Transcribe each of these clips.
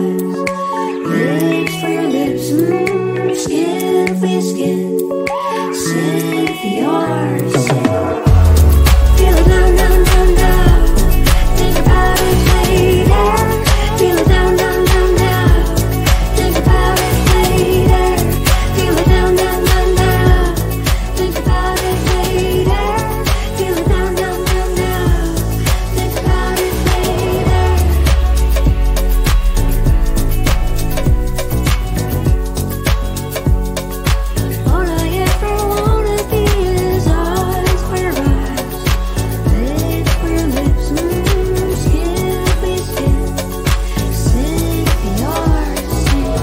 Lips for your lips, skin for your skin. Sing for your skin. Feel it down, down, down, down. Think about it later. Feel it down, down, down, down. Think about it later. Feel it down, down, down, down. Think about it later. Feel it down, down, down, down. Think about it later. All I ever wanna be is eyes for your eyes, lips for your lips, skin for your skin. Sing for your skin.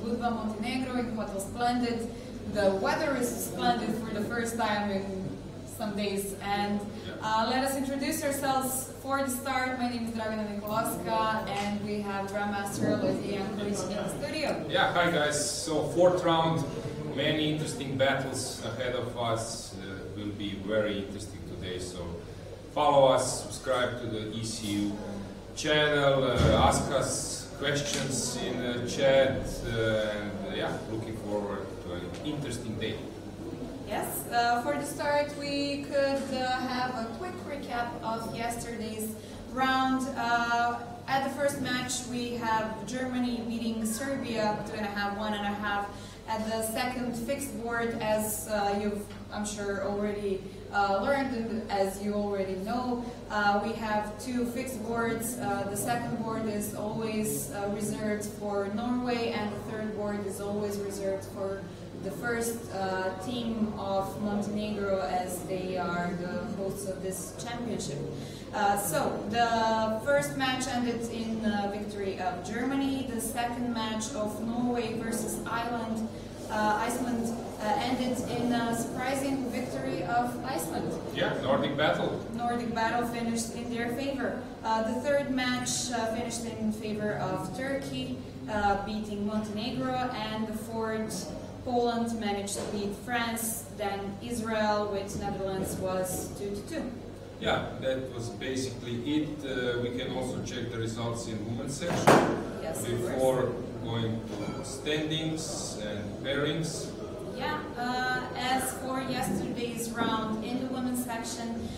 Budva, Montenegro, in Hotel Splendid. The weather is splendid for the first time in some days, and Let us introduce ourselves. For the start, my name is Dragana, Nikolovska, and we have Grandmaster Alojzije Jankovic in the studio. Yeah, hi guys. So fourth round, many interesting battles ahead of us. Will be very interesting today. So follow us, subscribe to the ECU channel, ask us questions in the chat, and yeah, looking forward to an interesting day. Yes, for the start we could have a quick recap of yesterday's round. At the first match we have Germany beating Serbia 2.5, 1.5. At the second fixed board, as you've, I'm sure, already learned and as you already know, we have two fixed boards. The second board is always reserved for Norway, and the third board is always reserved for the first team of Montenegro, as they are the hosts of this championship. So the first match ended in victory of Germany. The second match of Norway versus Iceland ended in a surprising victory of Iceland. Yeah, Nordic battle. Nordic battle finished in their favor. The third match finished in favor of Turkey, beating Montenegro, and the fourth, Poland managed to beat France. Then Israel with Netherlands was 2-2. Yeah, that was basically it. We can also check the results in women's section before going to standings and pairings. Yeah, as for yesterday's round in the women's section,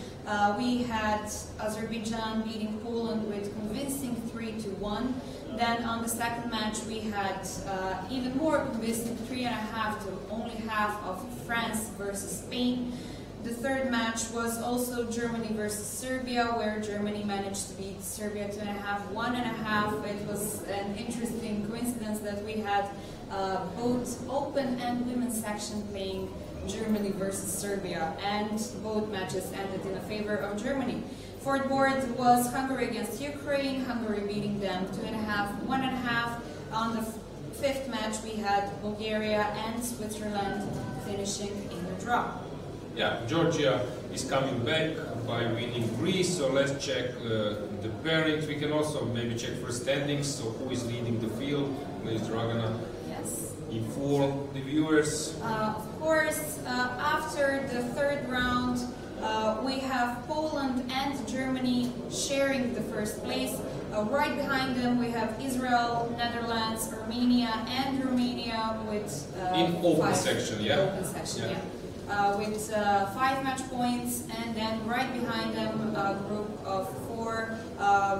we had Azerbaijan beating Poland with convincing 3-1. Then on the second match we had even more convincing 3.5 to only half of France versus Spain. The third match was also Germany versus Serbia, where Germany managed to beat Serbia 2.5, 1.5. It was an interesting coincidence that we had both open and women's section playing Germany versus Serbia, and both matches ended in favor of Germany. Fourth board was Hungary against Ukraine, Hungary beating them 2.5, 1.5. On the fifth match we had Bulgaria and Switzerland finishing in a draw. Yeah, Georgia is coming back by winning Greece, so let's check the pairings. We can also maybe check for standings, so who is leading the field, please Dragana. Yes. Inform the viewers. Of course, after the third round, we have Poland and Germany sharing the first place. Right behind them we have Israel, Netherlands, Armenia, and Romania with in open section, yeah? Open section, yeah. With 5 match points, and then right behind them a group of 4,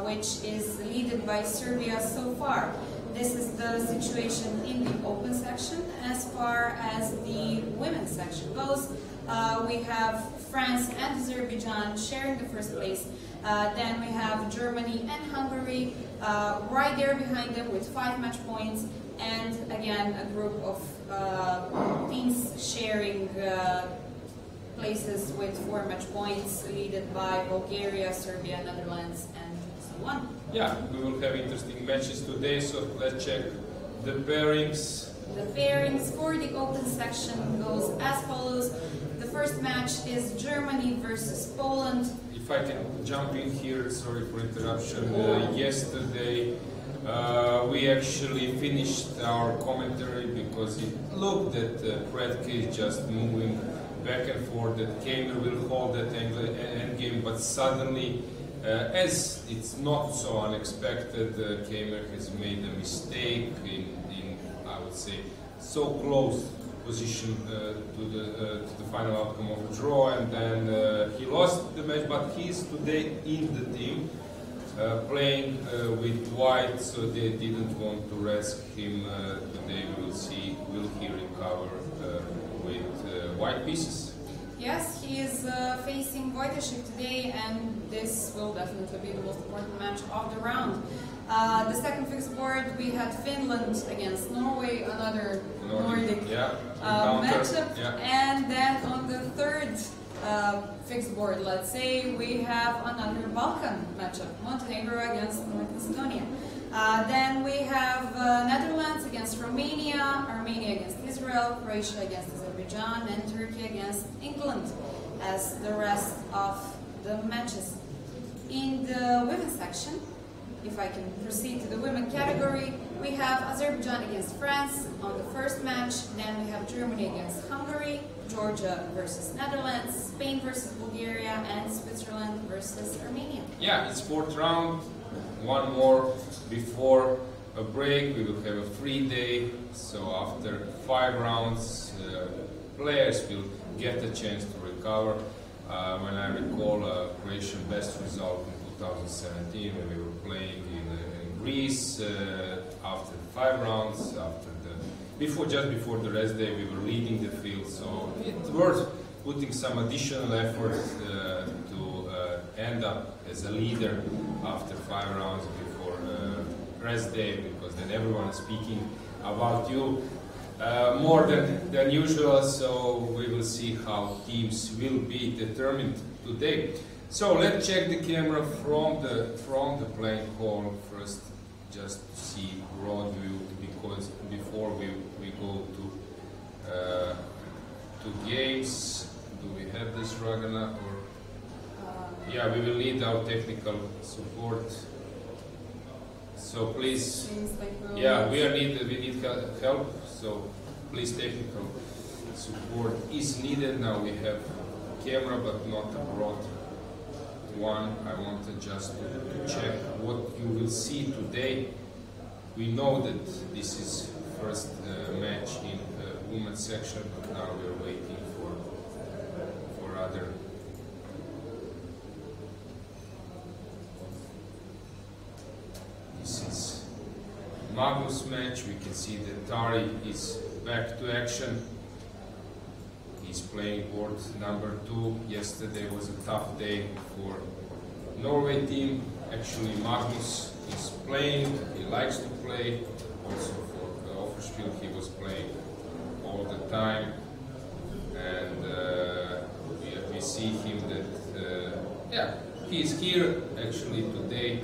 which is led by Serbia so far. This is the situation in the open section. As far as the women's section goes, we have France and Azerbaijan sharing the first place. Then we have Germany and Hungary right there behind them with 5 match points, and again a group of teams sharing places with 4 match points, led by Bulgaria, Serbia, Netherlands, and so on. Yeah, we will have interesting matches today, so let's check the pairings. The pairings for the open section goes as follows. The first match is Germany versus Poland. If I can jump in here, sorry for interruption. Yesterday we actually finished our commentary because it looked that Predke is just moving back and forth, that Teimour will hold that end game, but suddenly, as it's not so unexpected, Teimour has made a mistake in I would say, so close position to the final outcome of a draw, and then he lost the match, but he's today in the team, playing with white, so they didn't want to risk him. Today we will see, will he recover with white pieces? Yes, he is facing Wojciech today, and this will definitely be the most important match of the round. The second fixed board, we had Finland against Norway, another Nordic matchup. Yeah. And then on the third fixed board, let's say, we have another Balkan matchup, Montenegro against North Estonia. Then we have Netherlands against Romania, Armenia against Israel, Croatia against Azerbaijan, and Turkey against England as the rest of the matches. In the women's section, if I can proceed to the women category, we have Azerbaijan against France on the first match, then we have Germany against Hungary, Georgia versus Netherlands, Spain versus Bulgaria, and Switzerland versus Armenia. Yeah, it's fourth round, one more before a break. We will have a free day, so after 5 rounds, players will get a chance to recover. When I recall Croatian best result in 2017 when we were playing in Greece, after 5 rounds, just before the rest day, we were leading the field. So it's worth putting some additional effort to end up as a leader after 5 rounds before rest day, because then everyone is speaking about you more than usual. So we will see how teams will be determined today. So let's check the camera from the playing hall first, just to see broad view, because before we go to games. Do we have this Dragana, or yeah, we will need our technical support. So please, yeah, we need help. So please, technical support is needed. Now we have camera, but not a broad one. I wanted just to check what you will see today. We know that this is first match in women's section, but now we are waiting for other. This is Magnus match. We can see that Tari is back to action. He's playing board number 2. Yesterday was a tough day for Norway team. Actually, Magnus is playing. He likes to play. Also for Offerspiel, he was playing all the time. And we see him that, yeah, he is here actually today.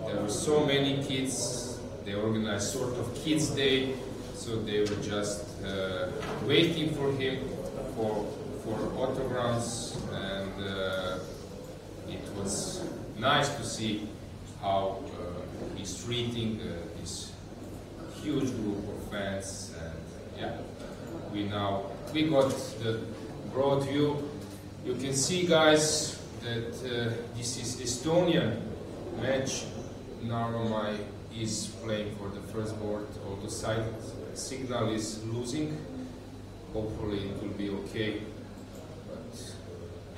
There were so many kids. They organized sort of kids' day, so they were just waiting for him for autographs, and it was nice to see how he's treating this huge group of fans. And yeah, we got the broad view. You can see, guys, that this is Estonian match. Naromai is playing for the first board. All the signal is losing. Hopefully it will be okay. But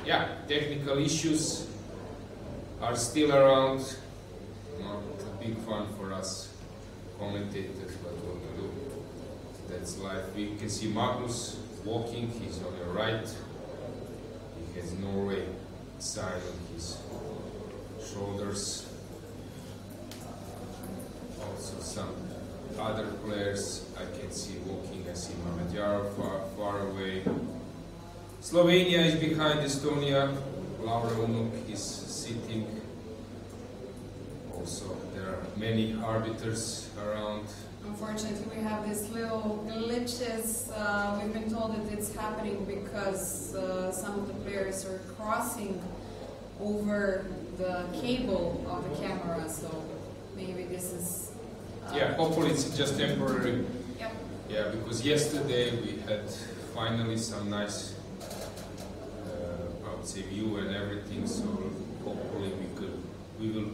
yeah, technical issues are still around. Not a big fun for us commentators, but what to do. That's life. We can see Magnus walking. He's on your right. He has Norway sign on his shoulders. Also some other players I can see walking. I see Mamedyarov far away. Slovenia is behind Estonia. Laura Unuk is sitting. Also, there are many arbiters around. Unfortunately, we have these little glitches. We've been told that it's happening because some of the players are crossing over the cable of the camera, so maybe this is... yeah, hopefully it's just temporary. Yep. Yeah, because yesterday we had finally some nice, I would say, view and everything, so hopefully we will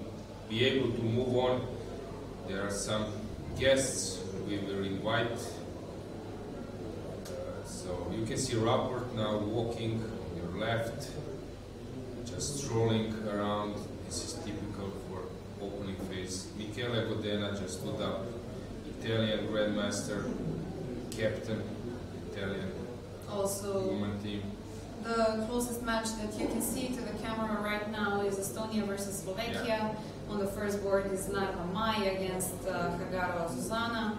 be able to move on. There are some guests we will invite. So you can see Rapport now walking on your left, just strolling around. This is typical for opening phase. Michele Godena just stood up, Italian Grandmaster, captain, Italian women team. The closest match that you can see to the camera right now is Estonia versus Slovakia. Yeah. On the first board is Narva Maya against Hagarova Zuzana.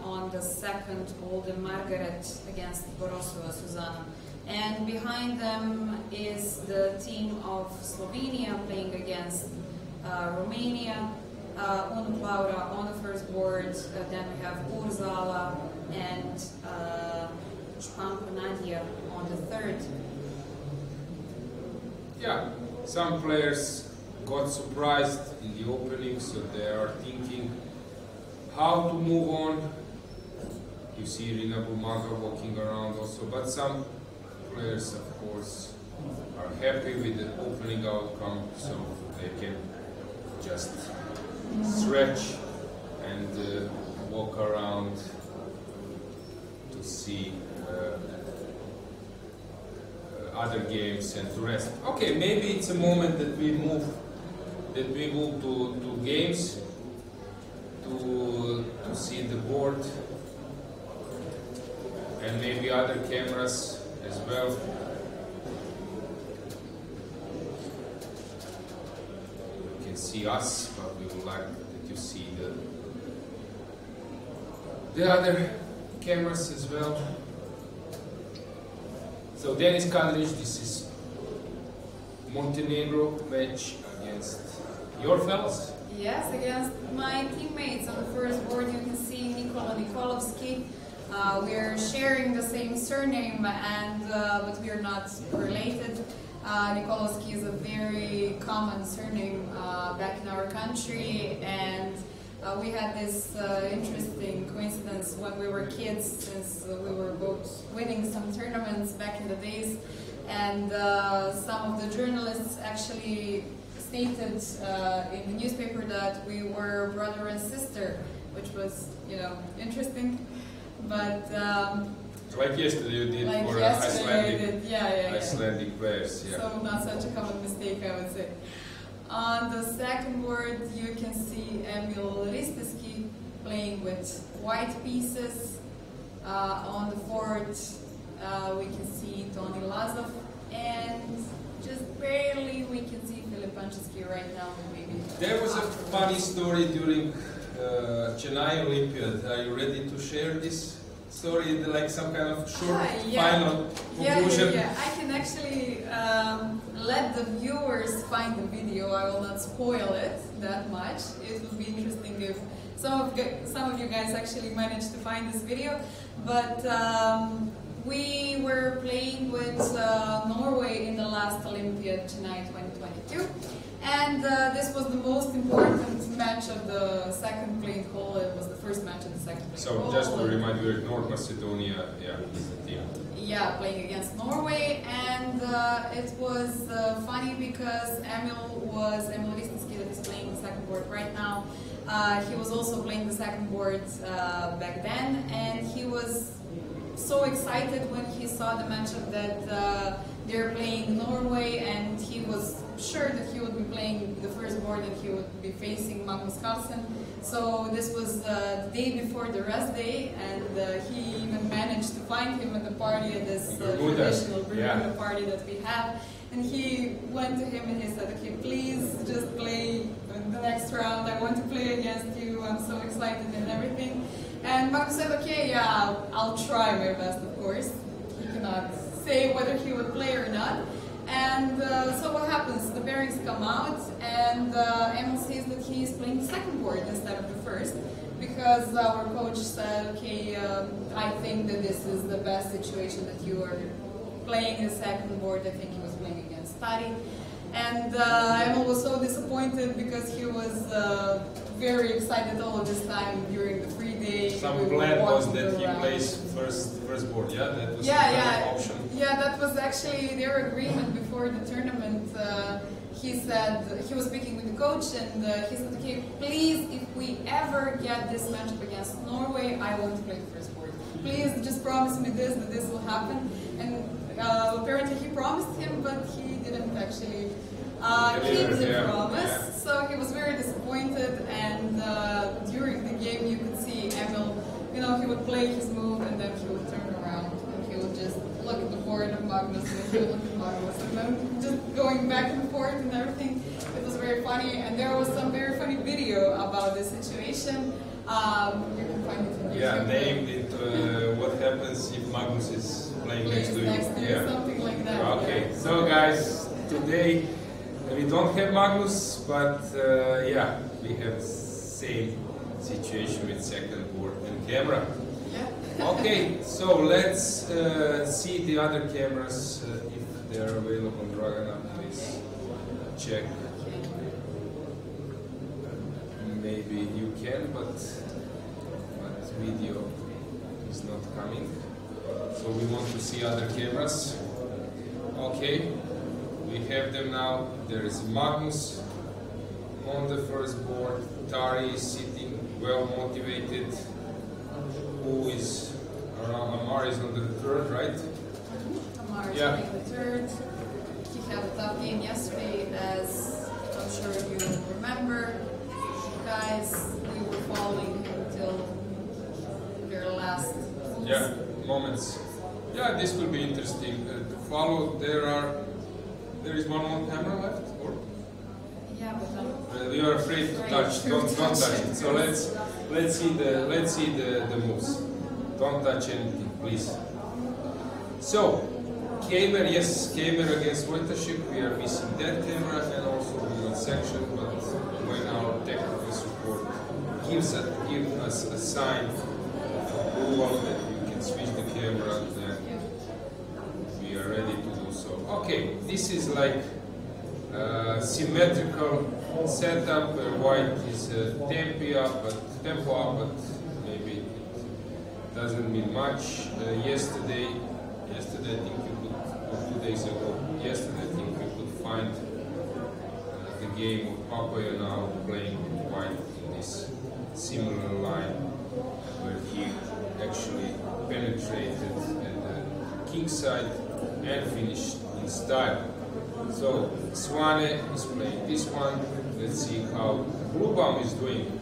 On the second, Olden Margaret against Borosova Zuzana. And behind them is the team of Slovenia playing against Romania. Unuk Laura on the first board. Then we have Urzala and Špampa Nadia on the third. yeah, some players got surprised in the opening, so they are thinking how to move on. You see Rina Bumaga walking around also, but some players, of course, are happy with the opening outcome, so they can just stretch and walk around to see other games and to rest. Okay, maybe it's a moment that we move to games to see the board and maybe other cameras as well. You can see us, but we would like that you see the other cameras as well. So Denis Kadrić, this is Montenegro match against your fellows. Yes, against my teammates on the first board. You can see Nikolovska. We are sharing the same surname, and but we are not related. Nikolovska is a very common surname back in our country, and we had this interesting coincidence when we were kids, since we were both winning some tournaments back in the days, and some of the journalists actually stated in the newspaper that we were brother and sister, which was, you know, interesting. But like yesterday you did like for yesterday Icelandic players. Yeah. So not such a common mistake, I would say. On the second board, you can see Emil Ristiski playing with white pieces. On the fourth, we can see Tony Lazov, and just barely we can see Filip Pančevski right now. Maybe There was a funny story during Chennai Olympiad. Are you ready to share this story, like some kind of short final conclusion? Yeah. I can actually let the viewers find the video. I will not spoil it that much. It would be interesting if some of you guys actually managed to find this video. But we were playing with Norway in the last Olympiad, Chennai 2022. And this was the most important match of the second played hole. It was the first match of the second played hole. So just to remind you, North Macedonia, is the team. Yeah, playing against Norway, and it was funny because Emil Ristiski, that is playing the second board right now. He was also playing the second board back then, and he was so excited when he saw the matchup that they're playing Norway, and he was sure that he would be playing the first board, and he would be facing Magnus Carlsen. So this was the day before the rest day, and he even managed to find him at the party, at this traditional Bermuda party that we have. And he went to him and he said, okay, please just play the next round. I want to play against you. I'm so excited and everything. And Magnus said, okay, yeah, I'll try my best, of course. He cannot say whether he would play or not. And so what happens? The pairings come out, and Emil says that he's playing the second board instead of the first, because our coach said, okay, I think that this is the best situation that you are playing the second board. I think he was playing against Tari. And Emil was so disappointed because he was very excited all of this time during the free day. Some plan was that he plays first board, yeah? That was the option. Yeah, that was actually their agreement before the tournament. He said, he was speaking with the coach, and he said, okay, please, if we ever get this matchup against Norway, I want to play the first board. Please just promise me this, that this will happen. And apparently he promised him, but he didn't actually keep the promise. Yeah. So he was very disappointed, and during the game you could see Emil, you know, he would play his move and then he would turn around and he would just look at the board of Magnus and he would look at Magnus, and then just going back and forth and everything. It was very funny, and there was some very funny video about this situation. You can find it in the YouTube. Named it what happens if Magnus is playing next to you. Something like that. Okay, so guys, today we don't have Magnus, but we have same situation with second board and camera. Yeah. Okay, so let's see the other cameras if they are available on Dragana, please. check. Maybe you can, but video is not coming. So we want to see other cameras. Okay, we have them now. There is Magnus on the first board. Tari is sitting, well motivated. Who is around? Amar is on the third, right? Amar is on the third. He had a tough game yesterday, as I'm sure you remember. Guys, we were following him until their last moments. Yeah, this will be interesting to follow. There is one more camera left, or? Yeah, but we are afraid to touch. Don't touch it. So let's see the moves. Don't touch anything, please. So Teimour, yes, Teimour against Wojtaszek. We are missing that camera and also the section, but when our technical support gives us a sign of approval that you can switch the camera, then we are ready to do so. Okay, this is like symmetrical setup. White is tempo up, but maybe it doesn't mean much. Yesterday I think you could, or 2 days ago, yesterday I think you could find the game of Papoya now playing with White in this similar line, where he actually penetrated at the king side and finished in style. So Swane is playing this one. Let's see how Budva is doing.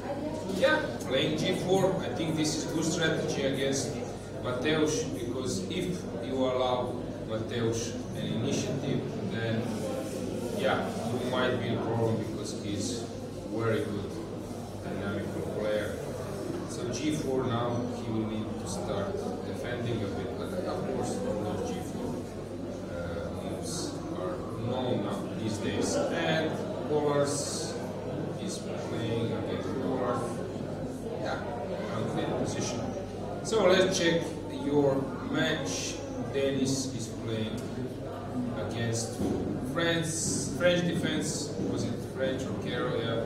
Yeah, playing g4. I think this is good strategy against Mateusz, because if you allow Mateusz an initiative, then yeah, you might be in problem because he's very good dynamical player. So g4 now, he will need to start defending a bit, but of course all those g4 moves are known now these days. And Polars is playing against Polar. Yeah, unclear position. So let's check your match. Denis is playing against French defense. Was it French or Carol? Yeah.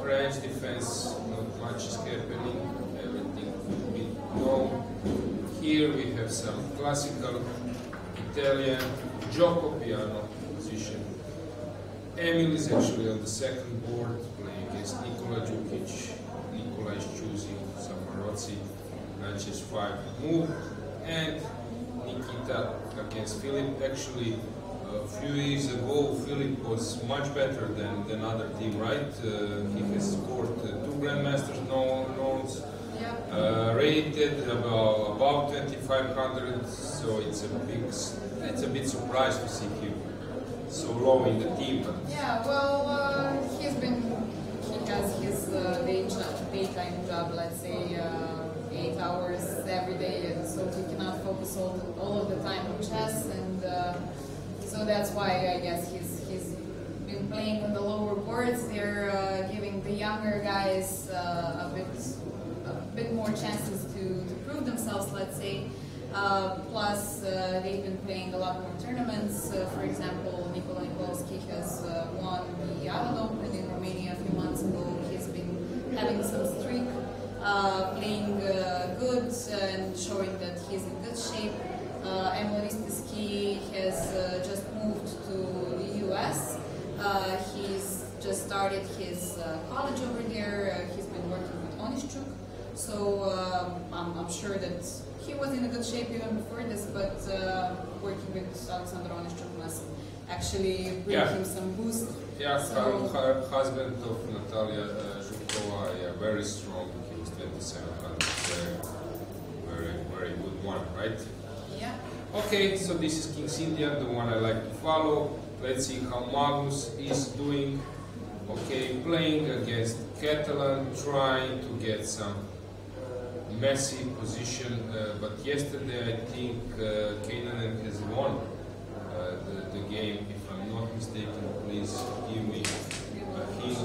French defense, not much is happening. Everything will be known. Here we have some classical Italian gioco piano position. Emil is actually on the second board, playing against Nikola Djukic. Nikola is choosing some Marozzi, Natchez 5 move, and Nikita against Philip. Actually, a few years ago, Philip was much better than other team, right? He has scored 2 Grandmasters knowns, rated above 2,500. So it's a bit surprised to see him so low in the team. But yeah, well, he has his daytime job, let's say 8 hours every day, and so he cannot focus all of the time on chess, and so that's why I guess he's been playing on the lower boards. They're giving the younger guys a bit more chances to prove themselves, let's say. Plus, they've been playing a lot more tournaments. For example, Nikolovska has won the Island Open in Romania a few months ago. He's been having some streak, playing good and showing that he's in good shape. Emil has just moved to the US. He's just started his college over there. He's been working with Onischuk. So I'm sure that he was in a good shape even before this, but working with Alexandra Onischuk must actually bring him some boost. Yeah, so, husband of Natalia Zhukova, very strong. He was 2700, very good one, right? Yeah. Okay, so this is King's Indian, the one I like to follow. Let's see how Magnus is doing. Okay, playing against Catalan, trying to get some messy position, but yesterday I think Kainanen has won the game, if I'm not mistaken. Please give me a hint.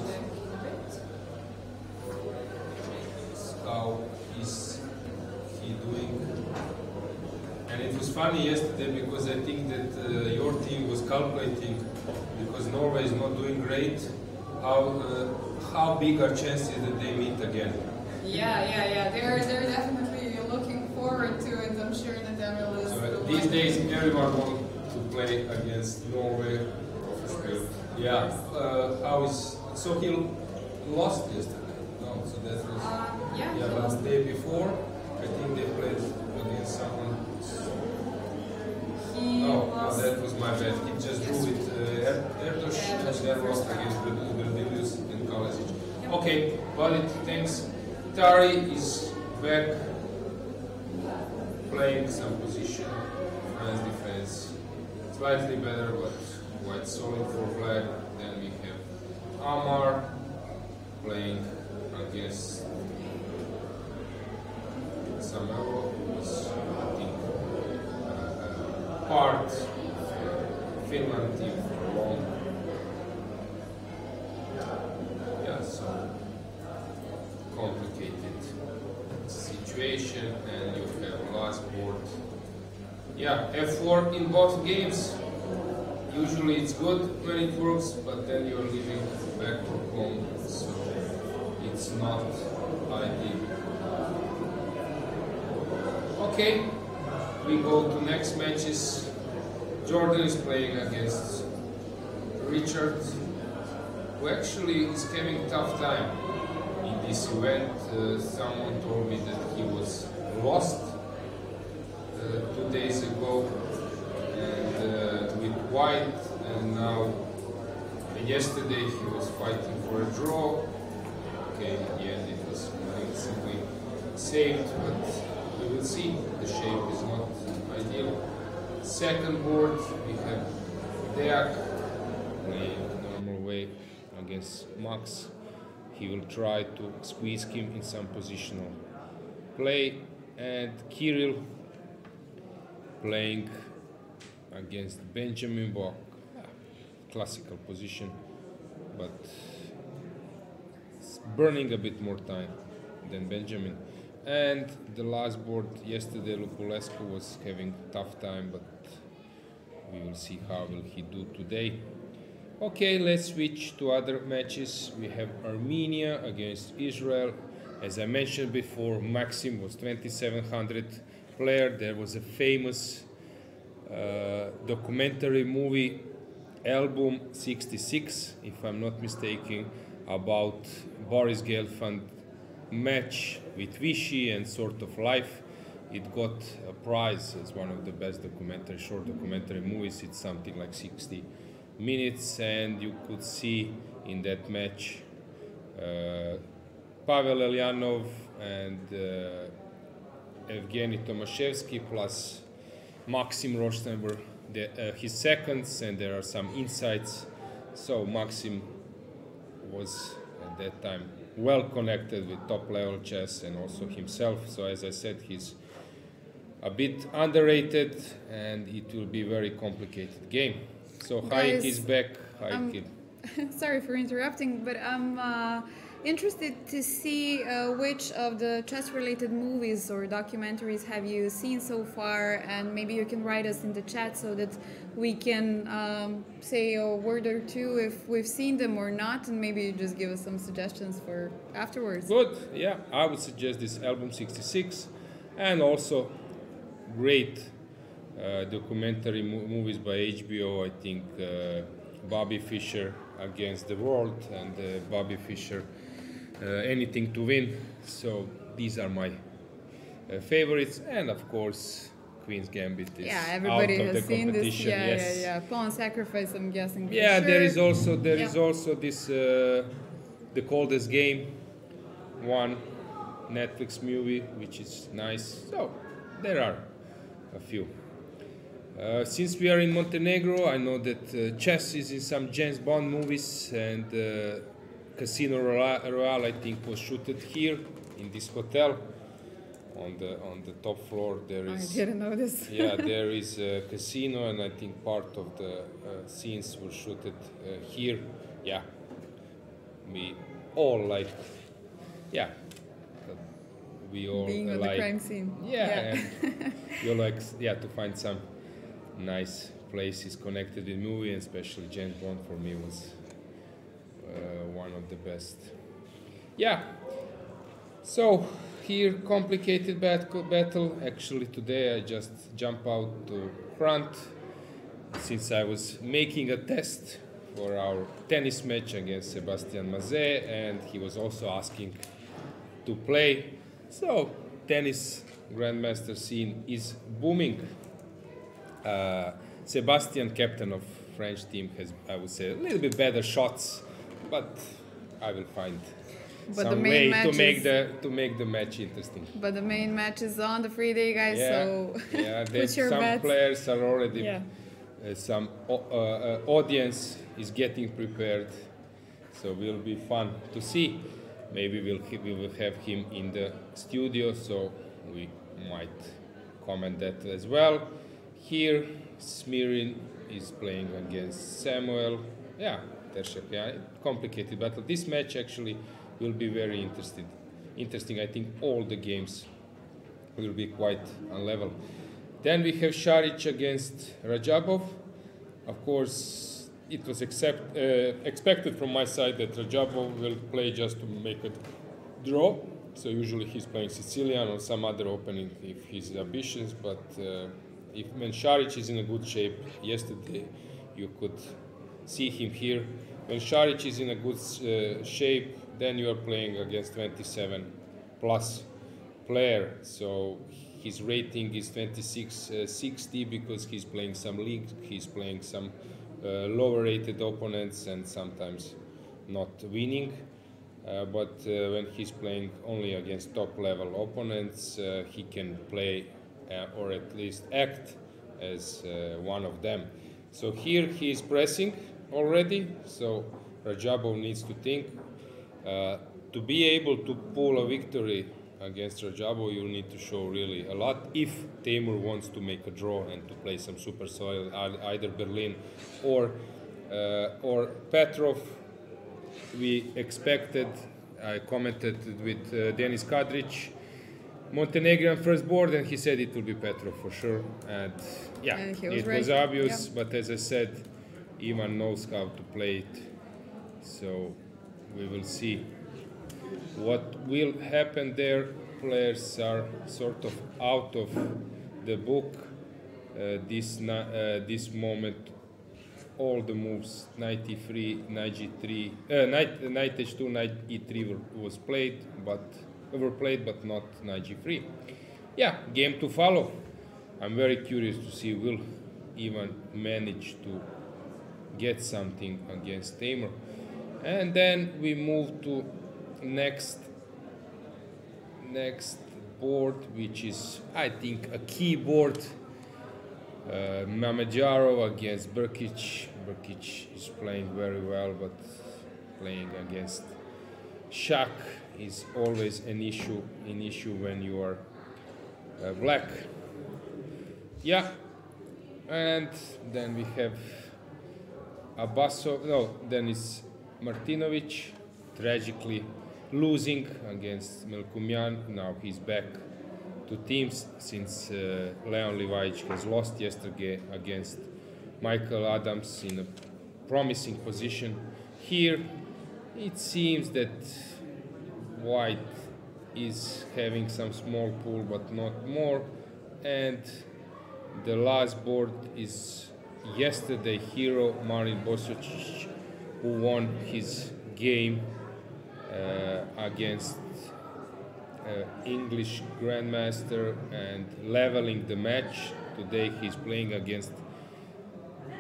How is he doing? And it was funny yesterday because I think that your team was calculating because Norway is not doing great. How big are chances that they meet again? Yeah. They're definitely looking forward to it. I'm sure that MLS. So these days, everyone wants to play against Norway. Yeah. So he lost yesterday? No, so that was. But the day before, I think they played against someone. That was my bad. He just drew with Erdos and then lost against Berdilius and Alojzije. Yep. Okay, Valit, thanks. Tari is back playing some position, France defense. Slightly better, but quite solid for flag. Then we have Amar playing against Samuel, who was, I think, part of Finland team for a long. Yeah, so complicated situation, and you have last board. Yeah, F4 in both games. Usually it's good when it works, but then you're leaving back for home, so it's not ideal. Okay, we go to next matches. Jordan is playing against Richard, who actually is having tough time in this event. Someone told me that he was lost 2 days ago and with white, and now yesterday he was fighting for a draw. Okay, in the end it was simply saved, but we will see. The shape is not ideal. Second board, we have Deak playing normal way against Max. He will try to squeeze him in some positional play, and Kirill playing against Benjamin Bok. Classical position, but it's burning a bit more time than Benjamin. And the last board yesterday, Nikolovska was having tough time, but we will see how will he do today. Okay, let's switch to other matches. We have Armenia against Israel. As I mentioned before, Maxim was 2700 player. There was a famous documentary movie, Album 66, if I'm not mistaken, about Boris Gelfand match with Vichy and sort of life. It got a prize as one of the best short documentary movies. It's something like 60 minutes, and you could see in that match Pavel Elyanov and Evgeny Tomashevsky plus Maxim Roshtan were his seconds, and there are some insights. So Maxim was at that time well connected with top level chess and also himself. So as I said, he's a bit underrated and it will be a very complicated game. So Hayek is back. Sorry for interrupting, but I'm interested to see which of the chess-related movies or documentaries have you seen so far, and maybe you can write us in the chat so that we can say a word or two if we've seen them or not, and maybe you just give us some suggestions for afterwards. Good, yeah. I would suggest this Album 66, and also great documentary movies by HBO. I think Bobby Fischer Against the World and Bobby Fischer Anything to Win. So these are my favorites, and of course Queen's Gambit is everybody out of has the seen this. competition. Yeah. Pawn Sacrifice, I'm guessing. For yeah, sure. there is also this The Coldest Game, one Netflix movie which is nice. So there are a few. Since we are in Montenegro, I know that chess is in some James Bond movies, and Casino Royale I think was shooted here in this hotel. On the top floor there is. I didn't know this. Yeah, there is a casino, and I think part of the scenes were shooted here. Yeah, we all like. Yeah, we all being on like the crime scene. Yeah, and you like to find some nice places connected with movie, and especially James Bond for me was one of the best. Yeah. So here, complicated battle. Actually, today I just jump out to front since I was making a test for our tennis match against Sebastian Mazet, and he was also asking to play. So tennis grandmaster scene is booming. Sebastian, captain of French team, has, I would say, a little bit better shots, but I will find some way to make the match interesting. But the main match is on the free day, guys. Yeah, So yeah. put your Some bets. players are already. Yeah. Some audience is getting prepared, so will be fun to see. Maybe we will have him in the studio, so we might comment that as well. Here, Smirin is playing against Samuel. Yeah, Tershak, yeah, complicated battle. This match actually will be very interesting. I think all the games will be quite on level. Then we have Šarić against Radjabov. Of course, it was expected from my side that Radjabov will play just to make a draw. So usually he's playing Sicilian or some other opening if he's ambitious. But when Šarić is in a good shape, yesterday you could see him here. When Šarić is in a good shape, then you are playing against 27 plus player. So his rating is 2660 because he's playing some leagues, he's playing some lower rated opponents and sometimes not winning. But when he's playing only against top level opponents, he can play or at least act as one of them. So here he is pressing already, so Radjabov needs to think. To be able to pull a victory against Radjabov, you need to show really a lot if Teimour wants to make a draw and to play some super soil, either Berlin or Petrov. We expected, I commented with Denis Kadric, Montenegro first board, and he said it will be Petrov for sure. And yeah, And he it was was right. obvious, Yeah. but as I said, Ivan knows how to play it. So we will see what will happen there. Players are sort of out of the book. This moment, all the moves, knight e3, knight g3, knight h2, knight e3 was played, but overplayed, but not knight g3. Yeah, game to follow. I'm very curious to see will Ivan manage to get something against Teimour. And then we move to next board, which is, I think, a key board. Mamedyarov against Brkic. Brkic is playing very well, but playing against Shak is always an issue when you are black. Yeah, and then we have Abbasov. No, then it's Martinovic, tragically losing against Melkumyan. Now he's back to teams since Leon Livajic has lost yesterday against Michael Adams in a promising position. Here it seems that White is having some small pull but not more, and the last board is yesterday hero Marin Bosic, who won his game against English Grandmaster and leveling the match. Today he's playing against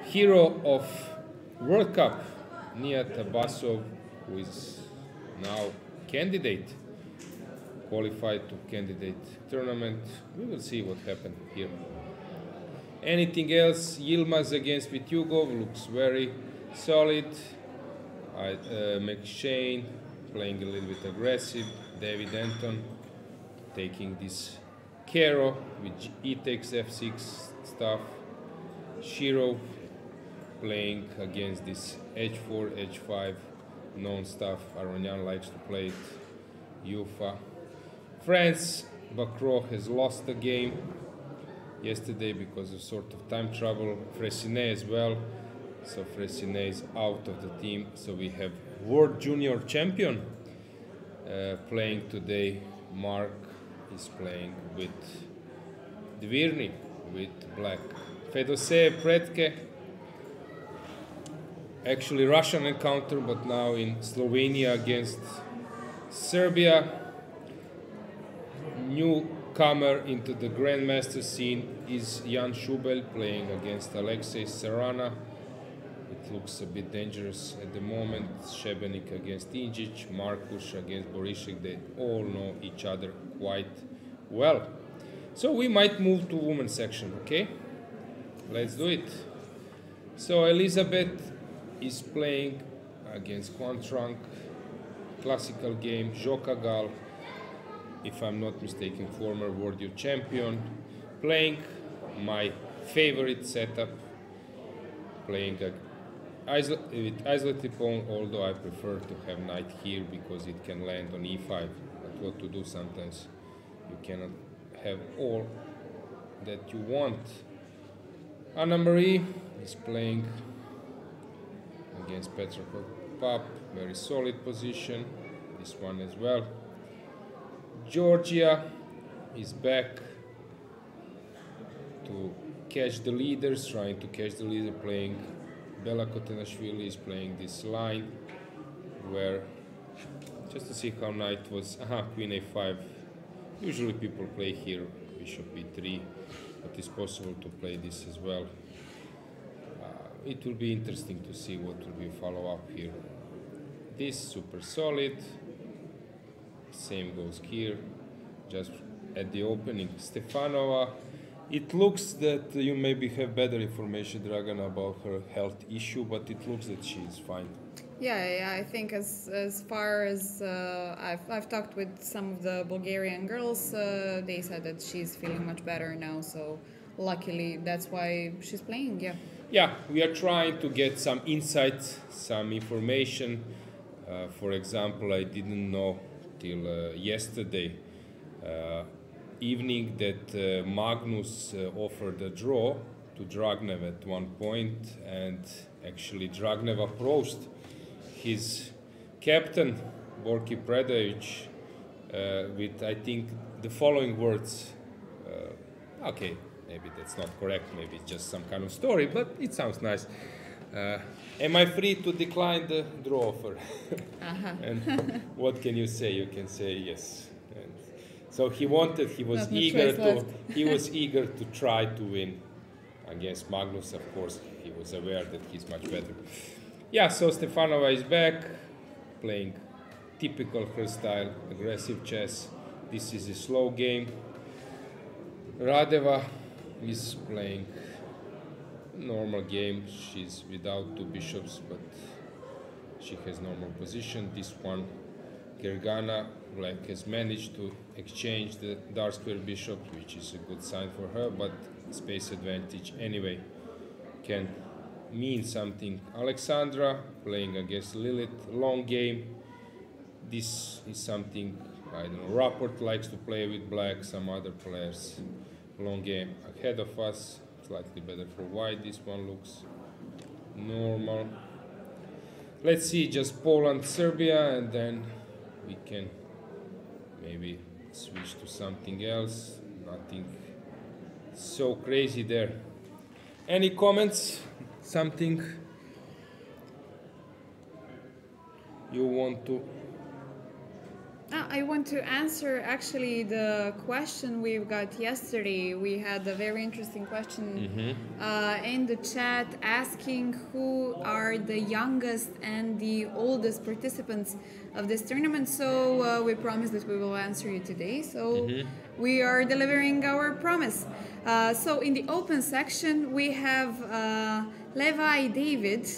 hero of World Cup, Nihat Abbasov, who is now candidate, qualified to candidate tournament. We will see what happened here. Anything else? Yilmaz against Vityugov looks very solid. McShane playing a little bit aggressive. David Anton taking this Kero, which e takes f6 stuff. Shirov playing against this h4, h5 known stuff. Aronian likes to play it. Yufa. France, Bacro has lost the game. yesterday because of sort of time travel. Fressinet as well. So Fressinet is out of the team. So we have World Junior Champion playing today. Mark is playing with Dvirny, with black. Fedosej Pretke, actually Russian encounter, but now in Slovenia against Serbia. Newcomer into the Grandmaster scene is Jan Šubelj playing against Alexej Serrana. It looks a bit dangerous at the moment. Šebenik against Injic, Markuš against Borishek. They all know each other quite well. So we might move to women's section, okay? Let's do it. So Elisabeth is playing against Quantrang. Classical game, Jokagal, if I'm not mistaken, former World Youth Champion. Playing my favorite setup, playing with isolated pawn, although I prefer to have knight here because it can land on e5. But what to do, sometimes you cannot have all that you want. Anna Marie is playing against Petra Pap, very solid position, this one as well. Georgia is back to catch the leaders, trying to catch the leader, playing. Bella Khotenashvili is playing this line where, just to see how knight was, queen a5. Usually people play here, bishop e3, but it's possible to play this as well. It will be interesting to see what will be follow up here. This super solid. Same goes here. Just at the opening, Stefanova. It looks that you maybe have better information, Dragana, about her health issue, but it looks that she is fine. Yeah, I think as far as I've talked with some of the Bulgarian girls, they said that she's feeling much better now. So luckily, that's why she's playing. Yeah. Yeah, we are trying to get some insights, some information. For example, I didn't know till yesterday evening that Magnus offered a draw to Dragnev at one point, and actually Dragnev approached his captain Borki Predovic with, I think, the following words. Okay, maybe that's not correct, maybe it's just some kind of story, but it sounds nice. Am I free to decline the draw offer? And what can you say? You can say yes. And so he was eager to try to win against Magnus. Of course, he was aware that he's much better. Yeah, so Stefanova is back, playing typical her style, aggressive chess. This is a slow game. Radeva is playing normal game. She's without two bishops, but she has normal position. This one, Dragana, black has managed to exchange the dark square bishops, which is a good sign for her, but space advantage anyway can mean something. Alexandra playing against Lilith, long game. This is something, I don't know, Rapport likes to play with black, some other players. Long game ahead of us, slightly better for white. This one looks normal. Let's see, just Poland, Serbia, and then we can maybe switch to something else. Nothing so crazy there. Any comments? Something you want to? I want to answer actually the question we've got yesterday. We had a very interesting question in the chat asking who are the youngest and the oldest participants of this tournament. So we promised that we will answer you today. So we are delivering our promise. So in the open section, we have Levi David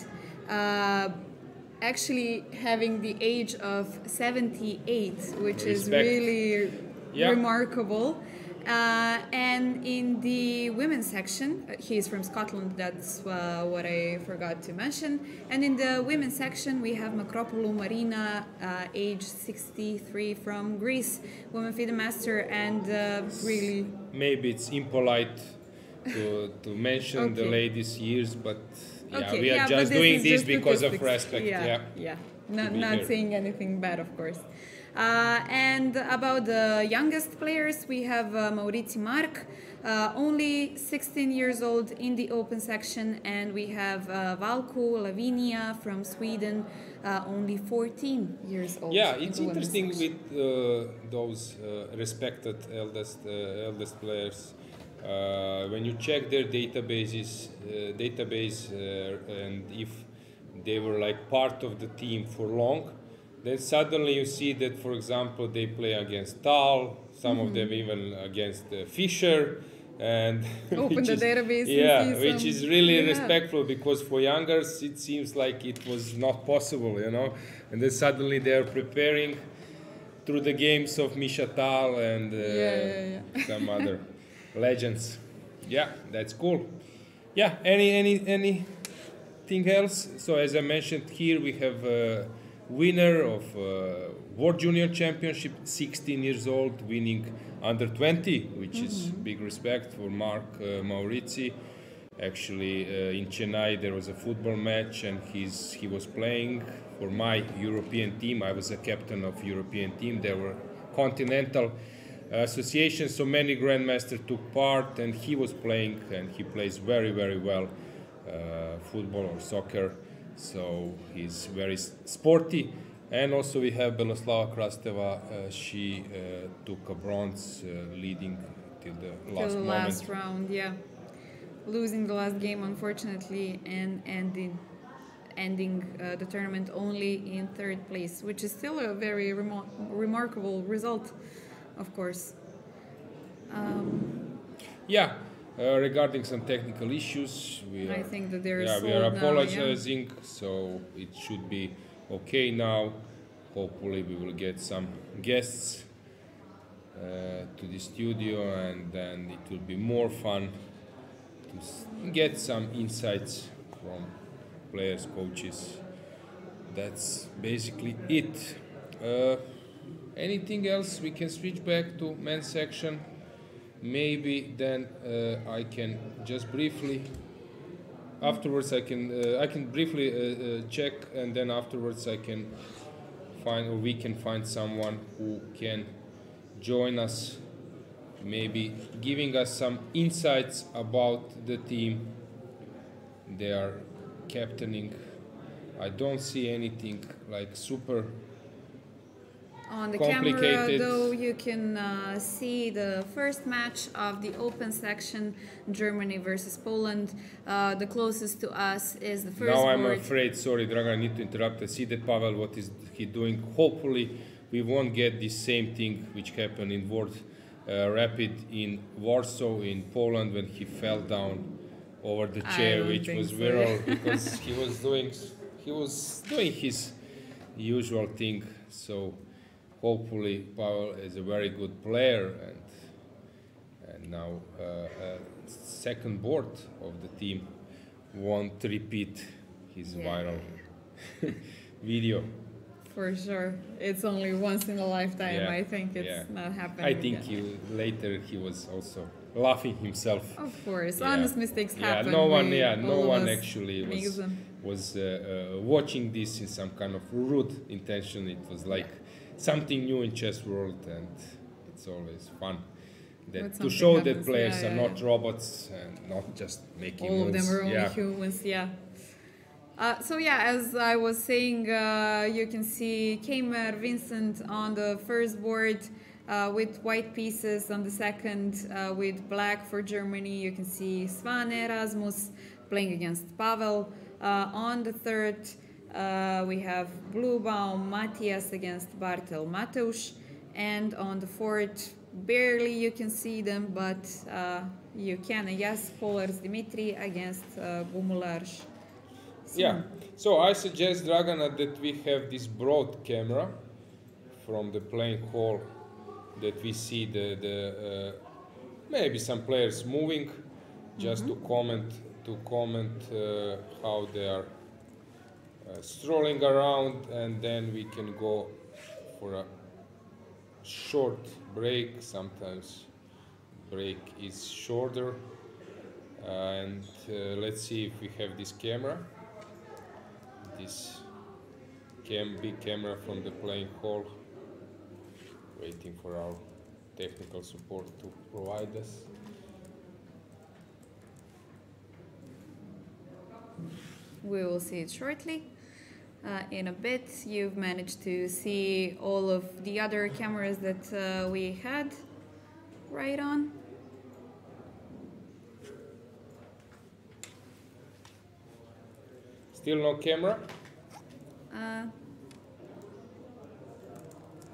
actually having the age of 78, which is really remarkable. And in the women's section, he's from Scotland, that's what I forgot to mention. And in the women's section, we have Makropoulou Marina, age 63, from Greece, women FIDE master, and really... Maybe it's impolite to mention the Okay. ladies' years, but yeah, Okay, we are yeah, but just doing this just because of statistics. respect. Yeah. Not, be not here. saying anything bad, of course. And about the youngest players, we have Maurici Mark, only 16 years old in the open section, and we have Valko Lavinia from Sweden, only 14 years old. Yeah, in it's the women's interesting section. with those respected eldest players. When you check their database, and if they were like part of the team for long, then suddenly you see that, for example, they play against Tal, some of them even against Fischer, and Open which the is- database and yeah, see which some- is really yeah. respectful, because for youngers it seems like it was not possible, you know, and then suddenly they are preparing through the games of Misha Tal and some other legends. Yeah, that's cool. Yeah, anything else? So as I mentioned here, we have a winner of World Junior Championship, 16 years old, winning under 20, which is big respect for Mark Maurizi. Actually, in Chennai there was a football match, and he was playing for my European team. I was a captain of European team. There were continental associations, so many grandmasters took part, and he was playing, and he plays very, very well football or soccer. So he's very sporty. And also we have Beloslava Krasteva. She took a bronze, leading till the Till last the moment. last round, yeah. Losing the last game, unfortunately, and ending the tournament only in third place, which is still a very remarkable result, of course. Yeah, regarding some technical issues, I think that they're we are solved now, yeah. apologizing, so it should be okay now. Hopefully we will get some guests to the studio, and then it will be more fun to get some insights from players, coaches. That's basically it. Anything else? We can switch back to men's section. Maybe then I can just briefly. Afterwards, I can briefly check, and then afterwards I can find, or we can find someone who can join us, maybe giving us some insights about the team they are captaining. I don't see anything like super On the camera, complicated. though, you can see the first match of the open section, Germany versus Poland. The closest to us is the first Now I'm board. afraid, sorry Dragana, I need to interrupt. I see that Pavel, what is he doing? Hopefully we won't get the same thing which happened in World Rapid in Warsaw in Poland, when he fell down over the I chair, don't which think was so. viral because he was doing his usual thing. So hopefully Pavel is a very good player, and now second board of the team won't repeat his viral video. For sure. It's only once in a lifetime. Yeah, I think it's yeah. not happening I think again. later he was also laughing himself. Of course, Yeah. honest mistakes happen. No one, We- no all of one us actually makes them. was watching this in some kind of rude intention. It was like something new in chess world, and it's always fun When to something show that happens, players yeah, are yeah, not robots and not just making All of moves. them are only Yeah. humans, yeah. So yeah, as I was saying, you can see Teimour Vincent on the first board with white pieces, on the second with black for Germany. You can see Svane Rasmus playing against Pavel. On the third, we have Bluebaum Matthias against Bartel Mateusz. And on the fourth, barely you can see them, but you can, yes, Polars Dimitri against Gumularz. Yeah, so I suggest, Dragana, that we have this broad camera from the playing hall, that we see the maybe some players moving, just to comment how they are strolling around, and then we can go for a short break. Sometimes break is shorter, And let's see if we have this camera. This big camera from the playing hall. Waiting for our technical support to provide us. We will see it shortly. In a bit, you've managed to see all of the other cameras that we had right on. Still no camera?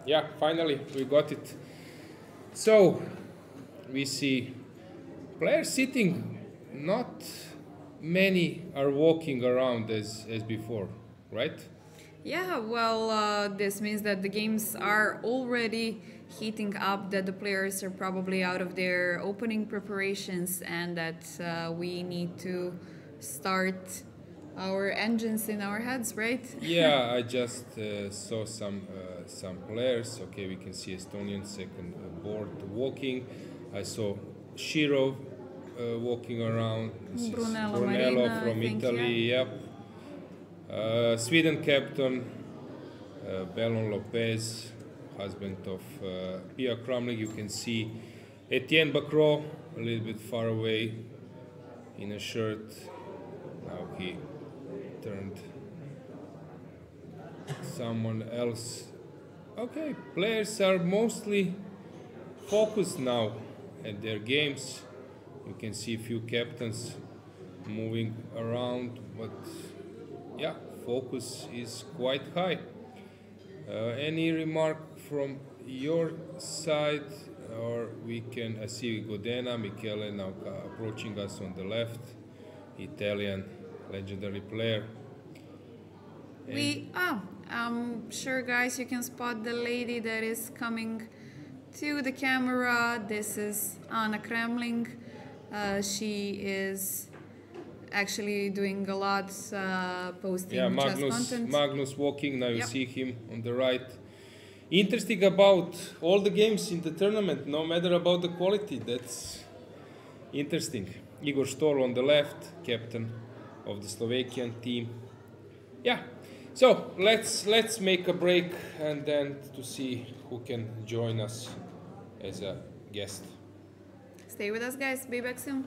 Yeah, finally we got it. So we see players sitting, not many are walking around as before, right? Yeah, well, this means that the games are already heating up, that the players are probably out of their opening preparations, and that we need to start our engines in our heads, right? Yeah, I just saw some players. Okay, we can see Estonian second board walking. I saw Shirov walking around. This Brunello is Brunello Marina, from I think, Italy. yeah. Yep. Sweden captain Bellon Lopez, husband of Pia Kramnik. You can see Etienne Bacro a little bit far away in a shirt. Now he turned someone else. Okay, players are mostly focused now at their games. You can see a few captains moving around, but yeah, focus is quite high. Any remark from your side? Or we can see Godena, Michele now approaching us on the left, Italian legendary player. Sure, guys, you can spot the lady that is coming to the camera. This is Anna Kremling. She is actually doing a lot, posting chess content. Magnus walking, now you Yep. see him on the right. Interesting about all the games in the tournament, no matter about the quality, that's interesting. Igor Stol on the left, captain of the Slovakian team. Yeah, so let's make a break and then to see who can join us as a guest. Stay with us, guys. Be back soon.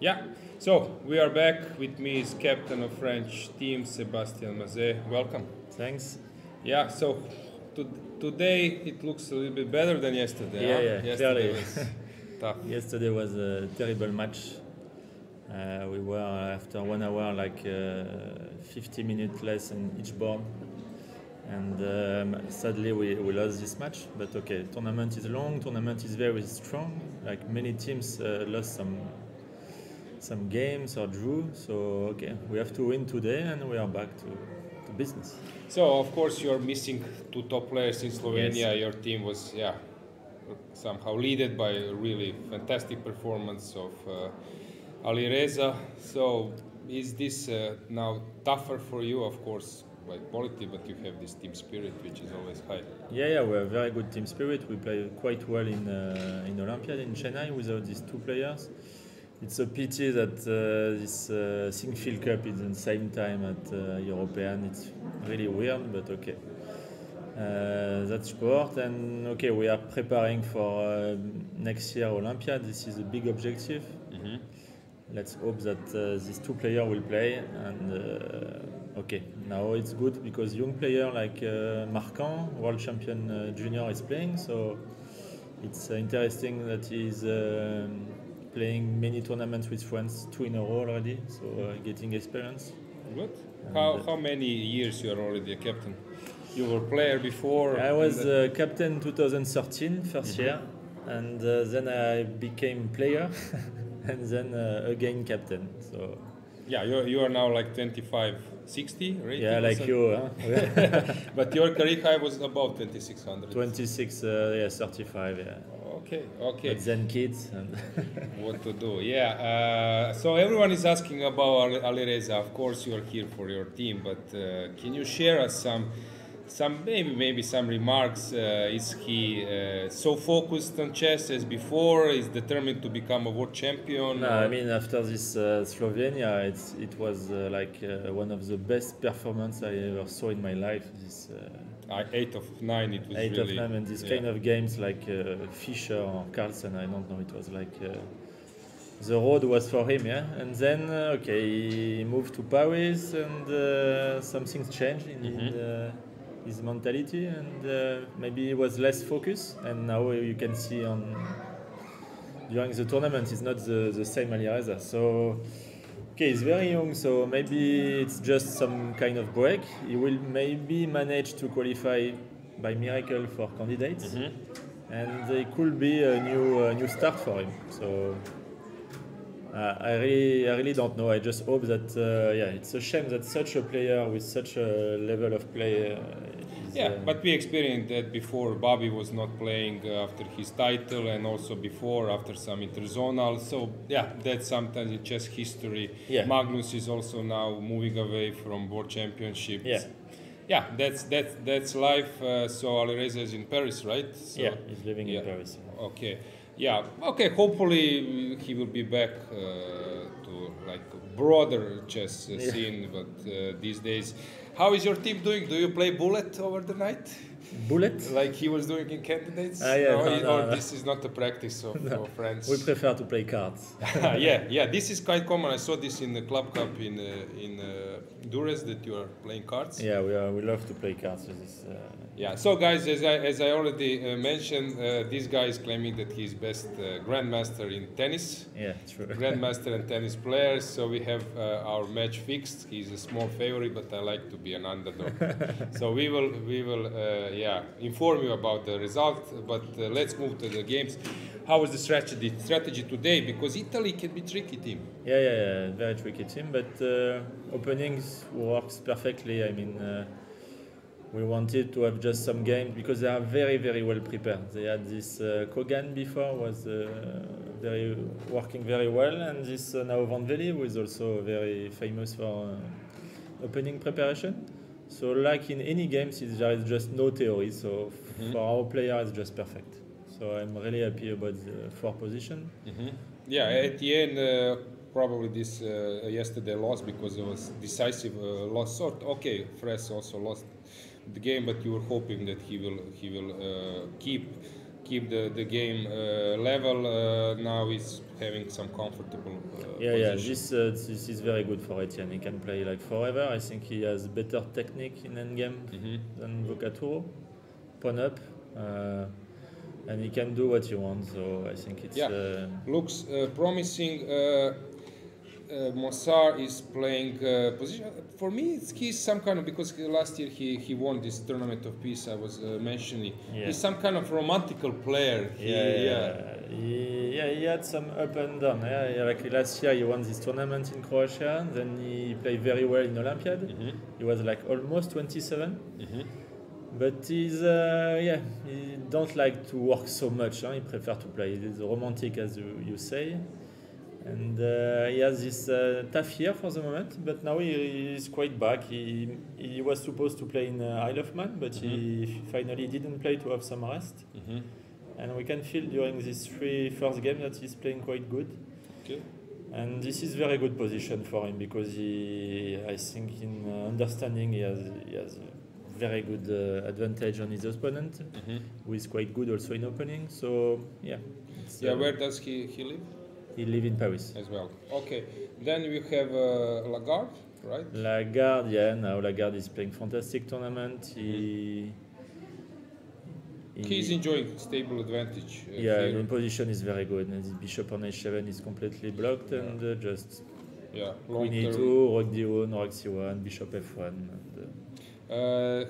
Yeah, so we are back. With me is captain of French team, Sébastien Mazet. Welcome. Thanks. Yeah, so today it looks a little bit better than yesterday. Yeah, huh? yeah, Yesterday clearly. was tough. Yesterday was a terrible match. We were after 1 hour 50 minutes less in each board, and sadly we lost this match. But okay, tournament is long, tournament is very strong. Like many teams lost some games or drew. So okay, we have to win today, and we are back to business. So of course you're missing two top players in Slovenia. Yes. Your team was somehow led by a really fantastic performance of Alojzije. So is this now tougher for you? Of course, by quality, but you have this team spirit, which is always high. Yeah, we have very good team spirit. We play quite well in Olympiad in Chennai without these two players. It's a pity that this Singfield Cup is at the same time at European. It's really weird, but okay. That's sport, and okay, we are preparing for next year Olympiad. This is a big objective. Mm-hmm. Let's hope that these two players will play, and okay, now it's good because young player like Marcan, world champion junior, is playing, so it's interesting that he's playing many tournaments with France, 2 in a row already, so getting experience. Good. How many years you are already a captain? You were player before. I was captain 2013, first year, and then I became player, and then again captain. So yeah, you are now like 25, 60, right? yeah, like you, huh? But your career high was about 2600. 26, 35, yeah. Okay. But then kids and What to do? Yeah. So everyone is asking about Alojzije. Of course, you are here for your team, but can you share us some maybe some remarks? Is he so focused on chess as before? Is determined to become a world champion? no, I mean after this Slovenia, it was one of the best performances I ever saw in my life. This 8 of 9. It was 8 really, of 9, and these kind of games like Fischer or Carlsen, I don't know. It was like the road was for him, yeah. And then okay, he moved to Paris, and some things changed in his mentality, and maybe he was less focused. And now you can see during the tournament, it's not the same Alojzije. So okay, he's very young, so maybe it's just some kind of break. He will maybe manage to qualify by miracle for candidates, and it could be a new start for him. So I really don't know. I just hope that it's a shame that such a player with such a level of play. But we experienced that before. Bobby was not playing after his title, and also before after some interzonal. So yeah, that's sometimes in chess history. Yeah. Magnus is also now moving away from world championships. Yeah. That's life. So Alojzije is in Paris, right? So, Yeah, he's living in Paris. Okay. Yeah. Okay. Hopefully he will be back to like broader chess scene. But these days, how is your team doing? Do you play bullet over the night? Bullet? Like he was doing in candidates? No. This is not a practice of friends. We prefer to play cards. yeah. This is quite common. I saw this in the Club Cup in Dures that you are playing cards. Yeah, we love to play cards with this. Yeah. So guys, as I already mentioned, this guy is claiming that he's best grandmaster in tennis. Yeah, true. Grandmaster and tennis players. So we have our match fixed. He's a small favorite, but I like to be an underdog. So we will inform you about the result. But let's move to the games. How was the strategy today? Because Italy can be tricky team. Yeah, very tricky team, but openings works perfectly. I mean, we wanted to have just some games because they are very, very well prepared. They had this Kogan before was working very well, and this now Van Veli was also very famous for opening preparation. So like in any games, there is just no theory. So for our player, it's just perfect. So I'm really happy about the 4 position. Yeah, at the end, probably this yesterday lost because it was decisive loss. Sort okay, Fres also lost the game, but you were hoping that he will keep keep the game level. Now he's having some comfortable position. This is very good for Etienne. He can play like forever. I think he has better technique in endgame than Vocaturo. Pawn up, and he can do what you want. So I think it's looks promising. Mossar is playing position. For me, he's some kind of, because last year he won this tournament of peace I was mentioning. Yeah. He's some kind of romantical player. He had some up and down. Like last year he won this tournament in Croatia. Then he played very well in Olympiad. He was like almost 27. But he's he don't like to work so much. He prefers to play. He's romantic, as you say. And he has this tough year for the moment, but now he is quite back. He was supposed to play in Isle of Man, but he finally didn't play to have some rest. And we can feel during these 3 first games that he's playing quite good. Okay. And this is very good position for him, because I think in understanding he has very good advantage on his opponent, who is quite good also in opening. So Where does he live? He lives in Paris as well. Okay, then we have Lagarde, right? Lagarde, now Lagarde is playing fantastic tournament. He's enjoying stable advantage. The position is very good. And his bishop on h7 is completely blocked, and just queen e2, rook d1, rook c1, bishop f1.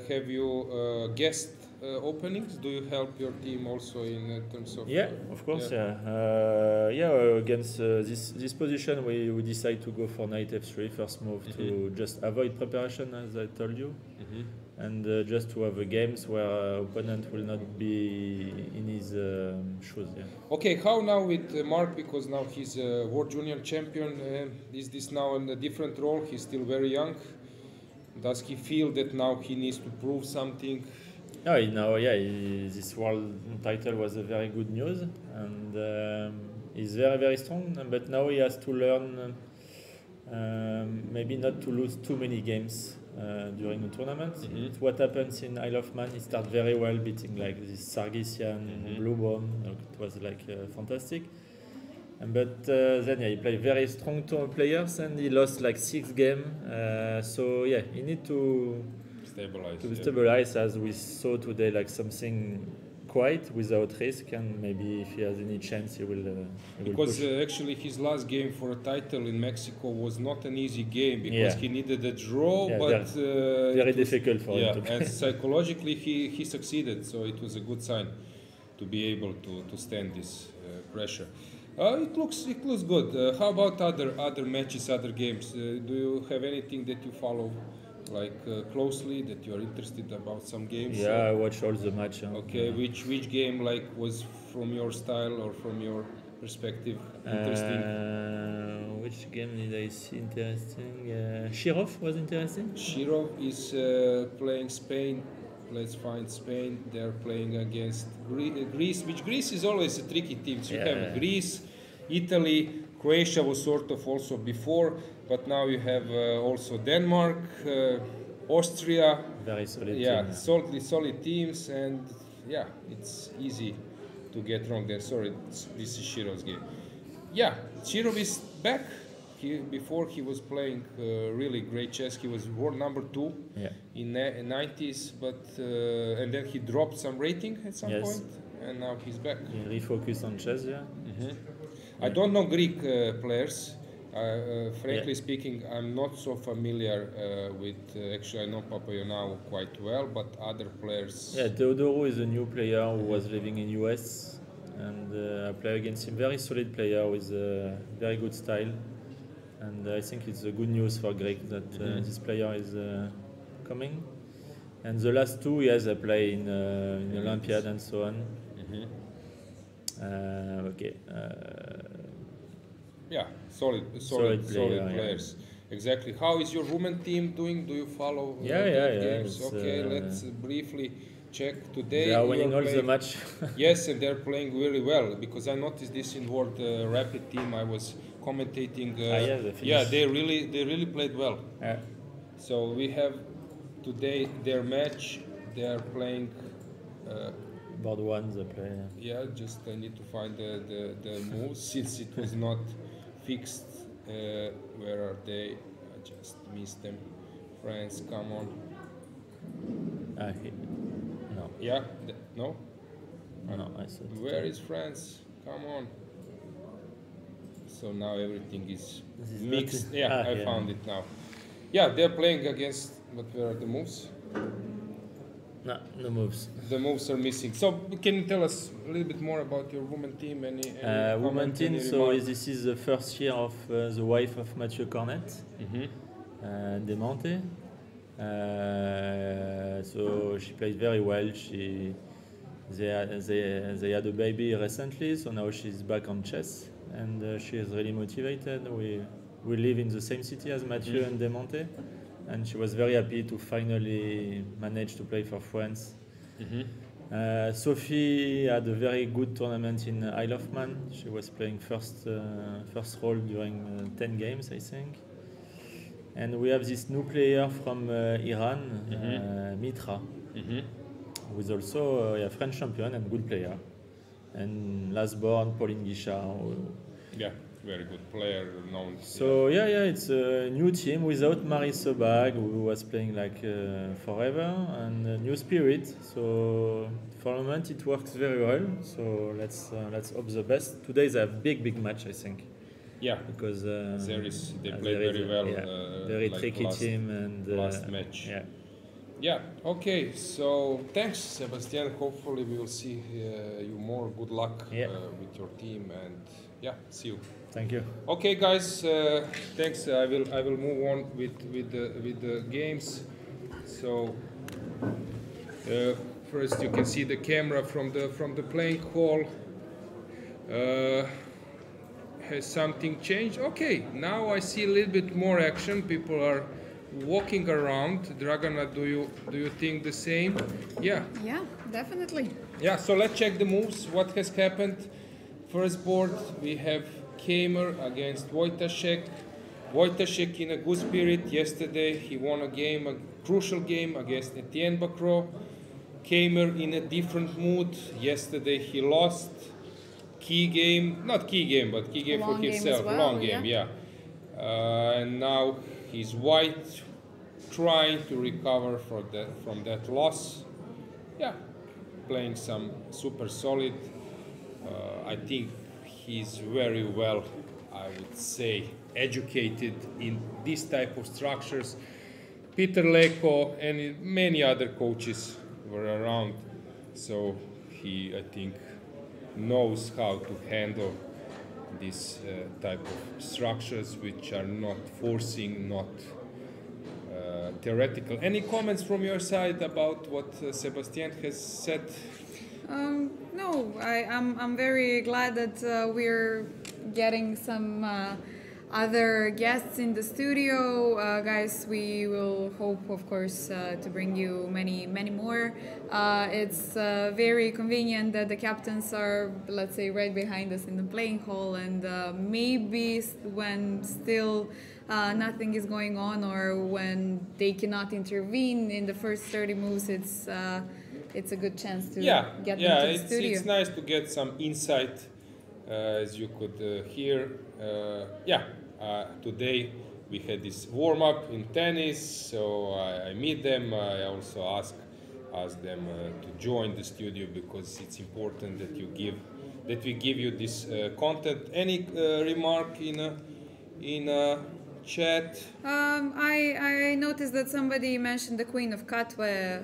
Have you guessed openings? Do you help your team also in terms of? Yeah, of course. Against this position, we decide to go for knight f3 first move to just avoid preparation, as I told you, and just to have games where opponent will not be in his shoes. Okay, how now with Mark, because now he's a world junior champion? Is this now in a different role? He's still very young. Does he feel that now he needs to prove something? This world title was a very good news, and he's very, very strong. But now he has to learn maybe not to lose too many games during the tournament. It's what happens in Isle of Man. He started very well, beating like this Sargsyan, Blue Bomb. It was like fantastic. But then he played very strong players, and he lost like 6 games. He need to stabilize, as we saw today, like something quiet without risk, and maybe if he has any chance, he will. Because actually his last game for a title in Mexico was not an easy game, because he needed a draw, but very difficult for him. And psychologically he succeeded, so it was a good sign to be able to stand this pressure. It looks good. How about other matches, other games? Do you have anything that you follow closely, that you are interested about some games? I watch all the match. Okay, which game was from your style or from your perspective interesting? Which game did I see interesting? Shirov was interesting. Shirov is playing Spain. Let's find Spain. They're playing against Greece, which Greece is always a tricky team. So you have Greece, Italy, Croatia was sort of also before, but now you have also Denmark, Austria. Very solid team. Solid teams, and it's easy to get wrong there. Sorry, this is Shirov's game. Shirov is back. Before he was playing really great chess. He was world number 2 in 90s, but and then he dropped some rating at some point, and now he's back. He refocused on chess. I don't know Greek players. Frankly speaking, I'm not so familiar with. Actually, I know Papaioannou quite well, but other players. Teodoro is a new player who was living in US, and I play against him. Very solid player with a very good style. And I think it's good news for Greek that this player is coming. And the last 2 years I play in Olympiad and so on. Solid players. Exactly. How is your women team doing? Do you follow games? Okay, let's briefly check today. They are winning all the match. Yes, and they're playing really well, because I noticed this in World Rapid team. I was commentating. They really played well. So we have today their match. They are playing board one, the play. Yeah, just I need to find the moves since it was not fixed. Where are they? I just missed them. France, come on. No. Yeah, no? No, I said. Where is France? Come on. So now everything is This is mixed. not- Yeah, I yeah. found it now. Yeah, they're playing against, but where are the moves? No moves. The moves are missing. So can you tell us a little bit more about your women team? Any Women comment, team, any so remark? this is the first year of the wife of Mathieu Cornet, Demonte. So she played very well. They had a baby recently, so now she's back on chess, and she is really motivated. We live in the same city as Mathieu and Demonte, and she was very happy to finally manage to play for France. Sophie had a very good tournament in Isle of Man. She was playing first role during 10 games, I think. And we have this new player from Iran, Mitra, who is also a French champion and good player. And last born, Pauline Guichard. Yeah, very good player, known. So yeah, it's a new team without Marie Sobag, who was playing like forever, and a new spirit. So for the moment it works very well. So let's hope the best. Today is a big match, I think. Yeah, Because they played there is very well. very like tricky last- team and last match. Yeah. Yeah, okay, so thanks, Sebastian. Hopefully, we will see you more. Good luck with your team, and yeah, see you. Thank you. Okay, guys, thanks. I will move on with the games. So first, you can see the camera from the playing hall. Has something changed? Okay, now I see a little bit more action. People are walking around. Dragana, do you think the same? Yeah. Yeah, definitely. Yeah, so let's check the moves. What has happened? First board, we have Teimour against Wojtaszek. Wojtaszek in a good spirit. Yesterday he won a crucial game against Etienne Bacro. Teimour in a different mood. Yesterday he lost. Not key game for himself. Well, long game, yeah. And now he's white, trying to recover from that loss. Yeah, playing some super solid. I think he's very well, I would say, educated in this type of structures. Peter Leko and many other coaches were around, so he, I think, knows how to handle this type of structures, which are not forcing, not theoretical. Any comments from your side about what Sebastian has said? No, I'm very glad that we're getting some other guests in the studio. Guys, we will hope, of course, to bring you many more. It's very convenient that the captains are, let's say, right behind us in the playing hall, and maybe when still nothing is going on, or when they cannot intervene in the first 30 moves, it's a good chance to get them to the studio. It's nice to get some insight, as you could hear. Today we had this warm-up in tennis, so I meet them. I also ask them to join the studio, because it's important that we give you this content. Any remark in chat? I noticed that somebody mentioned the Queen of Katwe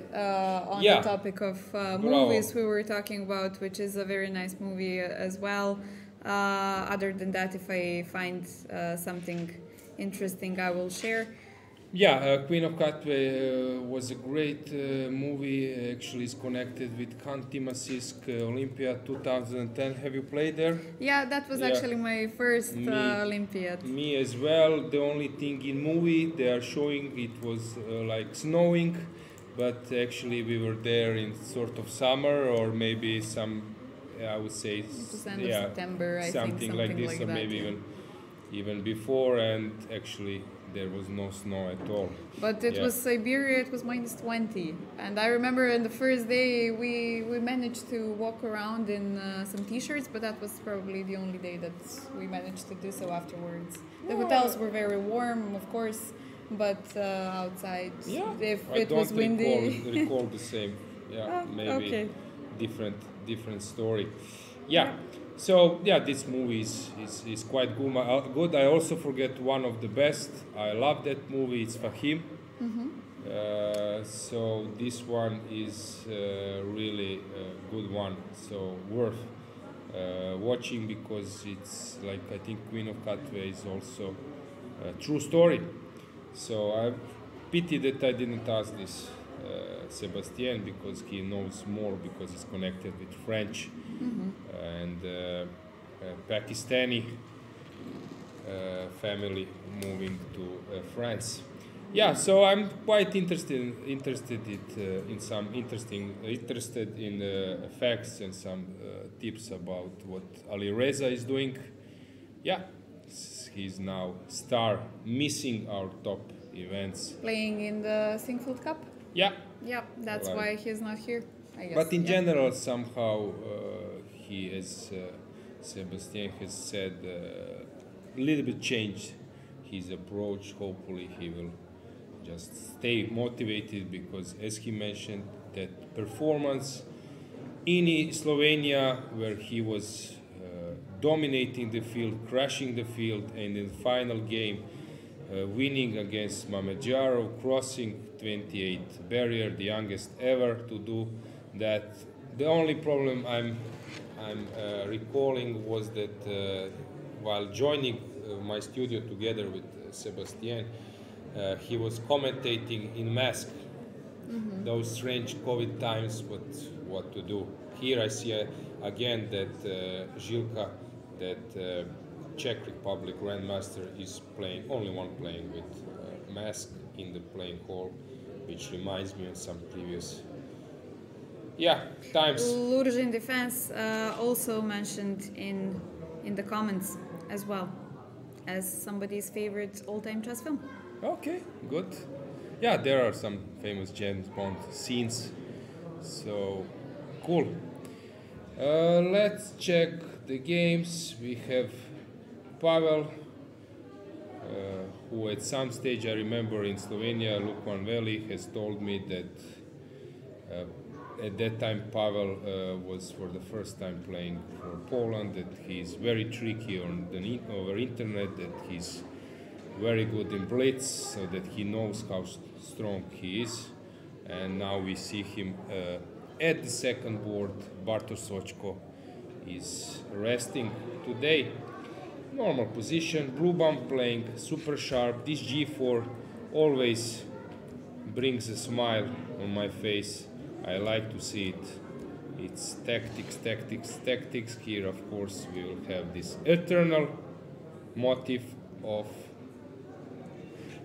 on the topic of movies we were talking about, which is a very nice movie as well. Other than that, if I find something interesting, I will share. Yeah, Queen of Katwe was a great movie. Actually, it's connected with Khanty-Mansiysk Olympia 2010. Have you played there? Yeah, that was actually my first Olympiad. Me as well. The only thing in movie they are showing, it was like snowing, but actually we were there in sort of summer, or maybe some, I would say, it was end of September, I think, something like this, or that, maybe even before. And actually there was no snow at all. But it was Siberia, it was -20. And I remember in the first day we managed to walk around in some t-shirts, but that was probably the only day that we managed to do so afterwards. The hotels were very warm, of course, but outside, if it was windy... I don't recall the same. Yeah, maybe okay. different story. Yeah. So this movie is quite good. I also forget one of the best. I love that movie. It's Fahim. So this one is really a good one. So worth watching, because it's like, I think Queen of Katwe is also a true story. So I pity that I didn't ask this Sebastien, because he knows more, because he's connected with French and Pakistani family moving to France. Yeah, so I'm quite interested in facts and some tips about what Ali Reza is doing. Yeah, he's now star, missing our top events. Playing in the Singfield Cup? Yeah. Yeah, that's why he's not here, I guess. But in general, somehow he, as Sebastien has said, a little bit changed his approach. Hopefully he will just stay motivated, because as he mentioned, that performance in Slovenia, where he was dominating the field, crushing the field, and in the final game winning against Mamedyarov, crossing 28 barrier, the youngest ever to do that. The only problem I'm recalling was that while joining my studio together with Sebastien, he was commentating in mask. Those strange COVID times, but what to do? Here I see again that Žilka, that Czech Republic Grandmaster, is playing, only one playing with mask in the playing hall, which reminds me of some previous times. Lurzhin Defense also mentioned in the comments as well as somebody's favorite all-time chess film. Okay, good. Yeah, there are some famous James Bond scenes, so cool. Let's check the games. We have Pavel, who at some stage, I remember in Slovenia, Lukman Veli has told me that at that time Pavel was for the first time playing for Poland, that he's very tricky over internet, that he's very good in blitz, so that he knows how strong he is. And now we see him at the second board. Bartosz Sochko is resting today. Normal position. Blue Bump playing super sharp. This G4 always brings a smile on my face. I like to see it. It's tactics, tactics, tactics. Here, of course, we will have this eternal motif of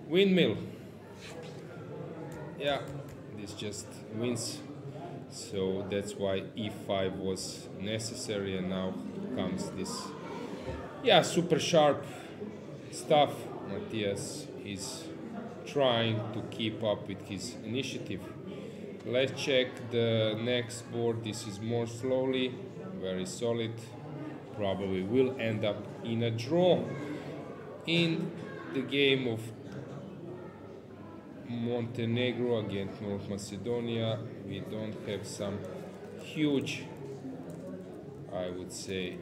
windmill. Yeah, this just wins. So that's why E5 was necessary, and now comes this super sharp stuff. Matthias is trying to keep up with his initiative. Let's check the next board. This is more slowly, very solid. Probably will end up in a draw in the game of Montenegro against North Macedonia. We don't have some huge, I would say,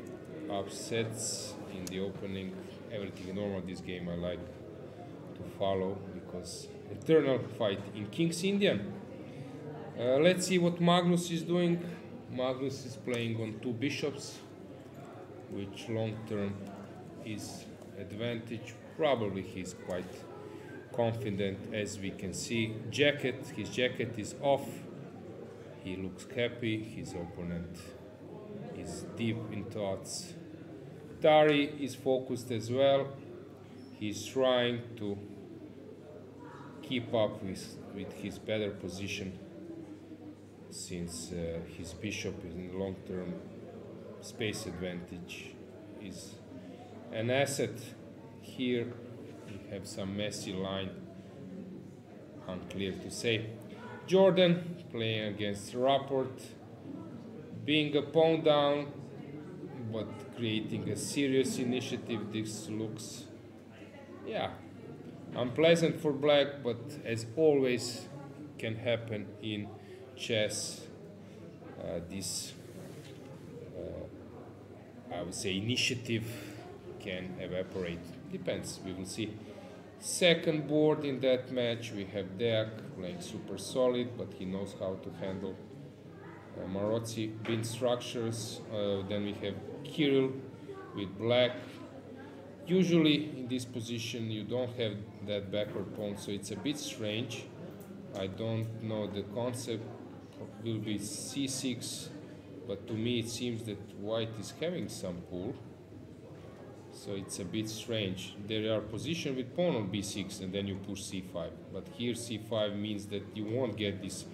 upsets in the opening. Everything normal. This game I like to follow, because eternal fight in King's Indian. Let's see what Magnus is doing. Magnus is playing on 2 bishops, which long term is advantage. Probably he's quite confident, as we can see. His jacket is off. He looks happy. His opponent is deep in thoughts. Tari is focused as well. He's trying to keep up with his better position, since his bishop is in the long-term space advantage, is an asset. Here we have some messy line, unclear to say. Jordan playing against Rapport, being a pawn down, but creating a serious initiative. This looks, yeah, unpleasant for black, but as always can happen in chess, this I would say initiative can evaporate. Depends, we will see. Second board in that match, we have Deak playing super solid, but he knows how to handle Marozzi bin structures. Then we have Kirill with black. Usually in this position you don't have that backward pawn, so it's a bit strange. I don't know, the concept will be c6, but to me it seems that white is having some pull. So it's a bit strange. There are positions with pawn on b6 and then you push c5. But here c5 means that you won't get these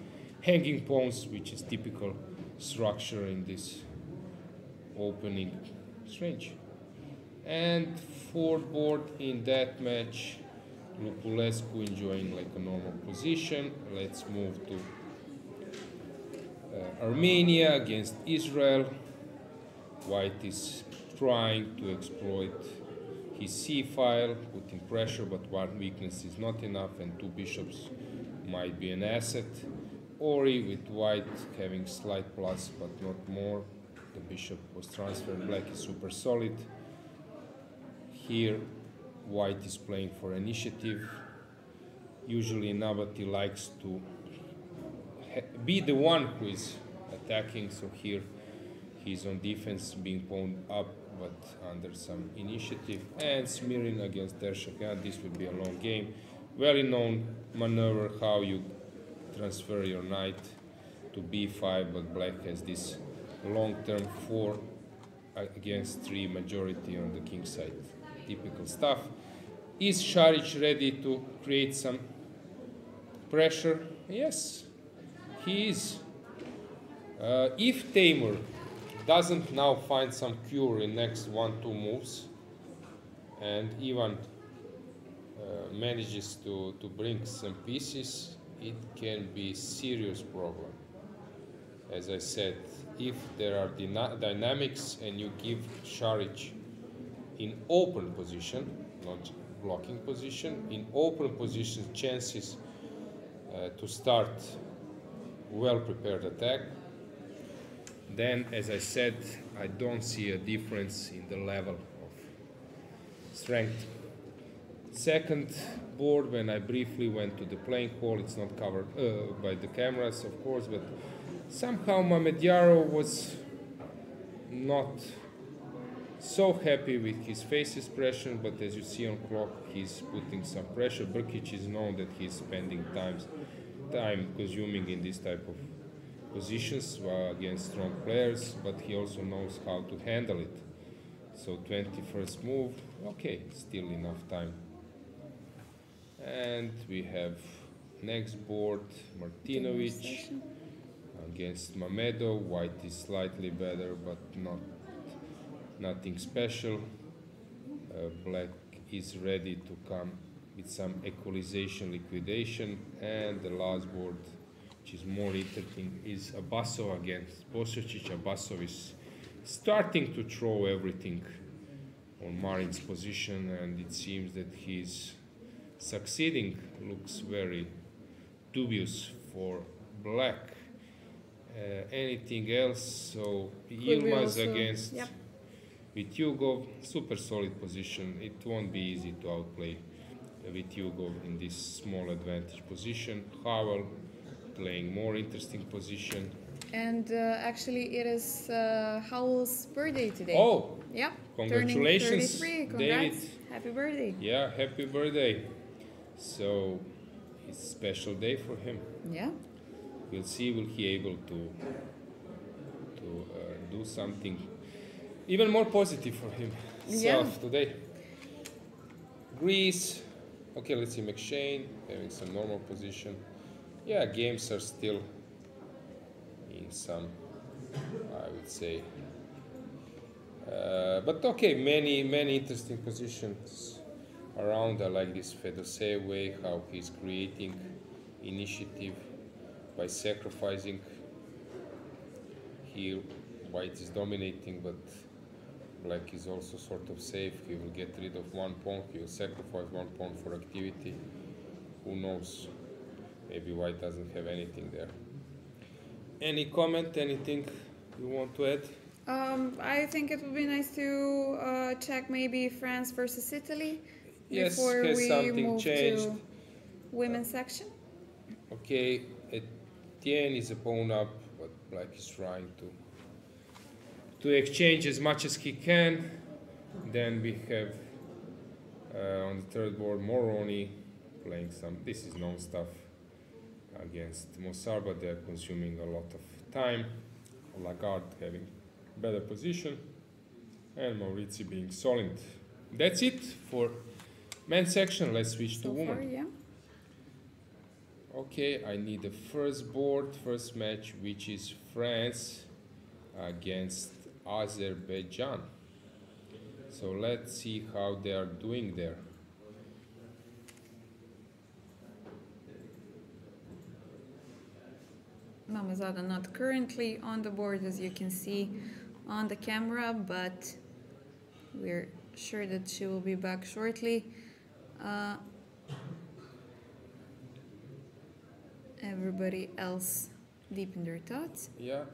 hanging pawns, which is typical structure in this opening. Strange. And fourth board in that match, Lupulescu enjoying like a normal position. Let's move to Armenia against Israel. White is trying to exploit his c-file, putting pressure, but one weakness is not enough and two bishops might be an asset. Ori with white having slight plus but not more. The bishop was transferred, black is super solid. Here white is playing for initiative. Usually Nabati likes to be the one who is attacking, so here he's on defense, being pawned up but under some initiative. And Smirin against Tershakyan, this would be a long game. Very known maneuver, how you transfer your knight to b5, but black has this long-term 4 against 3 majority on the king side. Typical stuff. Is Šarić ready to create some pressure? Yes, he is. If Teimour doesn't now find some cure in next 1-2 moves, and Ivan manages to bring some pieces, it can be a serious problem. As I said, if there are dynamics and you give Šarić in open position, not blocking position, in open position chances to start well-prepared attack, then, as I said, I don't see a difference in the level of strength. Second board, when I briefly went to the playing hall, it's not covered by the cameras, of course, but somehow Mamedyarov was not so happy with his face expression, but as you see on clock, he's putting some pressure. Brkic is known that he's spending time consuming in this type of positions against strong players, but he also knows how to handle it. So 21st move, okay, still enough time. And we have next board, Martinovic against Mamedov. White is slightly better, but nothing special. Black is ready to come with some equalization, liquidation. And the last board, which is more interesting, is Abbasov against Bosocic. Abbasov is starting to throw everything on Marin's position, and it seems that he's succeeding. Looks very dubious for black. Anything else? So Yilmaz against Vityugov, super solid position. It won't be easy to outplay Vityugov in this small advantage position. Havel playing more interesting position. And actually, it is Howell's birthday today. Oh, yeah! Congratulations, turning 33. Congrats. David. Happy birthday! Yeah, happy birthday. So it's a special day for him. Yeah. We'll see, will he able to do something even more positive for himself today. Greece. Okay, let's see, McShane having some normal position. Yeah, games are still in some, I would say, but okay, many interesting positions around. I like this Fedosey way, how he's creating initiative by sacrificing. Here, white is dominating, but black is also sort of safe. He will get rid of one pawn. He will sacrifice one pawn for activity. Who knows? Maybe white doesn't have anything there. Any comment? Anything you want to add? I think it would be nice to check maybe France versus Italy Yes, before has we something move changed? to women's section. Okay, Etienne is a pawn up, but black is trying to exchange as much as he can. Then we have on the third board Moroni playing some. This is known stuff against Mossar, but they're consuming a lot of time. Lagarde having better position, and Maurizi being solid. That's it for men's section. Let's switch to So women. far, yeah. Okay, I need the first board, first match, which is France against Azerbaijan. So let's see how they are doing there. Mamazada not currently on the board, as you can see on the camera, but we're sure that she will be back shortly. Everybody else deep in their thoughts. Yeah,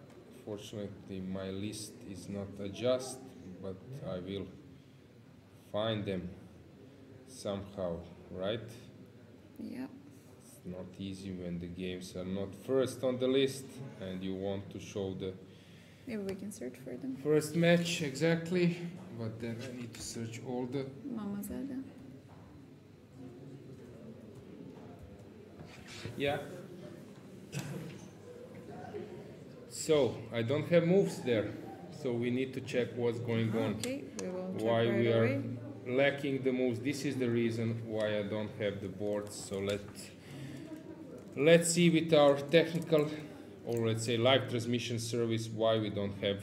fortunately my list is not adjusted, but I will find them somehow, right? Yeah. It's not easy when the games are not first on the list and you want to show the Maybe we can search for them. first match exactly, but then I need to search all the Mamazada. yeah. So I don't have moves there, so we need to check what's going on. Okay, we will check Why right we are away. lacking the moves. This is the reason why I don't have the boards. So let's see with our technical, or let's say live transmission service, why we don't have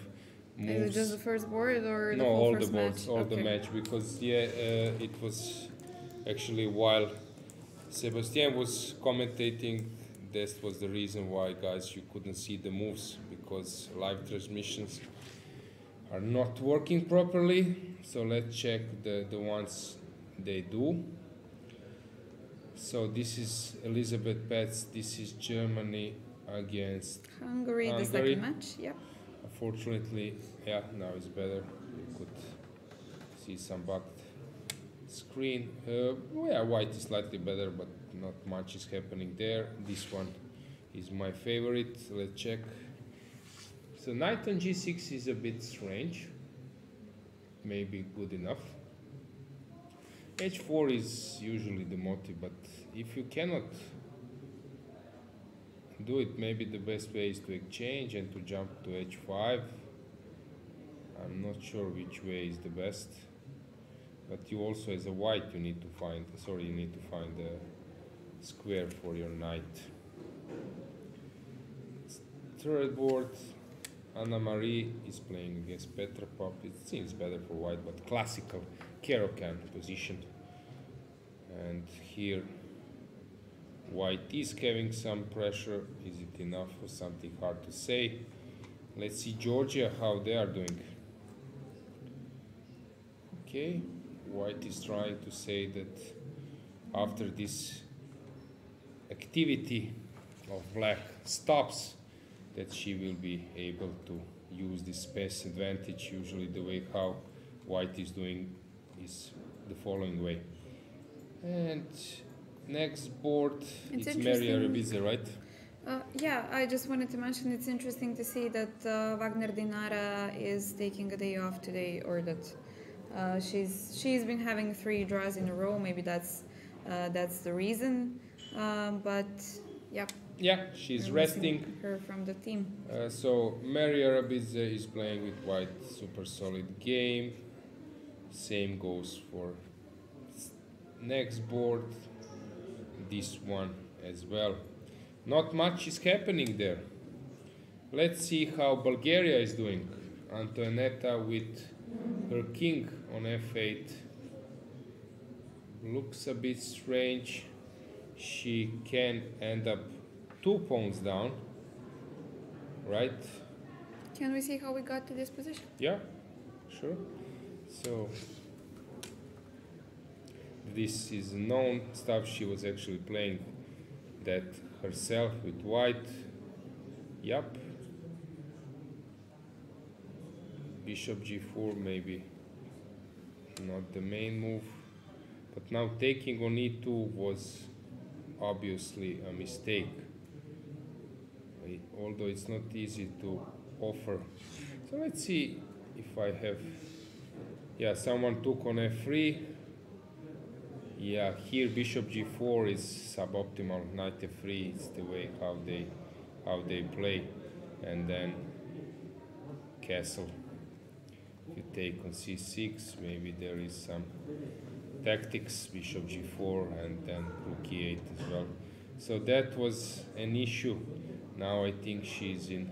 moves. Is it just the first board or the No, whole all the first boards, match? all the Okay. match, because it was actually while Sebastien was commentating, this was the reason why, guys, you couldn't see the moves, because live transmissions are not working properly. So let's check the ones they do. So this is Elisabeth Paehtz, this is Germany against Hungary, the Hungary. second match. Yeah. Unfortunately, yeah, now it's better. You could see some bugged screen. Yeah, white is slightly better, but not much is happening there. This one is my favorite. Let's check. So knight on g6 is a bit strange. Maybe good enough. h4 is usually the motive, but if you cannot do it, maybe the best way is to exchange and to jump to h5. I'm not sure which way is the best, but you also, as a white, you need to find a square for your knight. Third board, Anna Marie is playing against Petra Pop. It seems better for white, but classical Caro-Kann position. And here white is having some pressure. Is it enough or something? Hard to say. Let's see Georgia, how they are doing. Okay, white is trying to say that after this activity of black stops, that she will be able to use this space advantage. Usually the way how white is doing is the following way. And next board, it's Maria interesting. Rebiza, right? Yeah, I just wanted to mention it's interesting to see that Wagner Dinara is taking a day off today, or that she's been having 3 draws in a row. Maybe that's the reason. But yeah. Yeah, she's we're missing resting. her from the team. So Maria Rebiza is playing with white, super solid game. Same goes for next board, this one as well. Not much is happening there. Let's see how Bulgaria is doing. Antoaneta with her king on f8. looks a bit strange. She can end up 2 pawns down, right? Can we see how we got to this position? Yeah, sure. So this is known stuff. She was actually playing that herself with white. Yup. Bishop g4, maybe not the main move. But now taking on e2 was obviously a mistake. Although it's not easy to offer. So let's see if I have... Yeah, someone took on f3. Yeah, here bishop g4 is suboptimal. Knight f3 is the way how they play. And then castle. If you take on c6, maybe there is some tactics, bishop g4 and then rook e8 as well. So that was an issue. Now I think she's in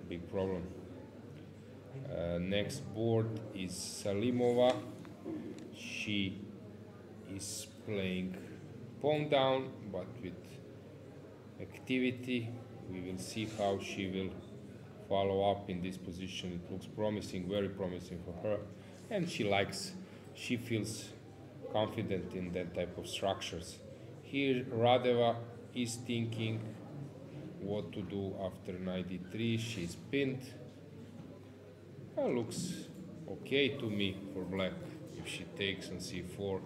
big problem. Next board is Salimova. She is playing pawn down, but with activity. We will see how she will follow up in this position. It looks promising, very promising for her. And she feels confident in that type of structures. Here Radeva is thinking what to do after knight d3. She's pinned. Looks okay to me for black. If she takes on c4,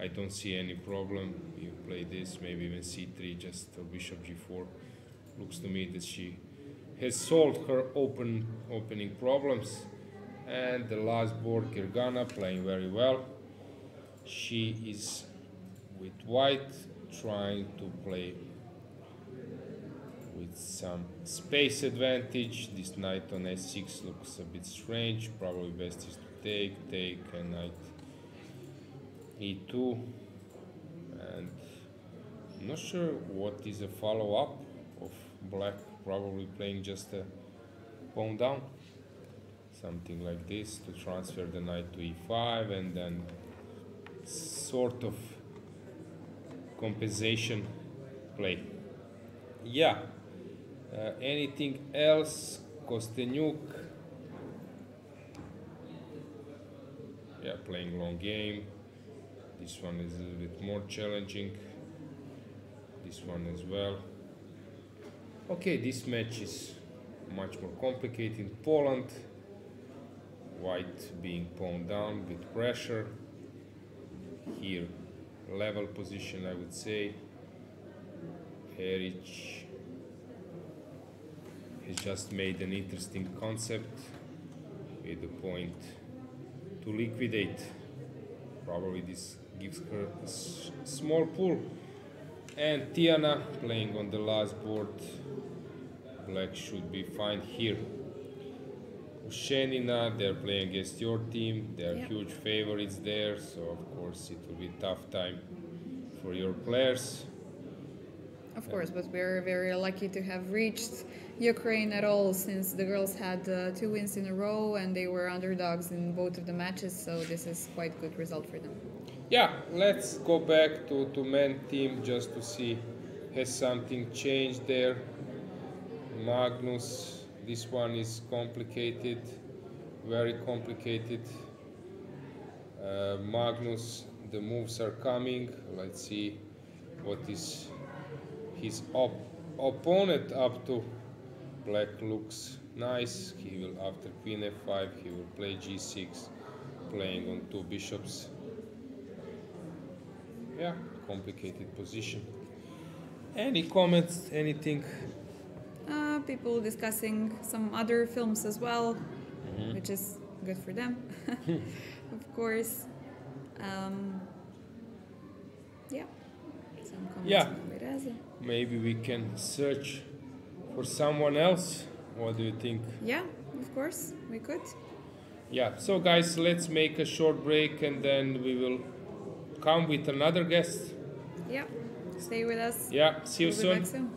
I don't see any problem. You play this, maybe even c3, just or bishop g4. Looks to me that she has solved her opening problems. And the last board, Dragana, playing very well. She is with white, trying to play with some space advantage. This knight on s6 looks a bit strange. Probably best is to take, and knight e2. And I'm not sure what is a follow-up of black, probably playing just a pawn down. Something like this to transfer the knight to e5 and then sort of compensation play. Yeah. Anything else? Kosteniuk. Yeah, playing long game. This one is a little bit more challenging. This one as well. Okay, this match is much more complicated in Poland. White being pawned down with pressure. Here, level position, I would say. Herich has just made an interesting concept with the point to liquidate. Probably this gives her a small pull. And Tiana playing on the last board. Black should be fine here. Ushenina, they're playing against your team. They're huge favorites there, so of course it will be a tough time for your players. Of course, but we're very lucky to have reached Ukraine at all, since the girls had 2 wins in a row and they were underdogs in both of the matches, so this is quite a good result for them. Yeah, let's go back to men team just to see has something changed there. Magnus, this one is complicated, very complicated. Magnus, the moves are coming. Let's see what is his opponent up to. Black looks nice. He will, after queen f5, he will play g6, playing on 2 bishops. Yeah, complicated position. Any comments, anything? People discussing some other films as well, which is good for them, of course. Yeah, some comments. Maybe we can search for someone else. What do you think? Yeah, of course, we could. Yeah, so guys, let's make a short break and then we will come with another guest. Yeah, stay with us. Yeah, see you We'll be soon. back soon.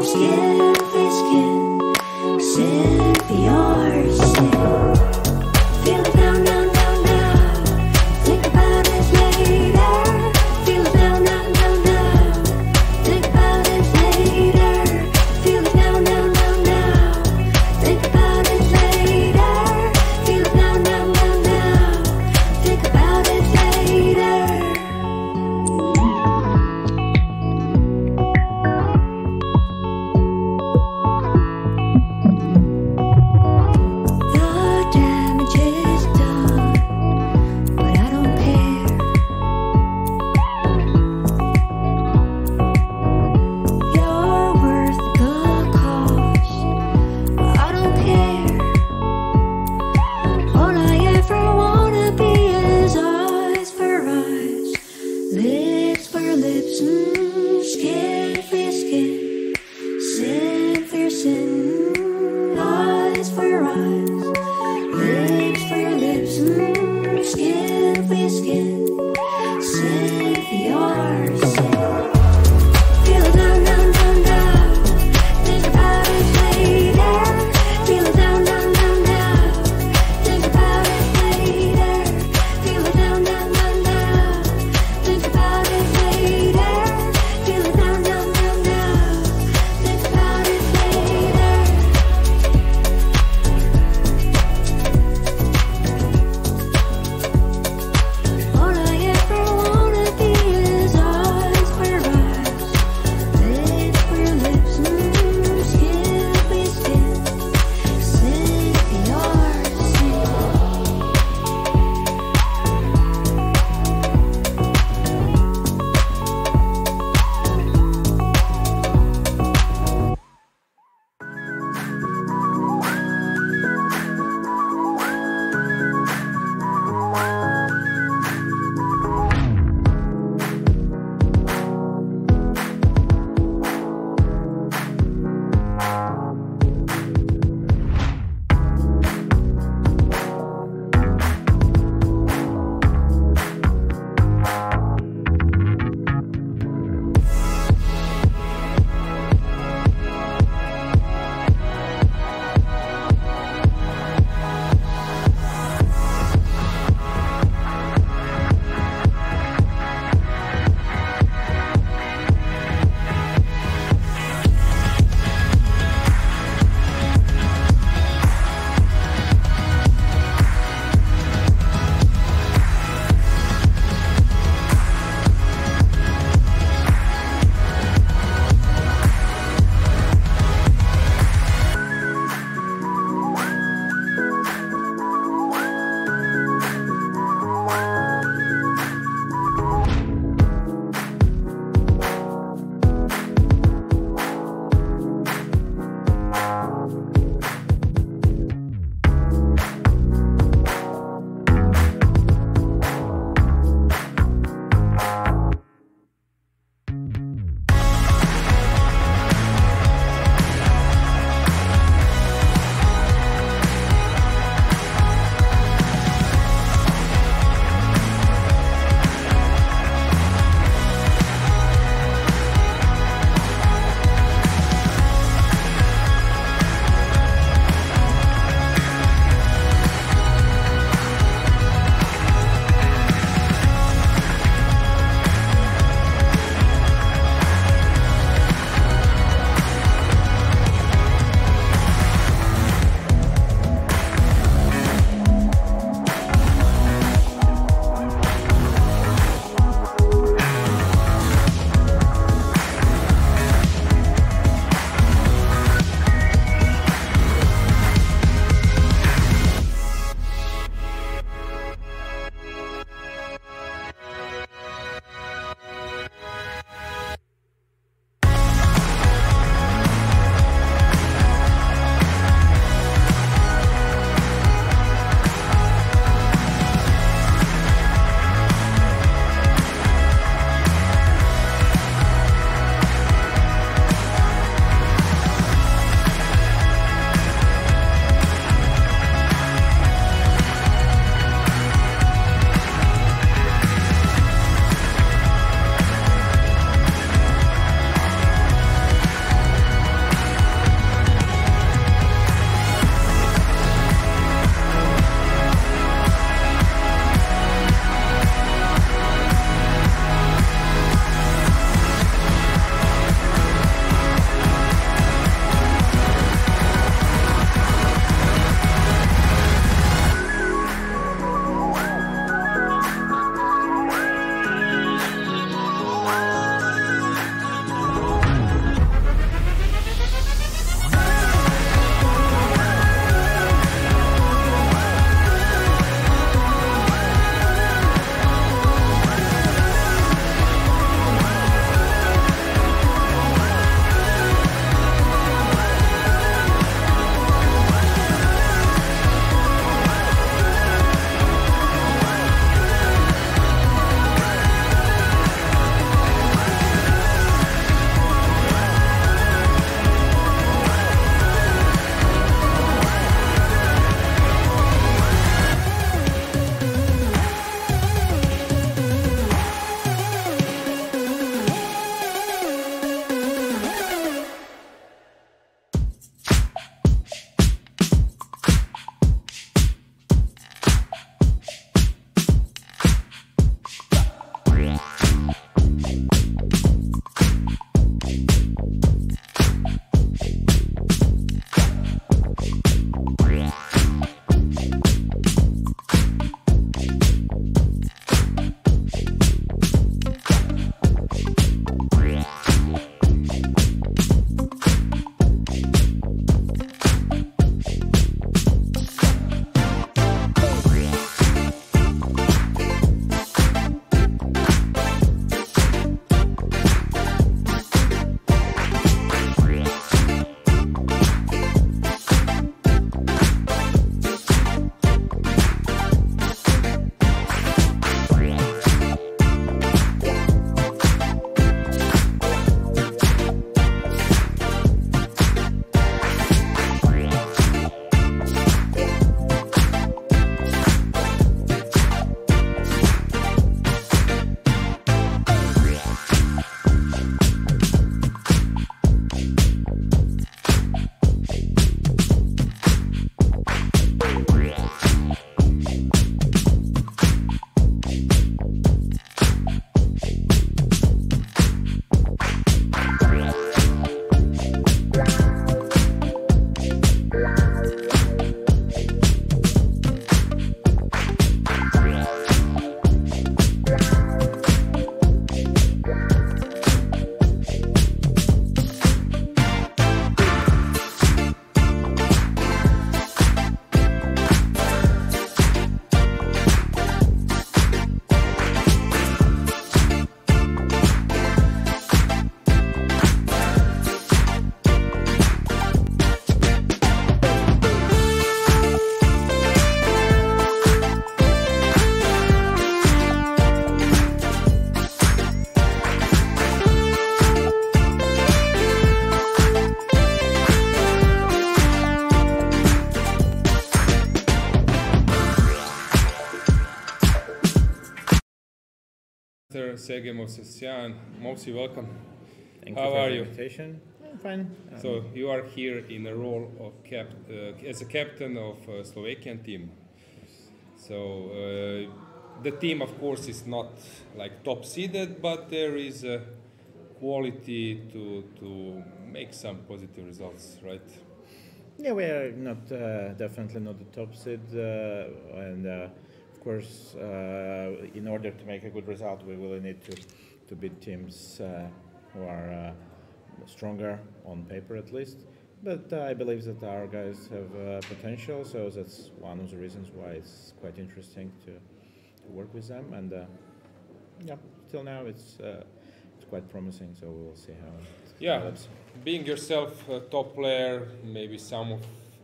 skin for skin. Sit for your sin. Feel it now, now, now, now. Think about it later. Feel it now, now, now, now. Think about it later. Feel it now, now, now, now. Think about it later. Feel it now, now, now, now. Think about it later. Segem of Sesian. Mostly welcome. Thank How you for are the you? invitation. I'm fine. So you are here in a role of as a captain of Slovakian team. So the team, of course, is not like top seeded, but there is a quality to make some positive results, right? Yeah, we are not definitely not the top seed, and of course, in order to make a good result, we will need to beat teams who are stronger on paper at least. But I believe that our guys have potential, so that's one of the reasons why it's quite interesting to work with them. And yeah, till now it's quite promising. So we will see how it develops. Being yourself a top player, maybe some of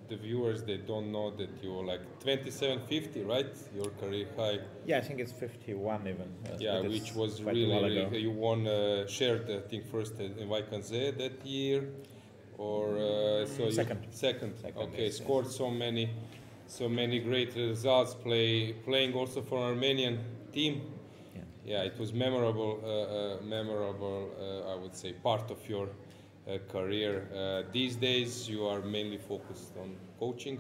the viewers they don't know that you're like 2750, right? Your career high. Yeah, I think it's 51 even. Yeah, but which it's was quite a while ago. really you won shared I think first in Vaikanze that year, or so Second. Second. Okay, yes, scored so many great results. Playing also for Armenian team. Yeah, it was memorable. I would say part of your career. These days you are mainly focused on coaching.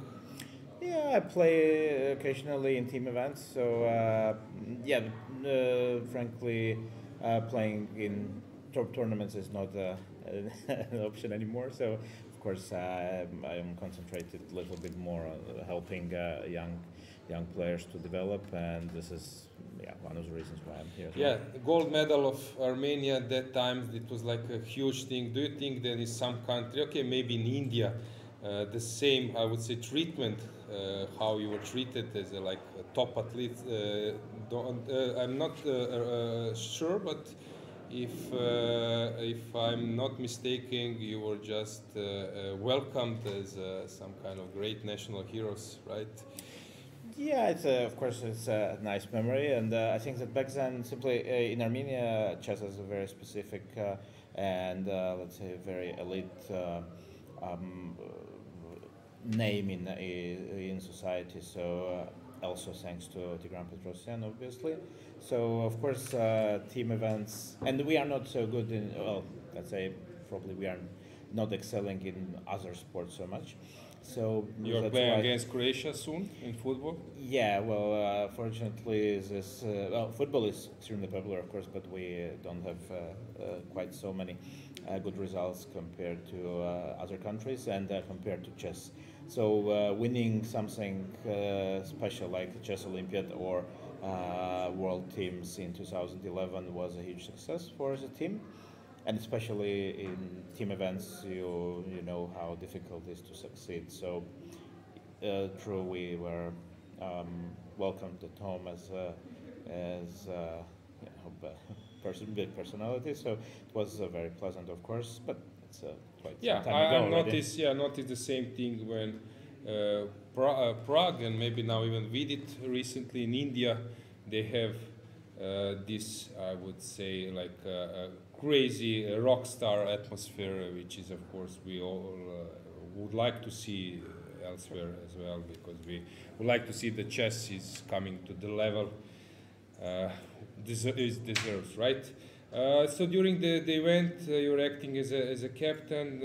Yeah, I play occasionally in team events. So frankly, playing in top tournaments is not an option anymore. So of course, I am concentrated a little bit more on helping young players to develop, and this is one of the reasons why I'm here. As well. The gold medal of Armenia at that time, it was like a huge thing. Do you think there is some country, okay, maybe in India, the same, I would say, treatment, how you were treated as a top athlete? I'm not sure, but if I'm not mistaken, you were just welcomed as some kind of great national heroes, right? Yeah, it's of course it's a nice memory, and I think that back then, simply in Armenia, chess has a very specific and let's say very elite name in society. So also thanks to Tigran Petrosyan, obviously. So of course team events, and we are not so good in, well, let's say probably we are not excelling in other sports so much. So you're playing against Croatia soon in football? Yeah, well, fortunately, football is extremely popular, of course, but we don't have quite so many good results compared to other countries and compared to chess. So winning something special like the Chess Olympiad or World Teams in 2011 was a huge success for the team. And especially in team events, you know how difficult it is to succeed. So, true, we were welcomed at home as big personality. So it was very pleasant, of course. But it's quite some time ago. I noticed the same thing when Prague and maybe now even Vidit recently in India, they have this, I would say, like crazy rock star atmosphere, which is, of course, we all would like to see elsewhere as well, because we would like to see the chess is coming to the level it deserves, right? So during the event, you're acting as a captain.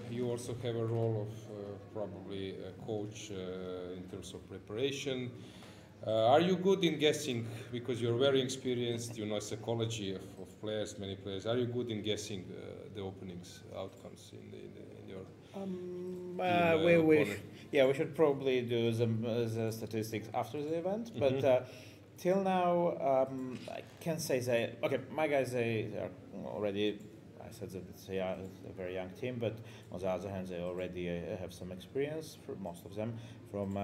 You also have a role of probably a coach in terms of preparation. Are you good in guessing, because you're very experienced, you know psychology of players, many players. Are you good in guessing the openings, outcomes in your we should probably do the statistics after the event, but till now I can say that my guys they are already, I said that it's a very young team, but on the other hand they already have some experience, for most of them, from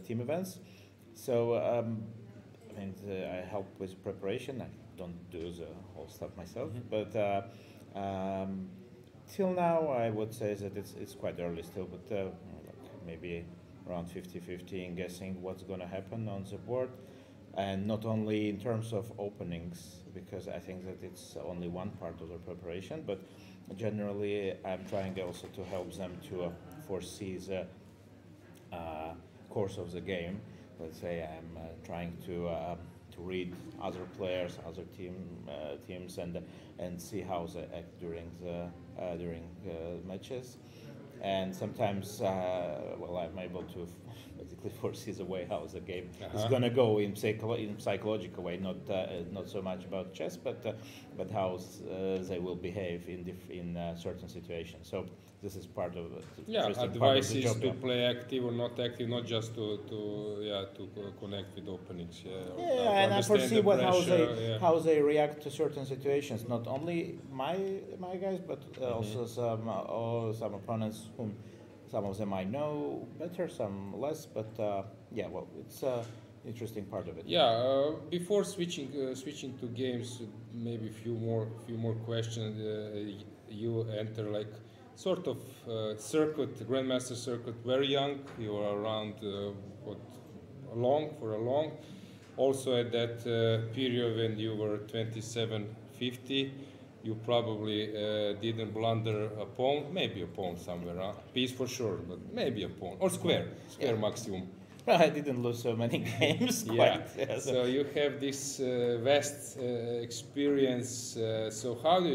team events. So I help with preparation. I don't do the whole stuff myself, but till now I would say that it's quite early still, but maybe around 50-50 in guessing what's going to happen on the board, and not only in terms of openings, because I think that it's only one part of the preparation, but generally I'm trying also to help them to foresee the course of the game. Let's say I'm trying to to read other players, other teams, and see how they act during the matches. And sometimes, I'm able to basically foresee the way how the game is going to go in psychological way. Not so much about chess, but how they will behave in certain situations. So this is part of advice is to play active or not active, not just to connect with openings. And I foresee how they react to certain situations. Not only my guys, but also some opponents whom some of them I know better, some less. But it's interesting part of it. Before switching to games, maybe a few more questions. You enter like sort of grandmaster circuit very young. You are around long. Also at that period when you were 27-50, you probably didn't blunder a pawn, maybe a pawn somewhere, piece for sure, but maybe a pawn or square maximum. I didn't lose so many games. So you have this vast experience. So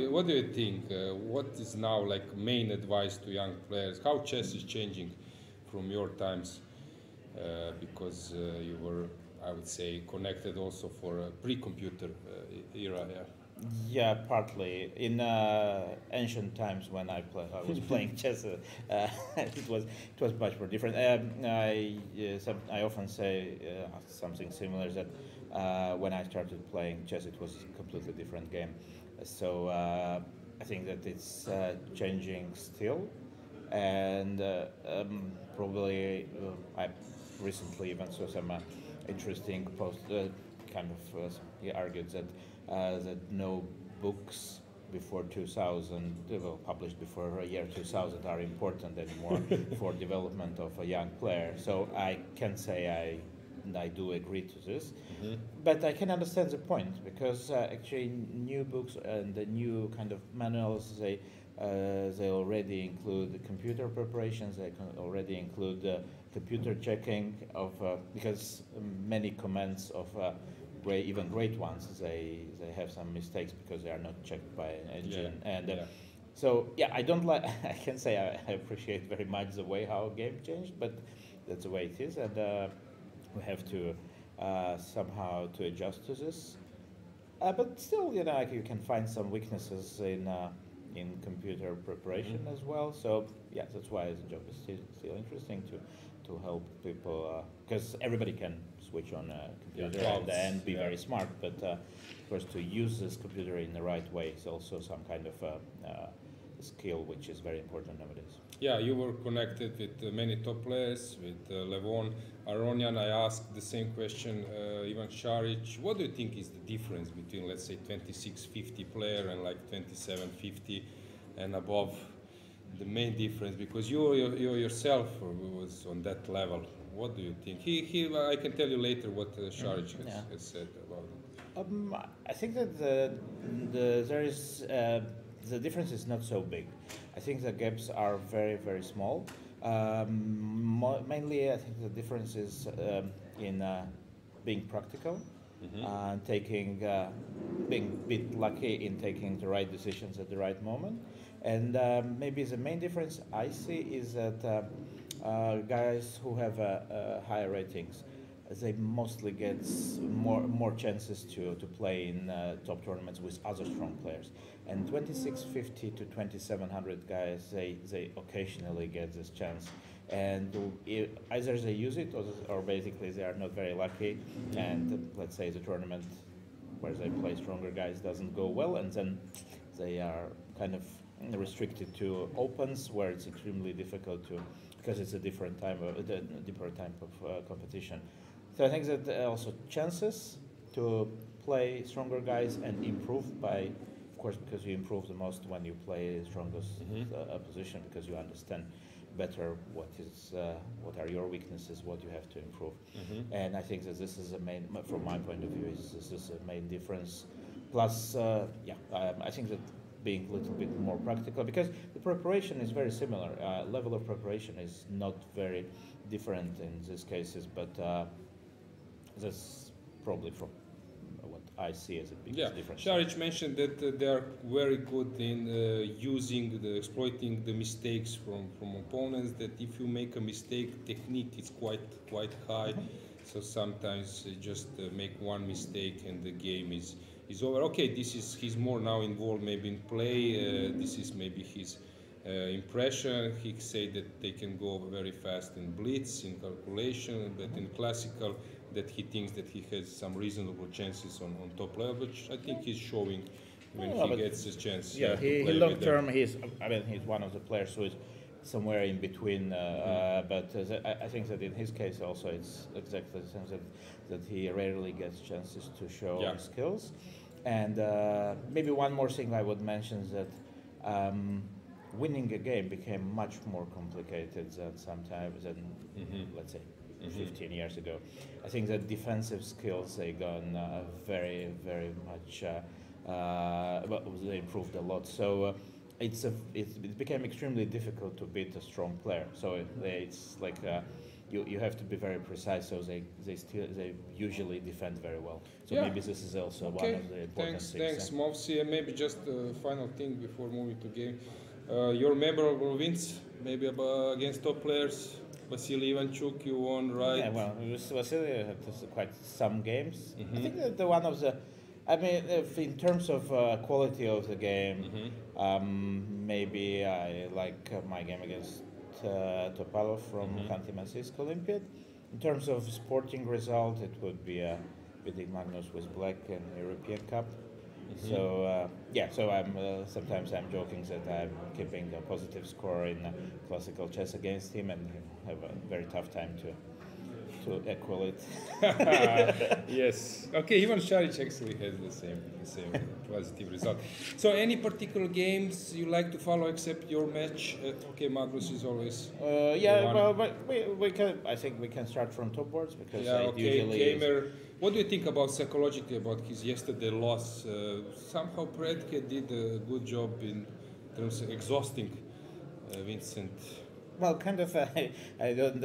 what do you think? What is now like main advice to young players? How chess is changing from your times? Because you were, I would say, connected also for a pre-computer era. Yeah, partly. In ancient times when I was playing chess, it was much more different. I often say something similar, that when I started playing chess, it was a completely different game. So I think that it's changing still, and probably I recently even saw some interesting post. He argued that no books before 2000, published before year 2000, are important anymore for development of a young player. So I can say I do agree to this, but I can understand the point, because actually new books and the new kind of manuals, they already include the computer preparations. They already include computer checking of because many comments of even great ones, they have some mistakes because they are not checked by an engine. So I don't like. I can say I appreciate very much the way how a game changed, but that's the way it is, and we have to somehow to adjust to this. But still, you can find some weaknesses in computer preparation as well. So that's why the job is still interesting to help people, because everybody can switch on a computer and be very smart, but of course to use this computer in the right way is also some kind of skill which is very important nowadays. You were connected with many top players, with Levon, Aronian. I asked the same question, Ivan Šarić. What do you think is the difference between, let's say, 26-50 player and like 27-50 and above? The main difference, because you yourself was on that level. What do you think? I can tell you later what Šarić has said about it. I think that there is the difference is not so big. I think the gaps are very, very small. Mainly, I think the difference is in being practical, being a bit lucky in taking the right decisions at the right moment. And maybe the main difference I see is that guys who have higher ratings, they mostly get more chances to play in top tournaments with other strong players. And 2650 to 2700 guys, they occasionally get this chance. And either they use it or basically they are not very lucky. And let's say the tournament where they play stronger guys doesn't go well, and then they are kind of restricted to opens where it's extremely difficult because it's a different type of competition. So I think that also chances to play stronger guys and improve by, of course, because you improve the most when you play the strongest position, because you understand better what are your weaknesses, what you have to improve. And I think that this is the main, from my point of view, this is the main difference. Plus, I think that being a little bit more practical, because the preparation is very similar. Level of preparation is not very different in these cases, but that's probably from I see as the biggest Yeah, difference. Šarić mentioned that they are very good in exploiting the mistakes from opponents. That if you make a mistake, technique is quite high. So sometimes just make one mistake and the game is over. Okay, he's more now involved maybe in play. This is maybe his impression. He said that they can go very fast in blitz, in calculation, but in classical, that he thinks that he has some reasonable chances on top level, which I think he's showing when he gets his chance. Yeah, to he play long with term, he's one of the players who is somewhere in between. But I think that in his case also it's exactly the same, that he rarely gets chances to show his skills. And maybe one more thing I would mention is that winning a game became much more complicated than sometimes than let's say 15 years ago. I think that defensive skills they gone very much. They improved a lot. So it became extremely difficult to beat a strong player. So it's like you have to be very precise. So they usually defend very well. So maybe this is also one of the important things. Thanks, Movsi. And maybe just a final thing before moving to game. Your memorable wins, maybe against top players. Vasily Ivanchuk, you won, right? Yeah, well, Vasily had quite some games. I think that the one of the, I mean, if in terms of quality of the game, maybe I like my game against Topalov from Khanty-Mansiysk Olympiad. In terms of sporting result, it would be beating Magnus with black in European Cup. So so I'm sometimes I'm joking that I'm keeping a positive score in classical chess against him, and have a very tough time to equal it. Yes. Okay. Even Šarić actually has the same positive result. So, any particular games you like to follow except your match? Okay, Magnus is always. Well, but we can. I think we can start from top boards because it usually Teimour. What do you think about psychologically about his yesterday loss? Somehow Paehtz did a good job in terms of exhausting Vincent. Well, kind of. I don't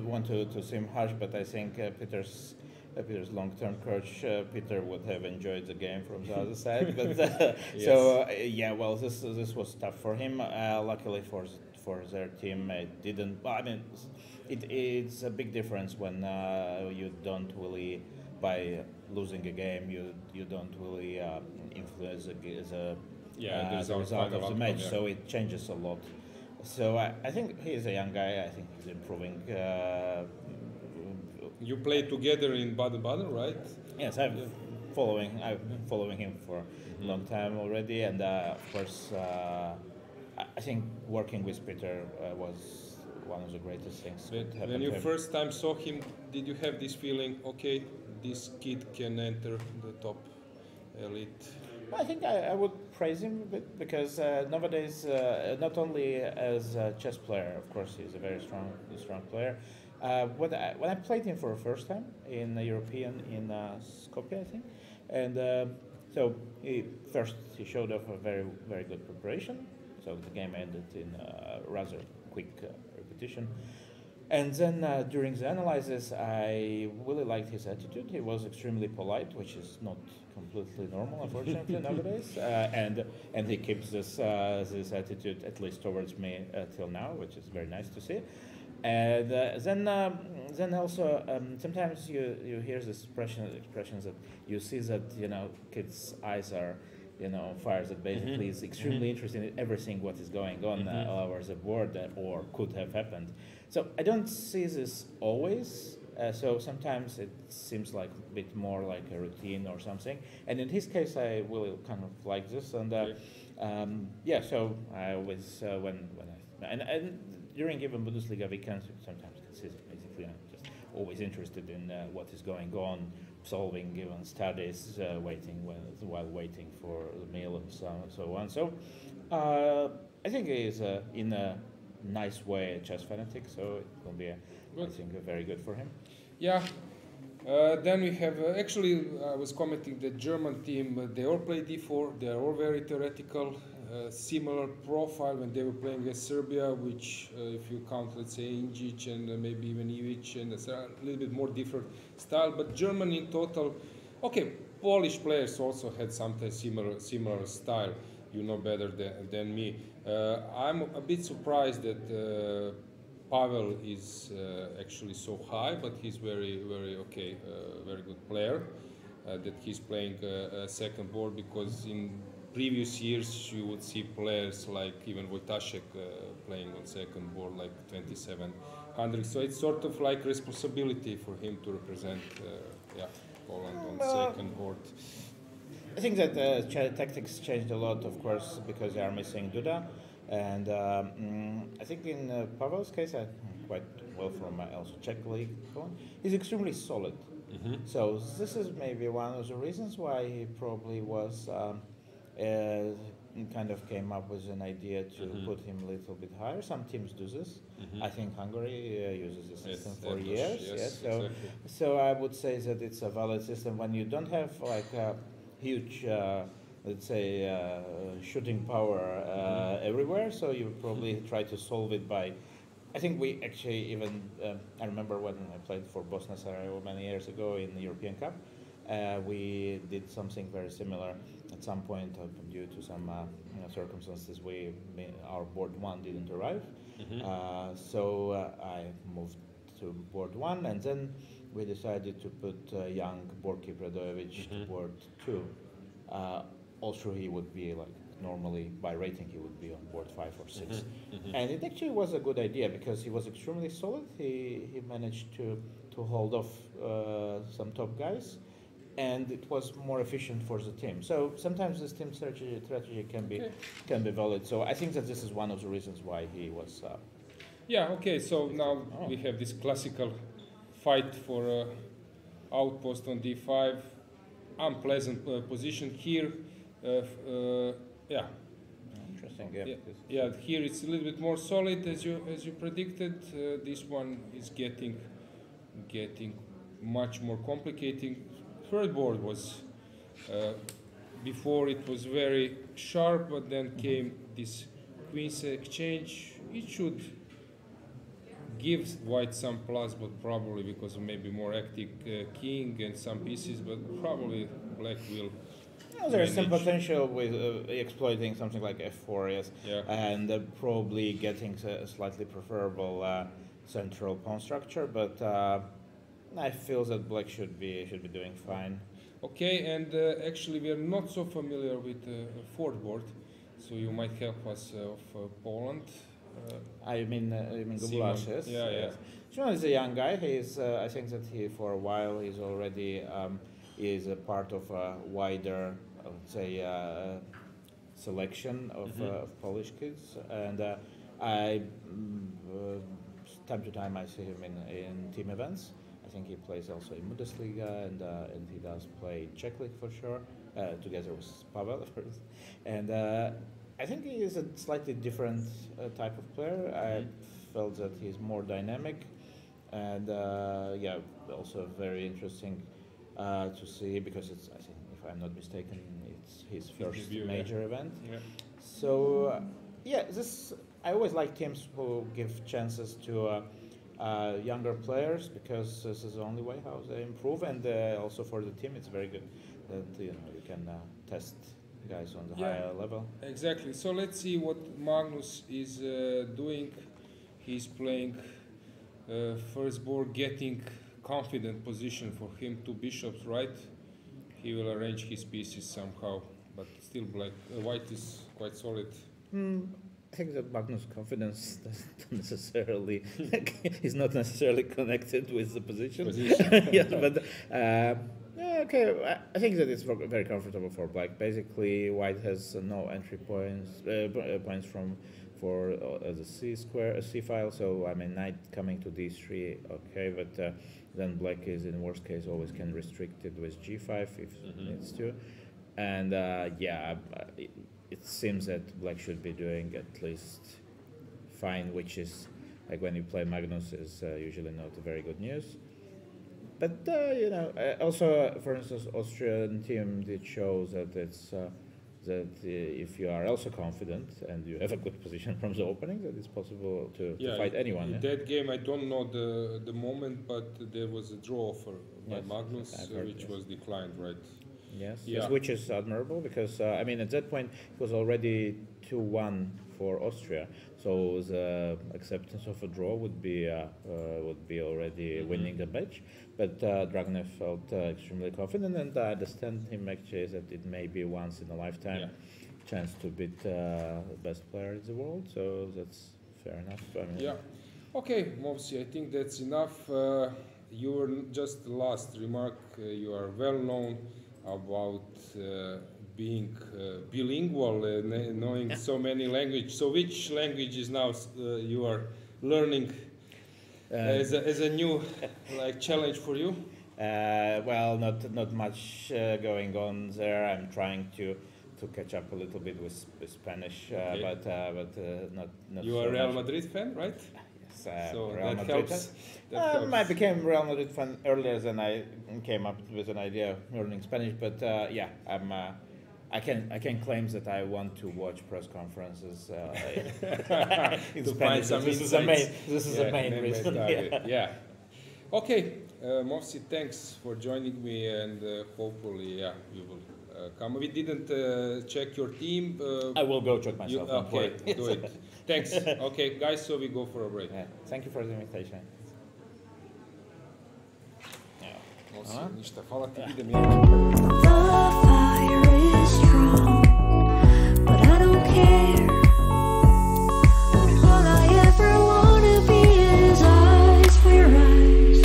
want to seem harsh, but I think Peter's long-term coach Peter would have enjoyed the game from the other side. But Yes. Well, this was tough for him. Luckily for their team, it didn't. Well, I mean, it's a big difference when you don't really, by losing a game, you don't really influence the result of the match. So it changes a lot. So I think he is a young guy. I think he's improving. You played together in Baden-Baden, right? Yes, I've been following him for a long time already, and of course, I think working with Peter was one of the greatest things. When you first time saw him, did you have this feeling? Okay, this kid can enter the top elite. I think I would praise him a bit because nowadays, not only as a chess player, of course, he's a very strong player. When I played him for the first time in the European in Skopje, I think, and so he showed off a very good preparation. So the game ended in rather quick repetition. And then during the analysis, I really liked his attitude. He was extremely polite, which is not completely normal, unfortunately, nowadays. And he keeps this attitude, at least towards me, till now, which is very nice to see. And then also sometimes you hear this expressions that you see that kids' eyes are on fire, that basically is extremely interested in everything what is going on over the board or could have happened. So I don't see this always. So sometimes it seems like a bit more like a routine or something. And in his case, I really kind of like this. And so I always and during even Bundesliga weekends, sometimes basically I'm just always interested in what is going on, solving given studies, while waiting for the meal and so on. So I think he is in a nice way a chess fanatic, so it will be, I think, very good for him. Yeah. Then we have, actually, I was commenting the German team, they all play d4, they are all very theoretical, similar profile when they were playing against Serbia, which, if you count, let's say, Injic and maybe even Ivic, and a little bit more different style, but Germany in total, okay, Polish players also had sometimes similar style. You know better than me. I'm a bit surprised that Pavel is actually so high, but he's very okay, very good player. That he's playing second board, because in previous years you would see players like even Wojtaszek playing on second board like 2700. So it's sort of like responsibility for him to represent Poland on second board. I think that tactics changed a lot, of course, because they are missing Duda. And I think in Pavel's case, I quite well from also Czech league, he's extremely solid. So this is maybe one of the reasons why he probably was kind of came up with an idea to put him a little bit higher. Some teams do this. I think Hungary uses this system for years. Yes, so exactly. So I would say that it's a valid system when you don't have like a huge, let's say, shooting power everywhere. So you probably try to solve it by. I think we actually even, I remember when I played for Bosnia Sarajevo many years ago in the European Cup, we did something very similar. At some point, due to some circumstances, our board one didn't arrive. So I moved to board one, and then we decided to put young Borki Predojevic to board two. Also, he would be like, normally by rating he would be on board 5 or 6, and it actually was a good idea because he was extremely solid. He managed to hold off some top guys, and it was more efficient for the team. So sometimes this team strategy can be valid. So I think that this is one of the reasons why he was. Yeah. Okay. So now we have this classical fight for outpost on d5, unpleasant position here. Yeah. Interesting. Yeah. Here it's a little bit more solid as you predicted. This one is getting much more complicated. Third board was before it was very sharp, but then came this queen's exchange. It should give white some plus, but probably because of maybe more active king and some pieces, but probably black will. There's some potential with exploiting something like f4, yes, and probably getting a slightly preferable central pawn structure. But I feel that black should be doing fine. Okay, and actually we are not so familiar with fourth board, so you might help us of Poland. I mean Gublas, yes. Yeah. Simon is a young guy. He's I think that he for a while he's already is a part of a wider, I would say, selection of Polish kids, and time to time I see him in team events. I think he plays also in Bundesliga, and he does play Czech League for sure, together with Pavel, of course. And I think he is a slightly different type of player. I felt that he's more dynamic, and also very interesting to see, because it's, I think, if I'm not mistaken, it's his first major event. Yeah. So this I always like teams who give chances to younger players, because this is the only way how they improve, and also for the team it's very good that you can test guys on the higher level. Exactly. So let's see what Magnus is doing. He's playing first board, getting confident position for him, 2 bishops, right? He will arrange his pieces somehow, but still white is quite solid. I think that Magnus' confidence doesn't necessarily is not necessarily connected with the position. Yes, but okay. I think that it's very comfortable for black. Basically, white has no entry points for the C file. So I mean, knight coming to d3, okay, but then black is in worst case always can restrict it with g5 if it needs to, and it seems that black should be doing at least fine, which is, like when you play Magnus, is usually not very good news. But also, for instance, Austrian team did show that it's that if you are also confident and you have a good position from the opening, that it's possible to fight anyone. In that game, I don't know the moment, but there was a draw offer by Magnus, which was declined, right? Yes, Yeah. which is admirable because I mean at that point it was already 2-1 for Austria, so the acceptance of a draw would be already winning the match. But Dragana felt extremely confident, and I understand him actually that it may be once in a lifetime chance to beat the best player in the world. So that's fair enough. I mean, Yeah. Okay, Movsi, I think that's enough. Your just last remark. You are well known about being bilingual, knowing so many languages. So, which language is now you are learning as a new challenge for you? Well, not much going on there. I'm trying to catch up a little bit with Spanish, Okay. but not. You so are a Real much. Madrid fan, right? Yes, So Real that Madrid. helps. I became Real Madrid fan earlier than I came up with an idea of learning Spanish. But yeah, I can claim that I want to watch press conferences in To Spanish. find some This is the main. insights. This is the main reason. target. Yeah. Okay, Movsi, thanks for joining me, and hopefully, you will come. We didn't check your team. I will go check myself. don't Okay, worry. do it. Thanks. Okay, guys, so we go for a break. Yeah, thank you for the invitation. Movsi, ništa, hvala ti, idem The fire is strong, but I don't care. All I ever wanna be is eyes for your eyes,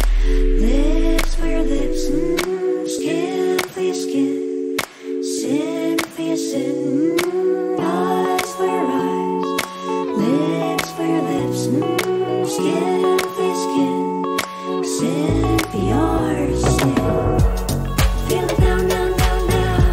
lips for your lips, skin for your skin, sin for your sin, eyes for your eyes, lips for your lips, skin for your skin, sin for your sin. Feel it now, now, now, now.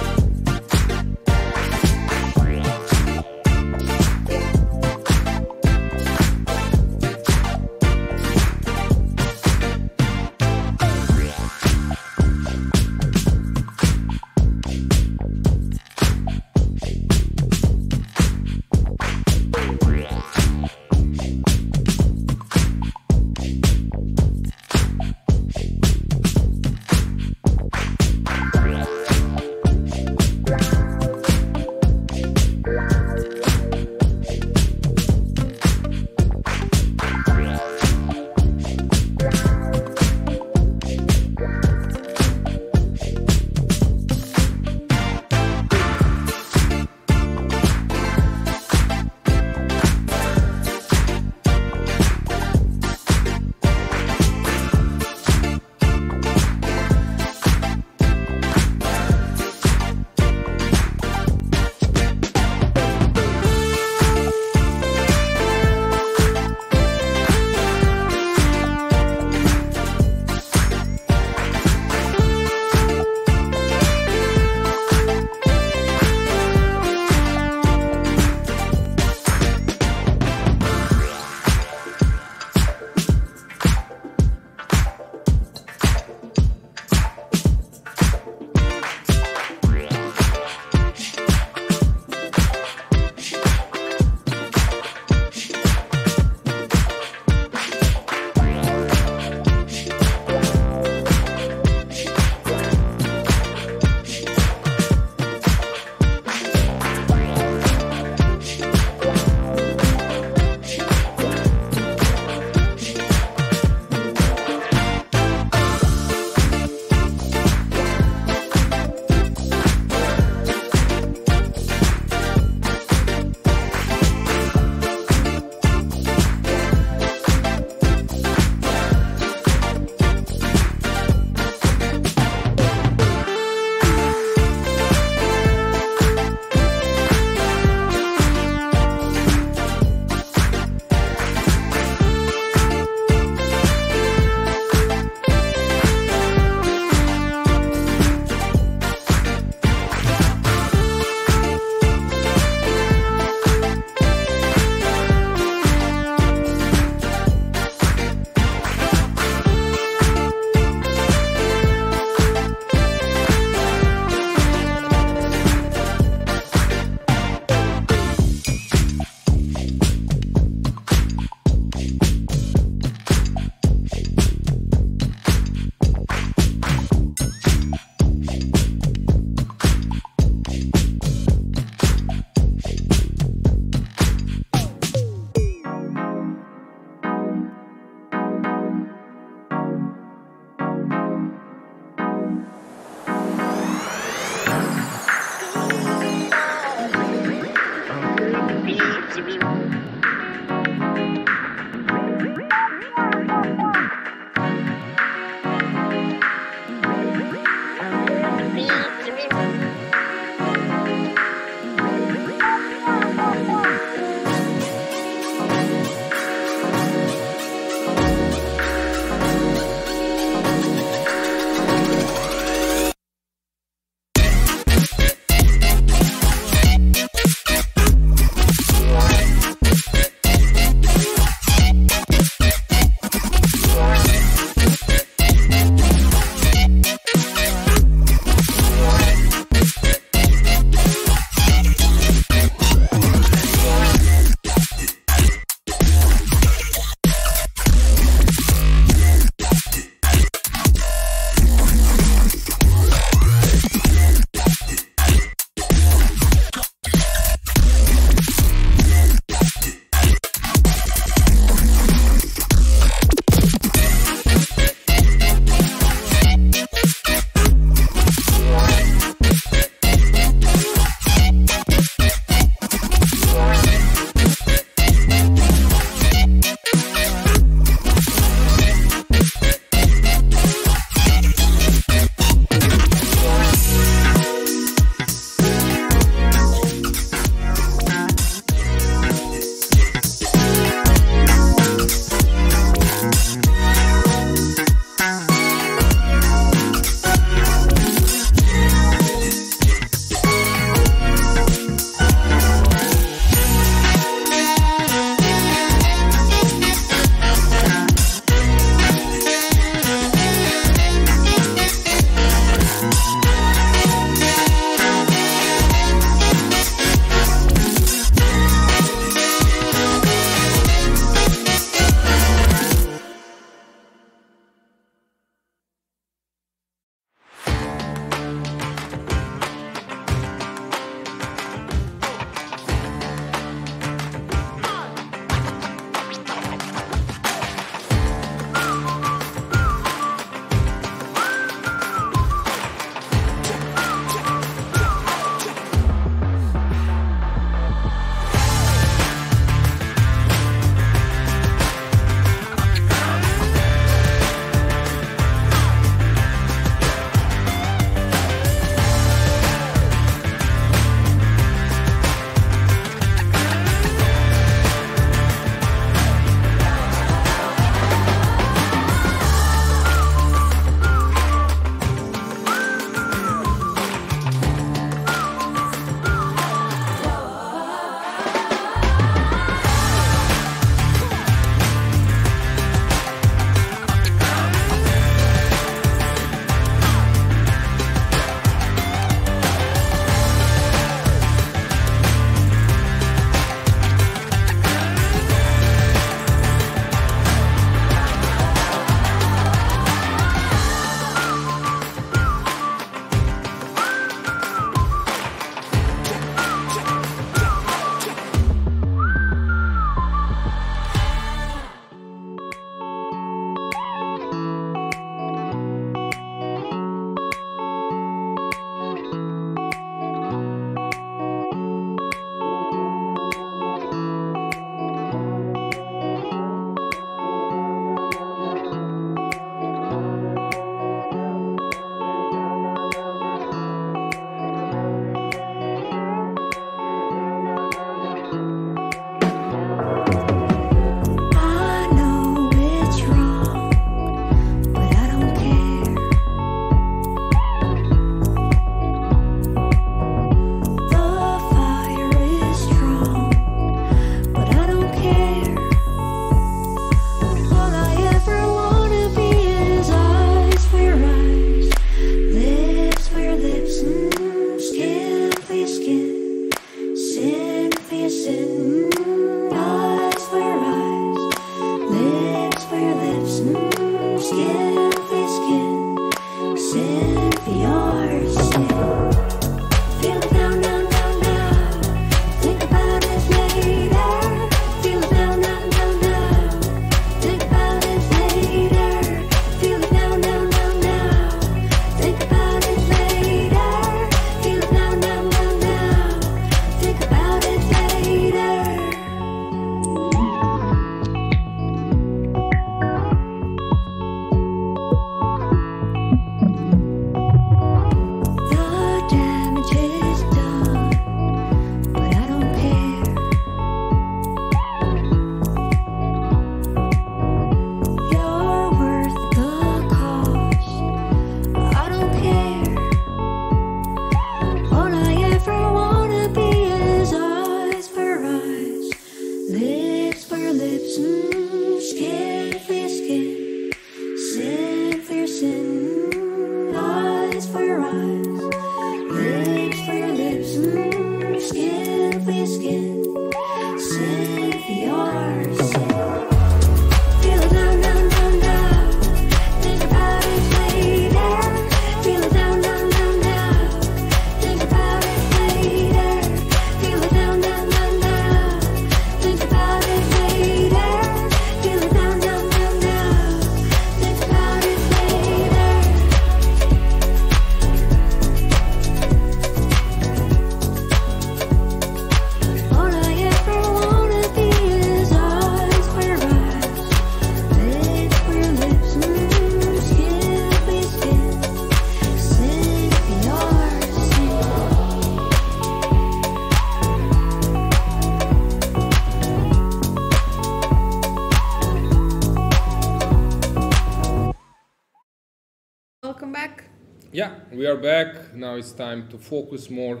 Yeah, we are back. Now it's time to focus more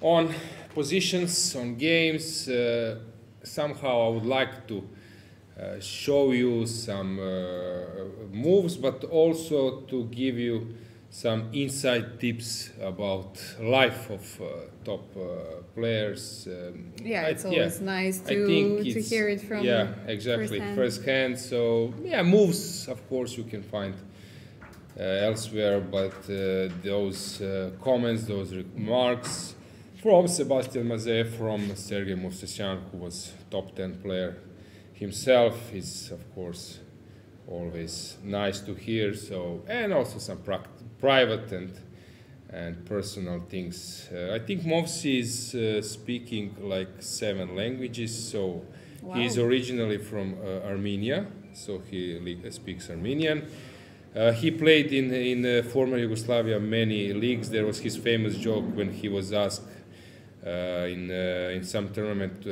on positions, on games. Somehow I would like to show you some moves, but also to give you some inside tips about life of top players. Yeah, it's always nice to hear it from exactly first hand. So yeah, moves of course you can find elsewhere, but those comments, those remarks from Sebastian Mazeev, from Sergei Movsesyan, who was top 10 player himself, is of course always nice to hear. So, and also some private and personal things. I think Movsi is speaking like 7 languages. So wow. He is originally from Armenia, so he speaks Armenian. He played in former Yugoslavia many leagues. There was his famous joke when he was asked in some tournament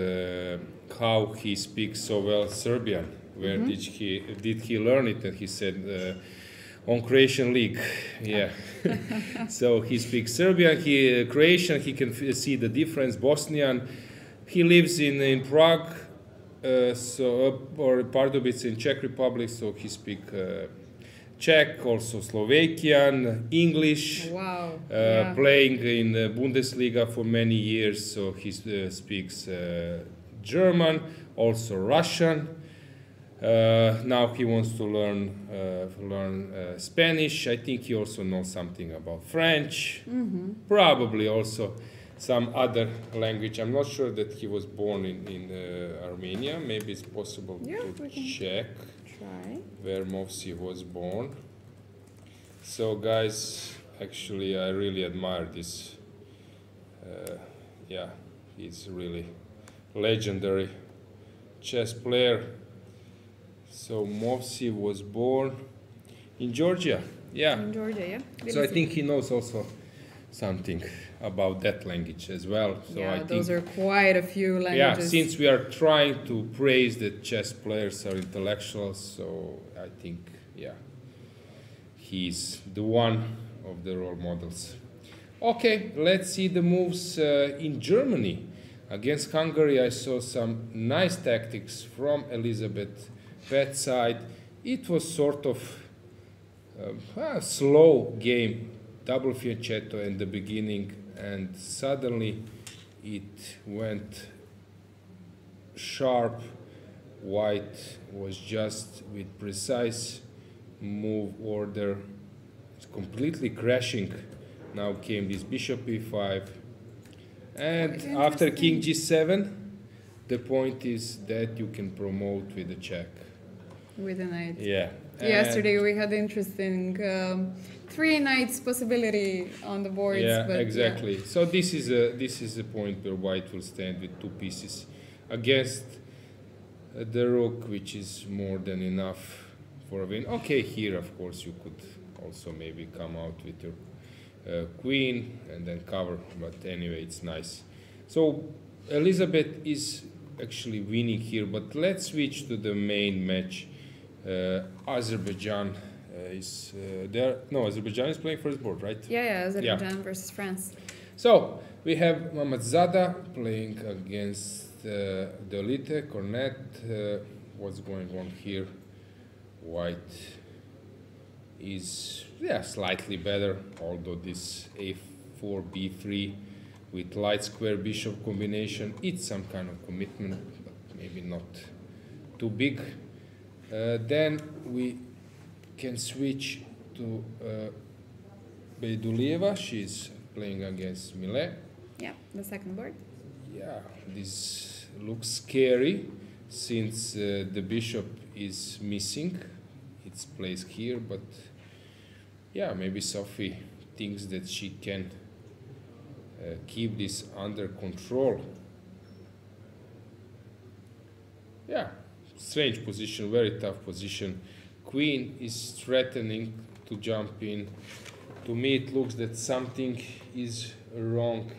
how he speaks so well Serbian. Where did he learn it? And he said on Croatian league. Yeah. So he speaks Serbian, Croatian. He can see the difference. Bosnian. He lives in Prague, or part of it's in Czech Republic. So he speaks Czech, also Slovakian, English. Wow. Playing in the Bundesliga for many years, so he speaks German, also Russian. Now he wants to learn Spanish. I think he also knows something about French. Probably also some other language. I'm not sure that he was born in Armenia. Maybe it's possible to check. Try. Where Movsi was born. So guys, actually I really admire this. Yeah, he's really legendary chess player. So Movsi was born in Georgia. Yeah. In Georgia, yeah. So I think he knows also something about that language as well. So yeah, I those think, are quite a few languages. yeah, since we are trying to praise that chess players are intellectuals, so I think, yeah, he's the one of the role models. Okay, let's see the moves in Germany. Against Hungary, I saw some nice tactics from Elisabeth Paehtz side. It was sort of a slow game, double fianchetto in the beginning, and suddenly it went sharp. White was just with precise move order, it's completely crashing. Now came this bishop e5, and after king g7, the point is that you can promote with a check. With a knight. Yeah. Yesterday we had interesting 3 knights possibility on the boards. Yeah, but exactly. Yeah. So this is a point where white will stand with 2 pieces against the rook, which is more than enough for a win. Okay, here of course you could also maybe come out with your queen and then cover, but anyway it's nice. So Elisabeth is actually winning here, but let's switch to the main match. Azerbaijan is there. No, Azerbaijan is playing first board, right? Yeah, Azerbaijan versus France. So we have Mamedyarov playing against the elite Cornet. What's going on here? White is slightly better, although this a4 b3 with light square bishop combination, it's some kind of commitment, but maybe not too big. Then we can switch to Beydulieva. She's playing against Millet. Yeah, the second board. Yeah, this looks scary since the bishop is missing. It's placed here, but yeah, maybe Sophie thinks that she can keep this under control. Yeah. Strange position, very tough position. Queen is threatening to jump in. To me it looks that something is wrong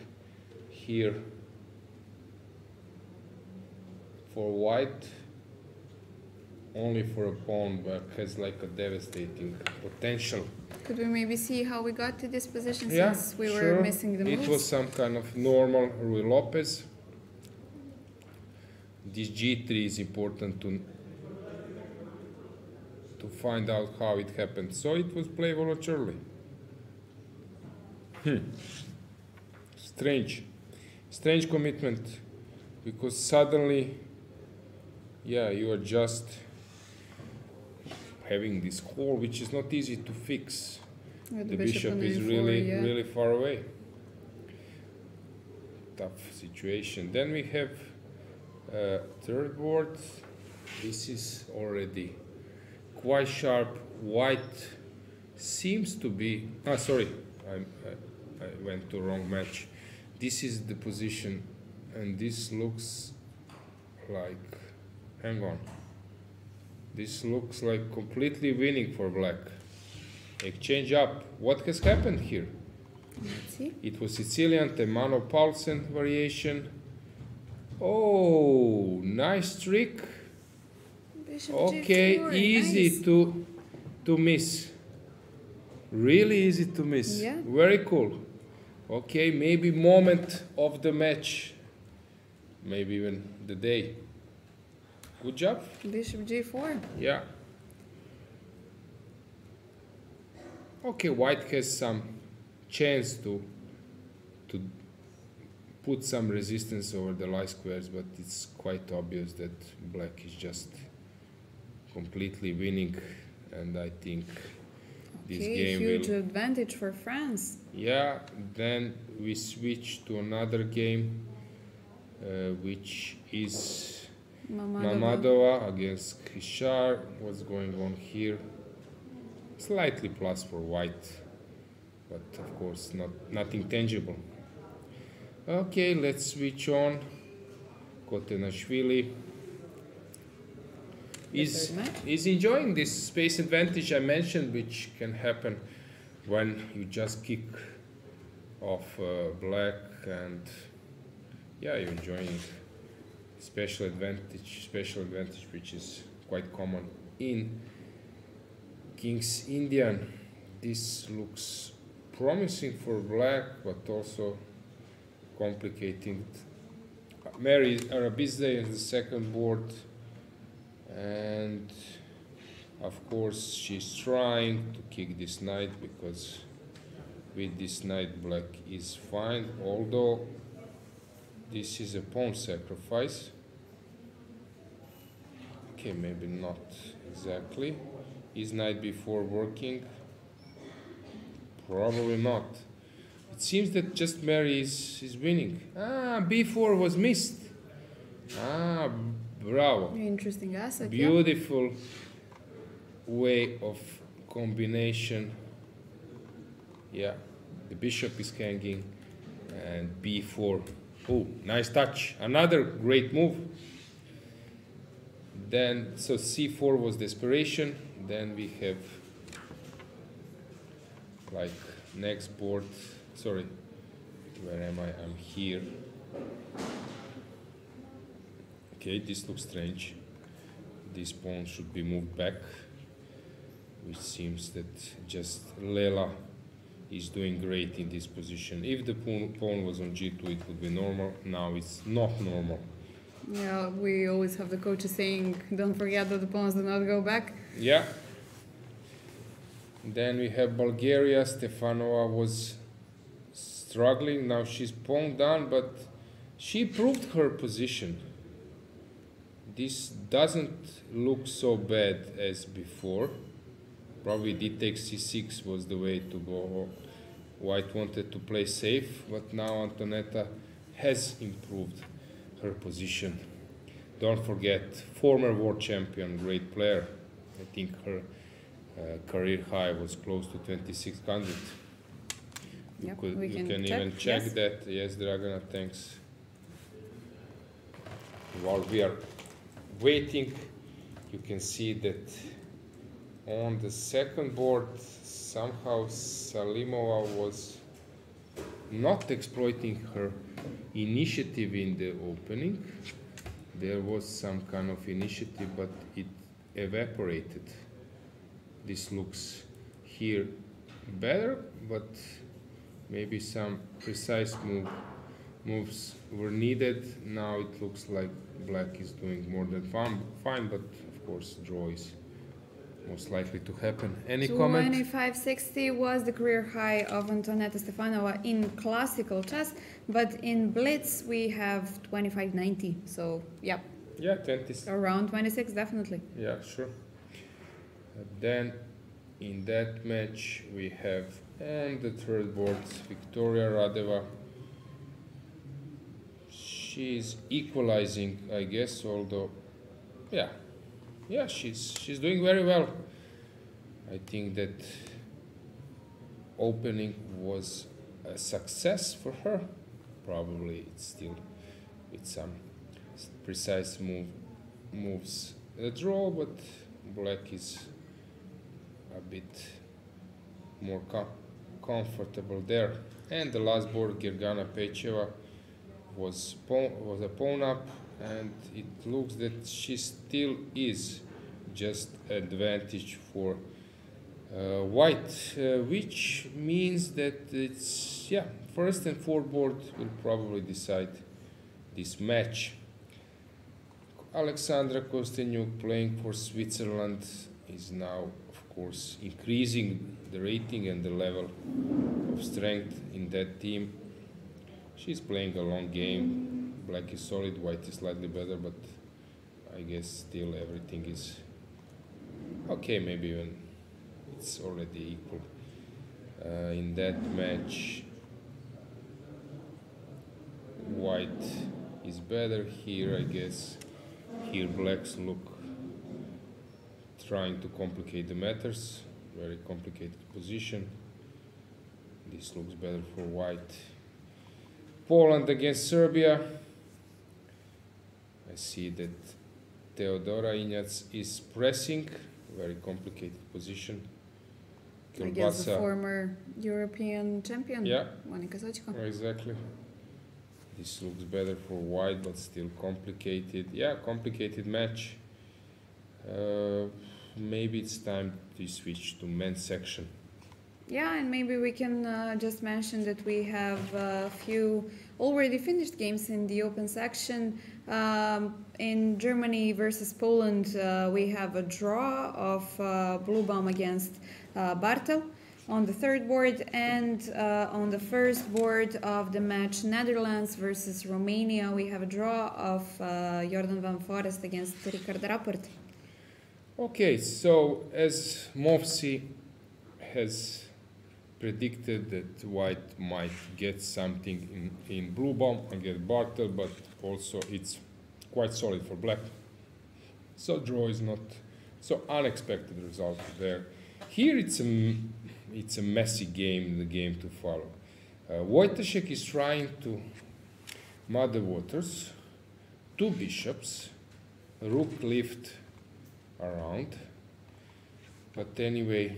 here for white. only for a pawn, but has like a devastating potential. Could we maybe see how we got to this position Yeah, since we sure. were missing the moves? It was some kind of normal Rui Lopez. This G3 is important to find out how it happened. So it was played voluntarily. Strange commitment, because suddenly, yeah, you are just having this call, which is not easy to fix. With The bishop on is A4, really, yeah. really far away. Tough situation. Then we have third board. This is already quite sharp. White seems to be. Sorry, I went to wrong match. This is the position, and this looks like. Hang on. This looks like completely winning for black. Exchange up. What has happened here? Let's see. It was Sicilian Teimour Paulsen variation. Oh, nice trick. Bishop Okay, G4, easy nice. to miss. Really easy to miss. Yeah. Very cool. Okay, maybe moment of the match. Maybe even the day. Good job. Bishop G4. Yeah. Okay, white has some chance to put some resistance over the light squares, but it's quite obvious that black is just completely winning, and I think this Okay, game huge will. advantage for France. Yeah, then we switch to another game, which is Mamedyarov against Shakhriyar. What's going on here? Slightly plus for white, but of course nothing tangible. Okay, let's switch on. Khotenashvili is enjoying this space advantage I mentioned, which can happen when you just kick off black, and yeah, you're enjoying special advantage, which is quite common in King's Indian. This looks promising for black, but also complicating. Mary Arabizde in the second board, and of course she's trying to kick this knight, because with this knight black is fine, although this is a pawn sacrifice. Okay, maybe not exactly. Is knight b4 working? Probably not. It seems that just Mary is winning. B4 was missed. Bravo. Interesting asset. Beautiful way of combination. Yeah, the bishop is hanging, and b4. Oh, nice touch. Another great move. Then, so c4 was desperation. Then we have like next board. Sorry, where am I? I'm here. Okay, this looks strange. This pawn should be moved back, which seems that just Lela is doing great in this position. If the pawn was on g2, it would be normal. Now it's not normal. Yeah, we always have the coaches saying, don't forget that the pawns do not go back. Yeah. Then we have Bulgaria. Stefanova was struggling. Now she's pawn down, but she proved her position. This doesn't look so bad as before. Probably d takes c6 was the way to go. White wanted to play safe, but now Antonetta has improved her position. Don't forget, former world champion, great player. I think her career high was close to 2600. Yep, You can even check that. Yes, Dragana, thanks. While we are waiting, you can see that on the second board, somehow Salimova was not exploiting her initiative in the opening. There was some kind of initiative, but it evaporated. This looks here better, but maybe some precise moves were needed. Now it looks like black is doing more than fine, but of course draw is most likely to happen. Any comment? 2560 was the career high of Antonetta Stefanova in classical chess, but in blitz we have 2590. So yeah. Yeah, 20. Around 26, definitely. Yeah, sure. Then in that match we have on the third board Victoria Radeva. She's equalizing, I guess, although yeah, she's doing very well. I think that opening was a success for her. Probably it's still with some precise moves a draw, but black is a bit more comfortable there. And the last board, Dragana Pecheva, was a pawn up, and it looks that she still is just advantage for white, which means that it's first and fourth board will probably decide this match. Alexandra Kosteniuk, playing for Switzerland, is now of course increasing the rating and the level of strength in that team. She's playing a long game. Black is solid, white is slightly better, but I guess still everything is okay, maybe even it's already equal. In that match, white is better here, I guess. Here blacks look trying to complicate the matters, very complicated position. This looks better for white. Poland against Serbia. I see that Teodora Ignac is pressing, very complicated position. I guess the former European champion, yeah, Monika Sochko. Exactly. This looks better for white, but still complicated. Yeah, complicated match. Maybe it's time to switch to men's section. Yeah, and maybe we can just mention that we have a few already finished games in the open section. In Germany versus Poland, we have a draw of Bluebaum against Bartel on the third board, and on the first board of the match Netherlands versus Romania, we have a draw of Jordan van Forest against Richard Rapport. Okay, so as Movsi has predicted that white might get something in Bluebaum against Bartel, but also it's quite solid for black. So draw is not so unexpected result there. Here it's a messy game, the game to follow. Wojciech is trying to mud the waters, two bishops, rook lift around, but anyway,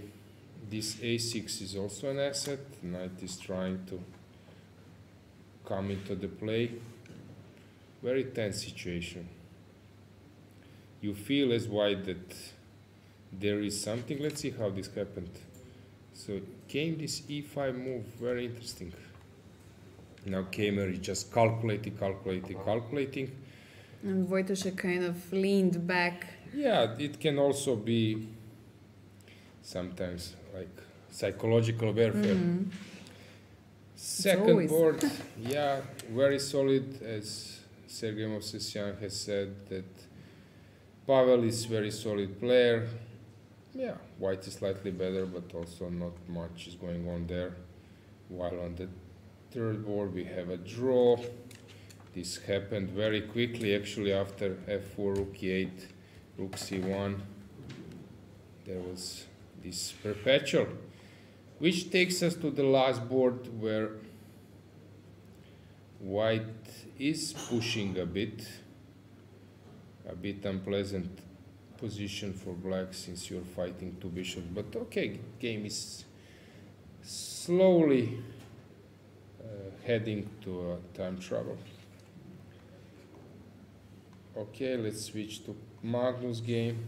this a6 is also an asset. Knight is trying to come into the play. Very tense situation. You feel as white that there is something. Let's see how this happened. So came this e5 move, very interesting. Now Teimour is just calculating. And Wojciech kind of leaned back. Yeah, it can also be sometimes like psychological warfare. Second board, yeah, very solid, as Sergei Movsesyan has said that Pavel is very solid player. Yeah, white is slightly better, but also not much is going on there. While on the third board we have a draw. This happened very quickly, actually, after f4, rook e8, rook c1. There was this perpetual, which takes us to the last board where white is pushing a bit unpleasant position for black since you're fighting two bishops, but okay, game is slowly heading to time trouble. Okay, let's switch to Magnus game.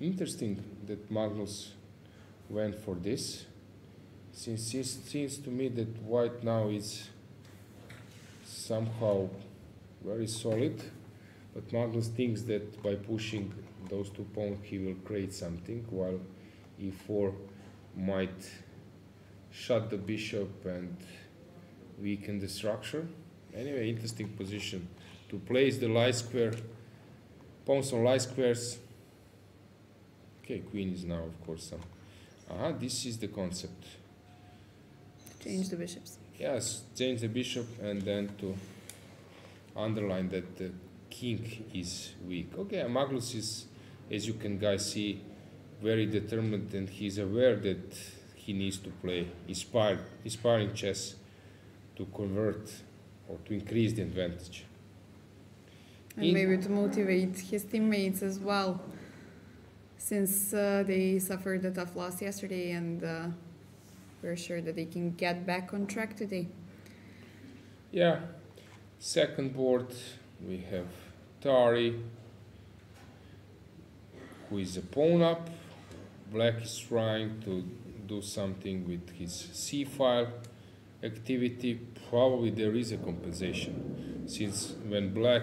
interesting that Magnus went for this. Since it seems to me that white now is somehow very solid, but Magnus thinks that by pushing those 2 pawns he will create something, while e4 might shut the bishop and weaken the structure. Anyway, interesting position to place the light square, pawns on light squares. Okay, queen is now, of course, some. This is the concept. Change the bishops. Yes, change the bishop and then to underline that the king is weak. Okay, Magnus is, as you can guys see, very determined, and he's aware that he needs to play inspiring chess to convert or to increase the advantage. And maybe to motivate his teammates as well, since they suffered a tough loss yesterday, and we're sure that they can get back on track today. Yeah, second board we have Tari, who is a pawn up. Black is trying to do something with his c-file activity. Probably there is a compensation, since when black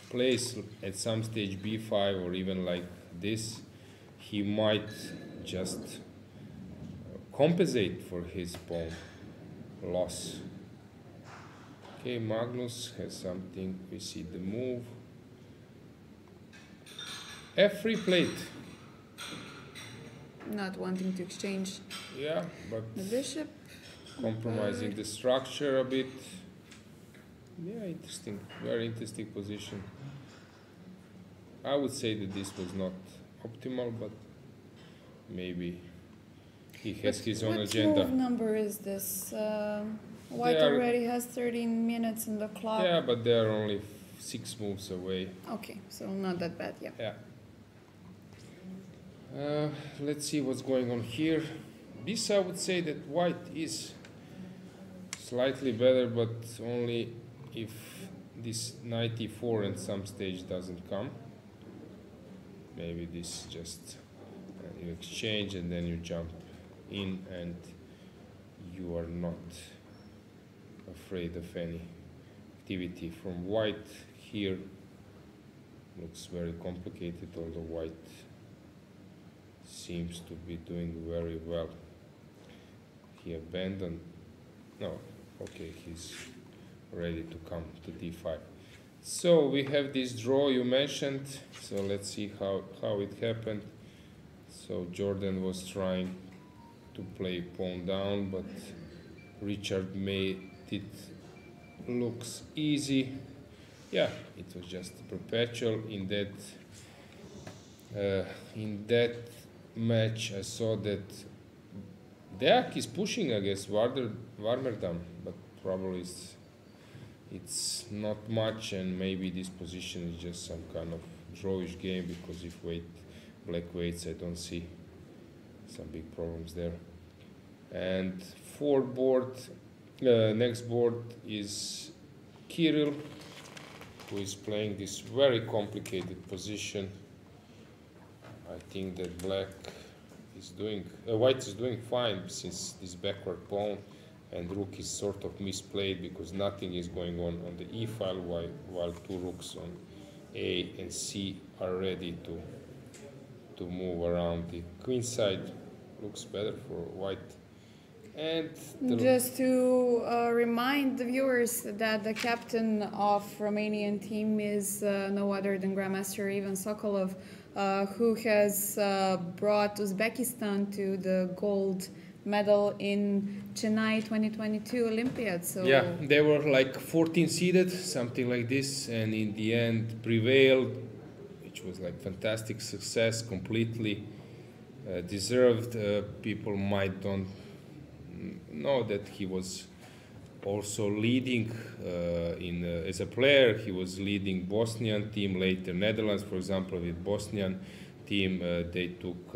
plays at some stage b5 or even like this, he might just compensate for his pawn loss. Okay, Magnus has something. We see the move. F3 plate. Not wanting to exchange Yeah, but the bishop. compromising the structure a bit. Yeah, interesting. Very interesting position. I would say that this was not optimal, but maybe he has his own agenda. What move number is this? White They are- already has 13 minutes in the clock. Yeah, but they are only 6 moves away. Okay, so not that bad, yeah. Yeah. Let's see what's going on here. This I would say that white is slightly better, but only if this knight e4 at some stage doesn't come. Maybe this just you exchange and then you jump in and you are not afraid of any activity from white. Here looks very complicated, although white seems to be doing very well. He abandoned. No, okay, he's ready to come to d5. So we have this draw you mentioned. So let's see how it happened. So Jordan was trying to play pawn down, but Richard made it looks easy. Yeah, it was just perpetual. In that match, I saw that Deak is pushing against Warmerdam, but probably it's not much, and maybe this position is just some kind of drawish game, because if black waits, I don't see some big problems there. And next board is Kirill, who is playing this very complicated position. I think that white is doing fine, since this backward pawn and rook is sort of misplayed, because nothing is going on the e file, while 2 rooks on a and c are ready to move around the queen side. Looks better for white. And just to remind the viewers that the captain of Romanian team is no other than Grandmaster Ivan Sokolov, who has brought Uzbekistan to the gold medal in Chennai 2022 Olympiad. So yeah, they were like 14 seeded, something like this, and in the end prevailed, which was like fantastic success, completely deserved. People might don't know that he was also leading as a player. He was leading Bosnian team, later Netherlands, for example. With Bosnian team, they took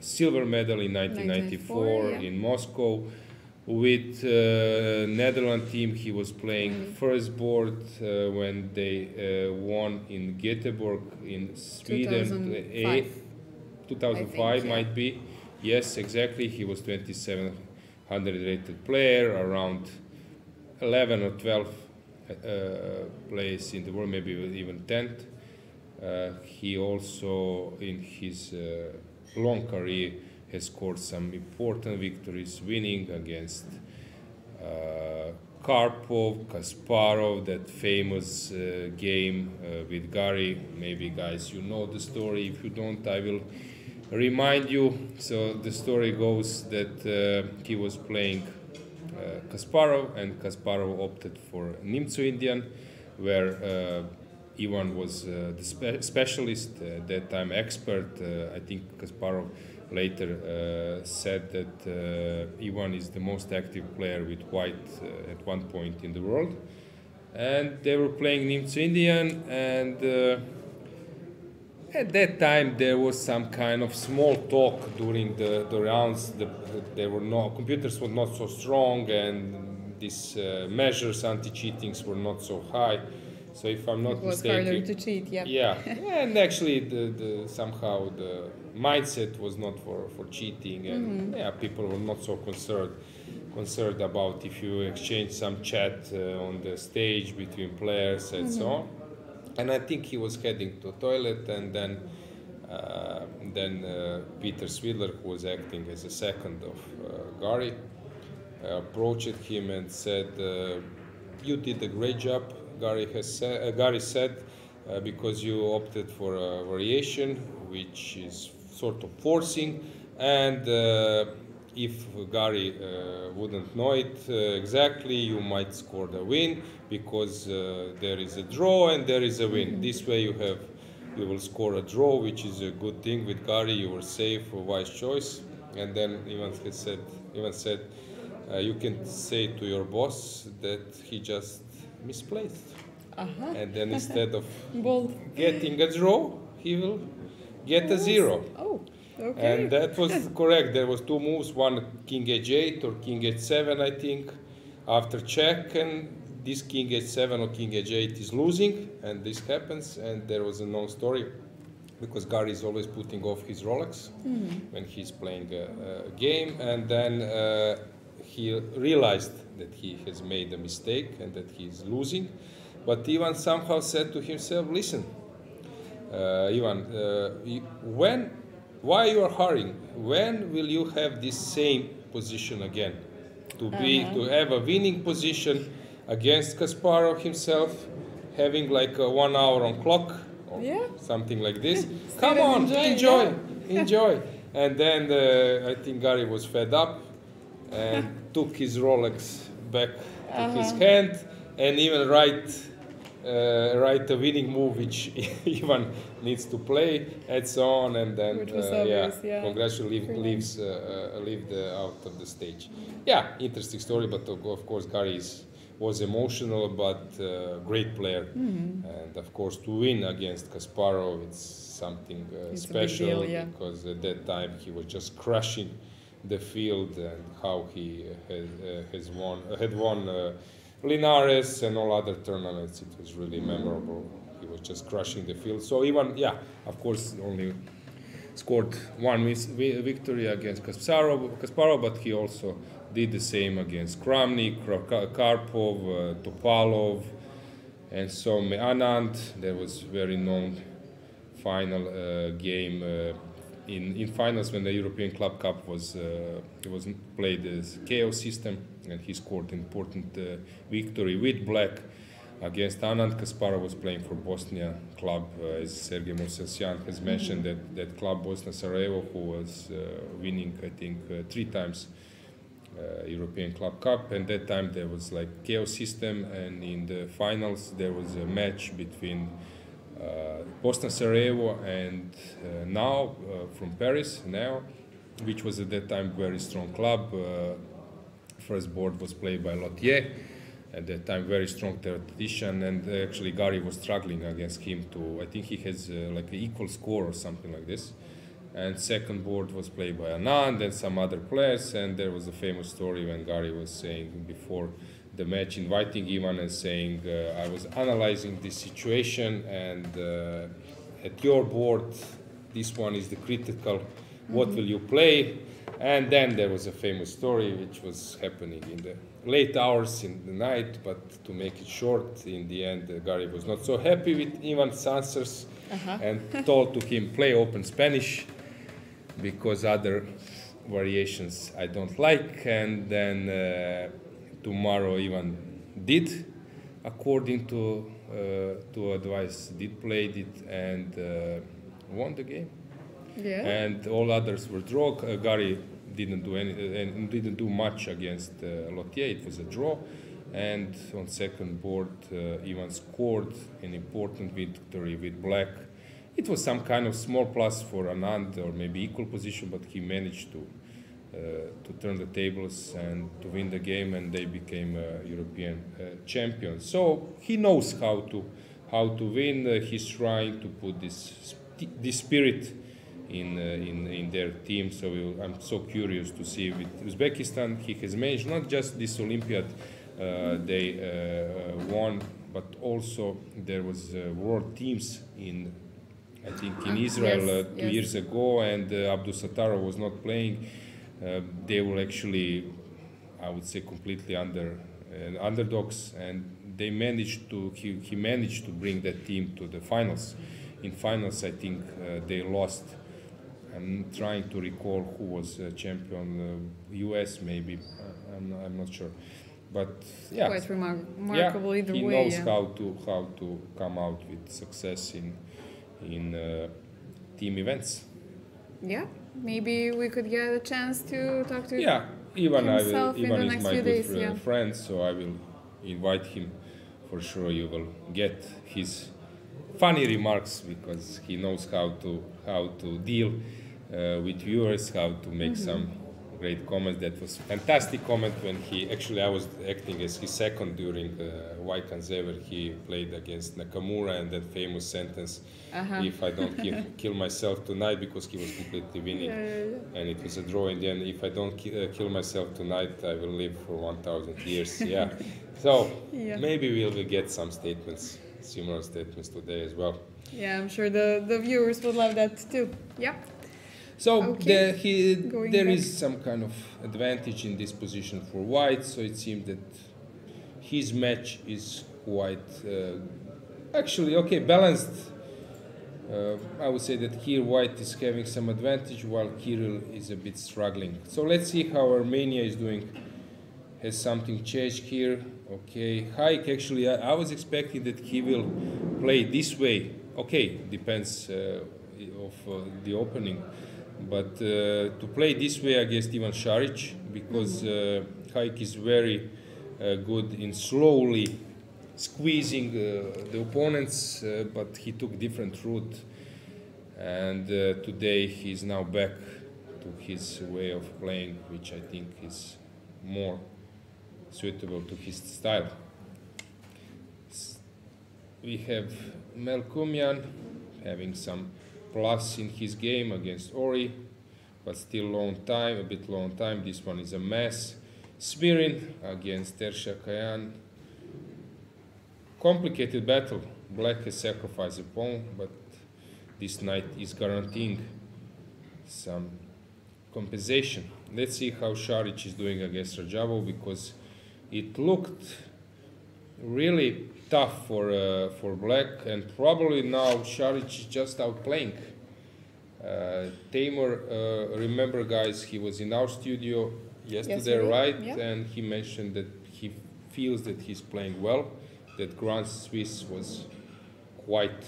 silver medal in 1994 yeah. in Moscow. With Netherlands team, he was playing first board when they won in Göteborg in Sweden. 2005. 2005 might be. Yes, exactly. He was 2700 rated player, around 11 or 12 place in the world, maybe even 10th. He also, in his long career, has scored some important victories, winning against Karpov, Kasparov, that famous game with Gary. Maybe, guys, you know the story. If you don't, I will remind you. So the story goes that he was playing Kasparov, and Kasparov opted for Nimzo Indian, where Ivan was the specialist at that time, expert. I think Kasparov later said that Ivan is the most active player with white at one point in the world. And they were playing Nimzo Indian, and at that time there was some kind of small talk during the rounds. There were no computers were not so strong, and these measures, anti-cheatings, were not so high. So if I'm not mistaken, it was harder to cheat. Yeah. Yeah, and actually somehow the mindset was not for cheating, and yeah, people were not so concerned about if you exchange some chat on the stage between players and so on. And I think he was heading to the toilet, and then Peter Swidler, who was acting as a second of Gary, approached him and said, "You did a great job." Gary said, because you opted for a variation, which is sort of forcing, and if Gary wouldn't know it exactly, you might score the win, because there is a draw and there is a win. This way you will score a draw, which is a good thing with Gary. You were safe, a wise choice. And then Ivan said, you can say to your boss that he just misplaced. And then instead of getting a draw, he will get a zero. Oh, okay. And that was correct. There was two moves, one king h8 or king h7, I think, after check, and this king h7 or king h8 is losing, and this happens, and there was a known story, because Gary is always putting off his Rolex when he's playing a game, and then he realized that he has made a mistake and that he's losing. But Ivan somehow said to himself, listen, Ivan, why you are hurrying? When will you have this same position again? To have a winning position against Kasparov himself, having like 1 hour on clock, or something like this. Come on, enjoy. And then I think Gary was fed up and took his Rolex back to his hand, and even write a winning move which Ivan needs to play, and so on, and then congratulations, leave out of the stage. Yeah, interesting story, but of course Gary was emotional, but great player, and of course to win against Kasparov, it's something special, because at that time he was just crushing the field, and how he had won Linares and all other tournaments. It was really memorable. He was just crushing the field. So Ivan, of course, only scored one victory against Kasparov, but he also did the same against Kramnik, Karpov, Topalov, and so Anand. There was very known final game in finals when the European Club Cup was played as KO system, and he scored important victory with black against Anand. Kasparov was playing for Bosnia club, as Sergei Morsesyan has mentioned, that club Bosnia Sarajevo, who was winning, I think, 3 times European Club Cup, and that time there was like KO system, and in the finals there was a match between Bosnia Sarajevo and now from Paris, which was at that time very strong club. First board was played by Lothier, at that time very strong tradition, and actually Gary was struggling against him to, I think he has like an equal score or something like this. And second board was played by Anand and some other players, and there was a famous story when Gary was saying before the match, inviting Ivan and saying, I was analyzing this situation, and at your board this one is the critical. What will you play? And then there was a famous story which was happening in the late hours in the night, but to make it short, in the end, Gary was not so happy with Ivan's answers and told to him, play open Spanish, because other variations I don't like. And then tomorrow Ivan did, according to advice, did play it and won the game. Yeah. And all others were draw. Gary didn't do much against Lotier. It was a draw. And on second board, Ivan scored an important victory with black. It was some kind of small plus for Anand, or maybe equal position, but he managed to turn the tables and to win the game, and they became European champions. So he knows how to win. He's trying to put this spirit in their team. So I'm so curious to see with Uzbekistan. He has managed not just this Olympiad they won, but also there was world teams in, I think, in Israel 2 years ago, and Abdusattarov was not playing. They were actually, I would say, completely underdogs, and they managed to. He managed to bring that team to the finals. In finals, I think they lost. I'm trying to recall who was champion. US maybe. I'm not sure, but yeah, quite remarkable either he way. knows how to come out with success in team events. Yeah, maybe we could get a chance to talk to Ivan himself in the is next my few good days. friend, so I will invite him. For sure, you will get his funny remarks, because he knows how to deal with viewers, how to make some great comments. That was fantastic comment when I was acting as his second during Wajkanzever. He played against Nakamura, and that famous sentence, if I don't kill myself tonight, because he was completely winning, and it was a draw in the end. If I don't kill myself tonight, I will live for 1,000 years. Yeah. So maybe we'll get some statements, similar statements today as well. Yeah, I'm sure the viewers would love that too. Yeah. So there back. is some kind of advantage in this position for White. So it seems that his match is quite actually balanced. I would say that here White is having some advantage, while Kirill is a bit struggling. So let's see how Armenia is doing. Has something changed here? Okay, Haik, actually I was expecting that he will play this way. Okay, depends of the opening. But to play this way against Ivan Šarić, because Haik is very good in slowly squeezing the opponents, but he took different route. And today he's now back to his way of playing, which I think is more suitable to his style. We have Melkumian having some plus in his game against Ori, but still a bit long time. This one is a mess. Smirin against Tersha Kayan. Complicated battle. Black has sacrificed a pawn, but this knight is guaranteeing some compensation. Let's see how Šarić is doing against Radjabov, because it looked really tough for Black, and probably now Šarić is just outplaying. Teimour, remember guys, he was in our studio yesterday, right? Yeah. And he mentioned that he feels that he's playing well, that Grand Swiss was quite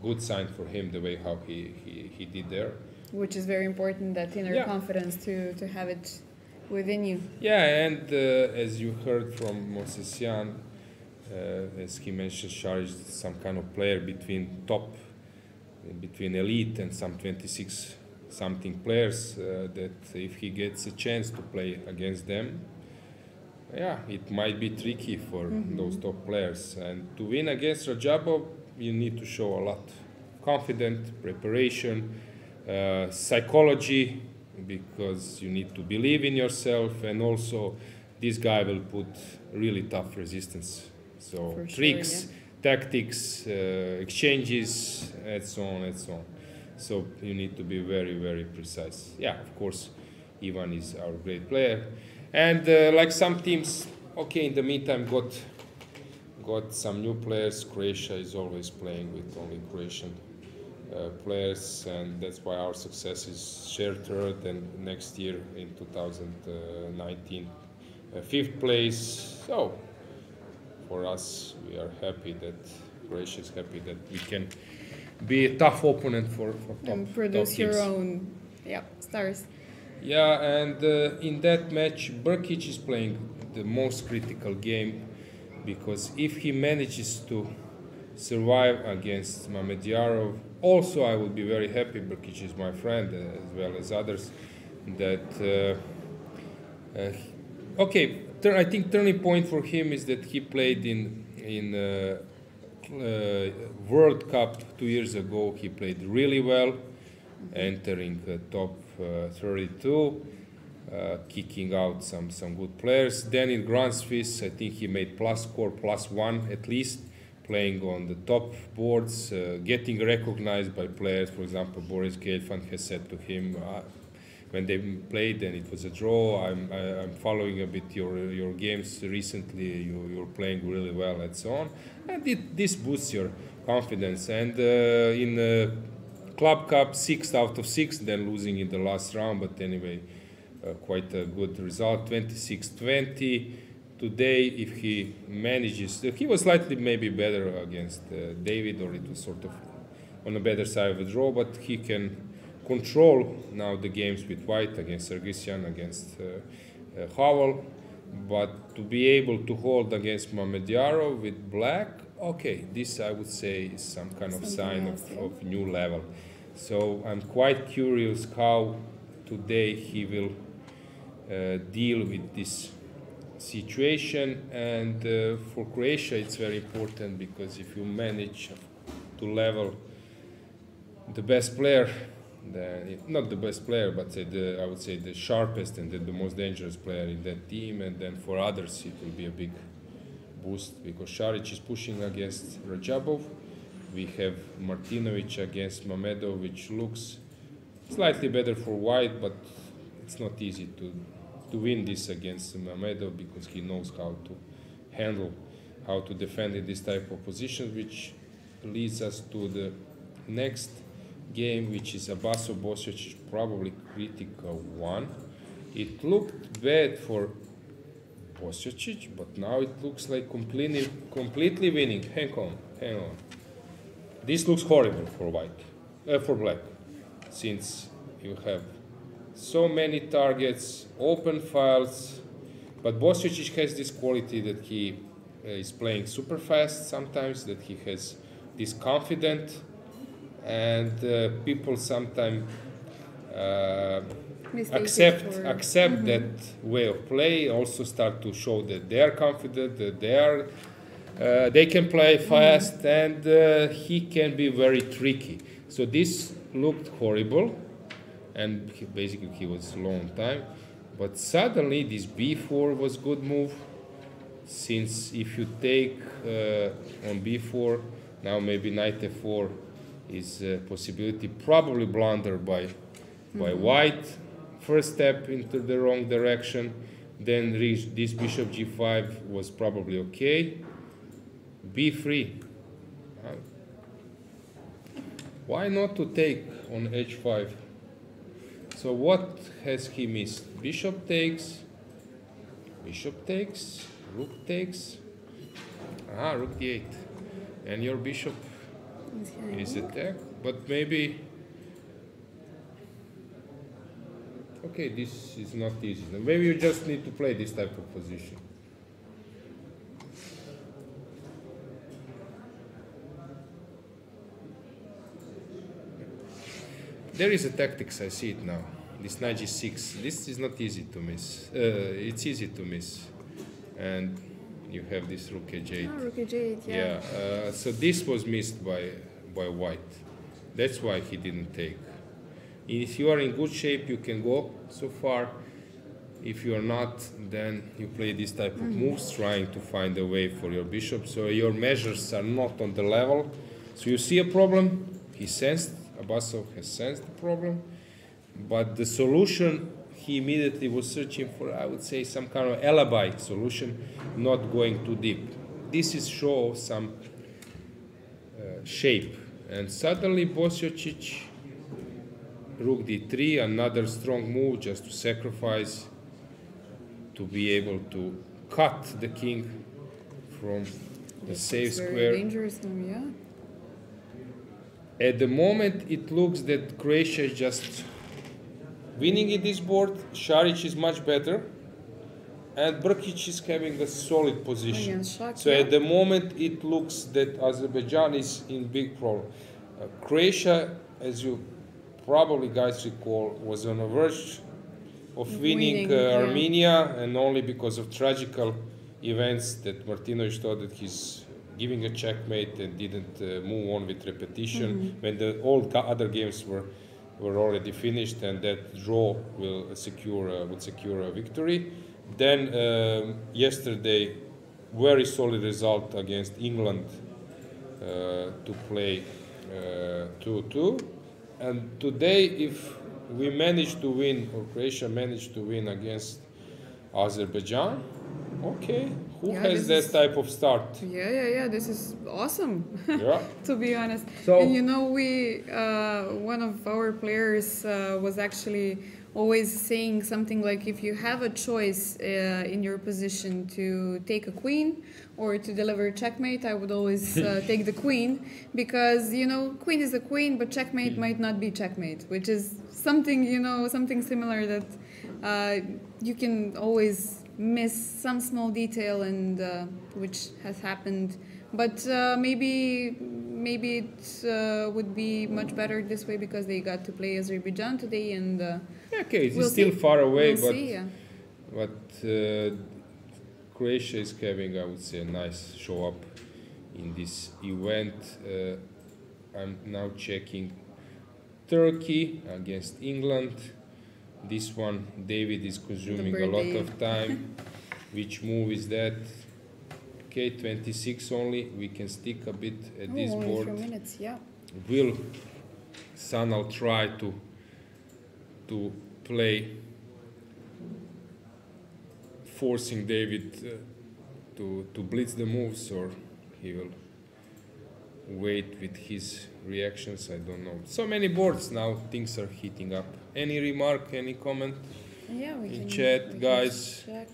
good sign for him, the way how he did there. Which is very important, that inner confidence to have it within you. Yeah, and as you heard from Mosesian, as he mentioned, Šarić is some kind of player between elite and some 26-something players, that if he gets a chance to play against them, it might be tricky for those top players. And to win against Radjabov, you need to show a lot. Confident, preparation, psychology, because you need to believe in yourself, and also this guy will put really tough resistance. So tricks, tactics, exchanges, and so on and so on. So you need to be very, very precise. Yeah, of course, Ivan is our great player. And like some teams, okay, in the meantime, got some new players. Croatia is always playing with only Croatian players, and that's why our success is shared third, and next year in 2019, fifth place. So for us, we are happy that Croatia is happy that we can be a tough opponent for top, And produce top your teams. own stars. Yeah, and in that match, Brkic is playing the most critical game, because if he manages to survive against Mamedyarov, also I will be very happy. Brkic is my friend as well as others. That okay, I think turning point for him is that he played in World Cup 2 years ago. He played really well, entering top 32, kicking out some good players. Then in Grand Swiss, I think he made score +1 at least, playing on the top boards, getting recognized by players. For example, Boris Gelfand has said to him when they played and it was a draw, I'm following a bit your games recently. You're playing really well and so on. And this boosts your confidence. And in Club Cup, 6 out of 6, then losing in the last round, but anyway, quite a good result, 26-20. Today, if he manages, he was slightly maybe better against David, or it was sort of on a better side of the draw, but he can control now the games with white, against Sargsyan, against Havel, but to be able to hold against Mamedyarov with black, okay, this I would say is some kind of sign of new level. So I'm quite curious how today he will deal with this situation. And for Croatia it's very important, because if you manage to level the best player, not the best player, but I would say the sharpest and the most dangerous player in that team, and then for others it will be a big boost, because Šarić is pushing against Radjabov. We have Martinovic against Mamedov, which looks slightly better for white, but it's not easy to win this against Mamedov, because he knows how to handle, how to defend in this type of position, which leads us to the next game, which is Abaso Bosic, probably critical one. It looked bad for Bosic, but now it looks like completely winning. Hang on. This looks horrible for for black, since you have so many targets, open files, but Bosic has this quality that he is playing super fast sometimes, that he has this confident, and people sometimes accept that way of play, also start to show that they are confident, that they can play fast, and he can be very tricky. So this looked horrible, and basically he was a long time. But suddenly this b4 was good move, since if you take on b4, now maybe knight f4 is a possibility, probably blunder by white. First step into the wrong direction, then this bishop g5 was probably okay. b3. Why not to take on h5? So what has he missed? Bishop takes, rook takes, rook d8, and your bishop is attacked, but maybe, okay, this is not easy. Maybe you just need to play this type of position. There is a tactics, I see it now. This knight g6, this is not easy to miss. It's easy to miss. And you have this rook h8. Rook h8, yeah. So this was missed by white. That's why he didn't take. If you are in good shape, you can go so far. If you are not, then you play this type of moves, trying to find a way for your bishop. So your measures are not on the level. So you see a problem. Abasov has sensed the problem. But the solution he immediately was searching for, I would say, some kind of alibi solution, not going too deep. This is show some shape. And suddenly Bosiocic, rook d3, another strong move just to sacrifice, to be able to cut the king from the safe square. Very dangerous now, yeah. At the moment, it looks that Croatia is just winning in this board. Šarić is much better, and Brkić is having a solid position. Against Shak, So yeah. at the moment, it looks that Azerbaijan is in big problem. Croatia, as you probably guys recall, was on the verge of winning yeah. Armenia, and only because of tragical events that Martinovic thought that he's giving a checkmate and didn't move on with repetition when the other games were already finished, and that draw will secure a victory. Then yesterday, very solid result against England to play 2-2, and today if we manage to win, or Croatia managed to win against Azerbaijan, okay, who Yeah, has this that is- type of start? Yeah, this is awesome, Yeah. to be honest. So- And you know, one of our players was actually always saying something like, if you have a choice in your position to take a queen or to deliver checkmate, I would always take the queen, because, you know, queen is a queen, but checkmate might not be checkmate, which is something, you know, something similar that you can always miss some small detail, and which has happened. But maybe it would be much better this way, because they got to play Azerbaijan today, and Okay, it's we'll still see. far away, We'll see, yeah. but Croatia is having, I would say, a nice show up in this event. I'm now checking Turkey against England. This one, David is consuming a lot birthday. of time. Which move is that? Okay, 26 only. We can stick a bit at this only board. 3 minutes, yeah. Will Sanal try to play, forcing David to blitz the moves, or he will wait with his reactions? I don't know. So many boards now, things are heating up. Any remark, any comment? Yeah, we In can chat, we can guys. check.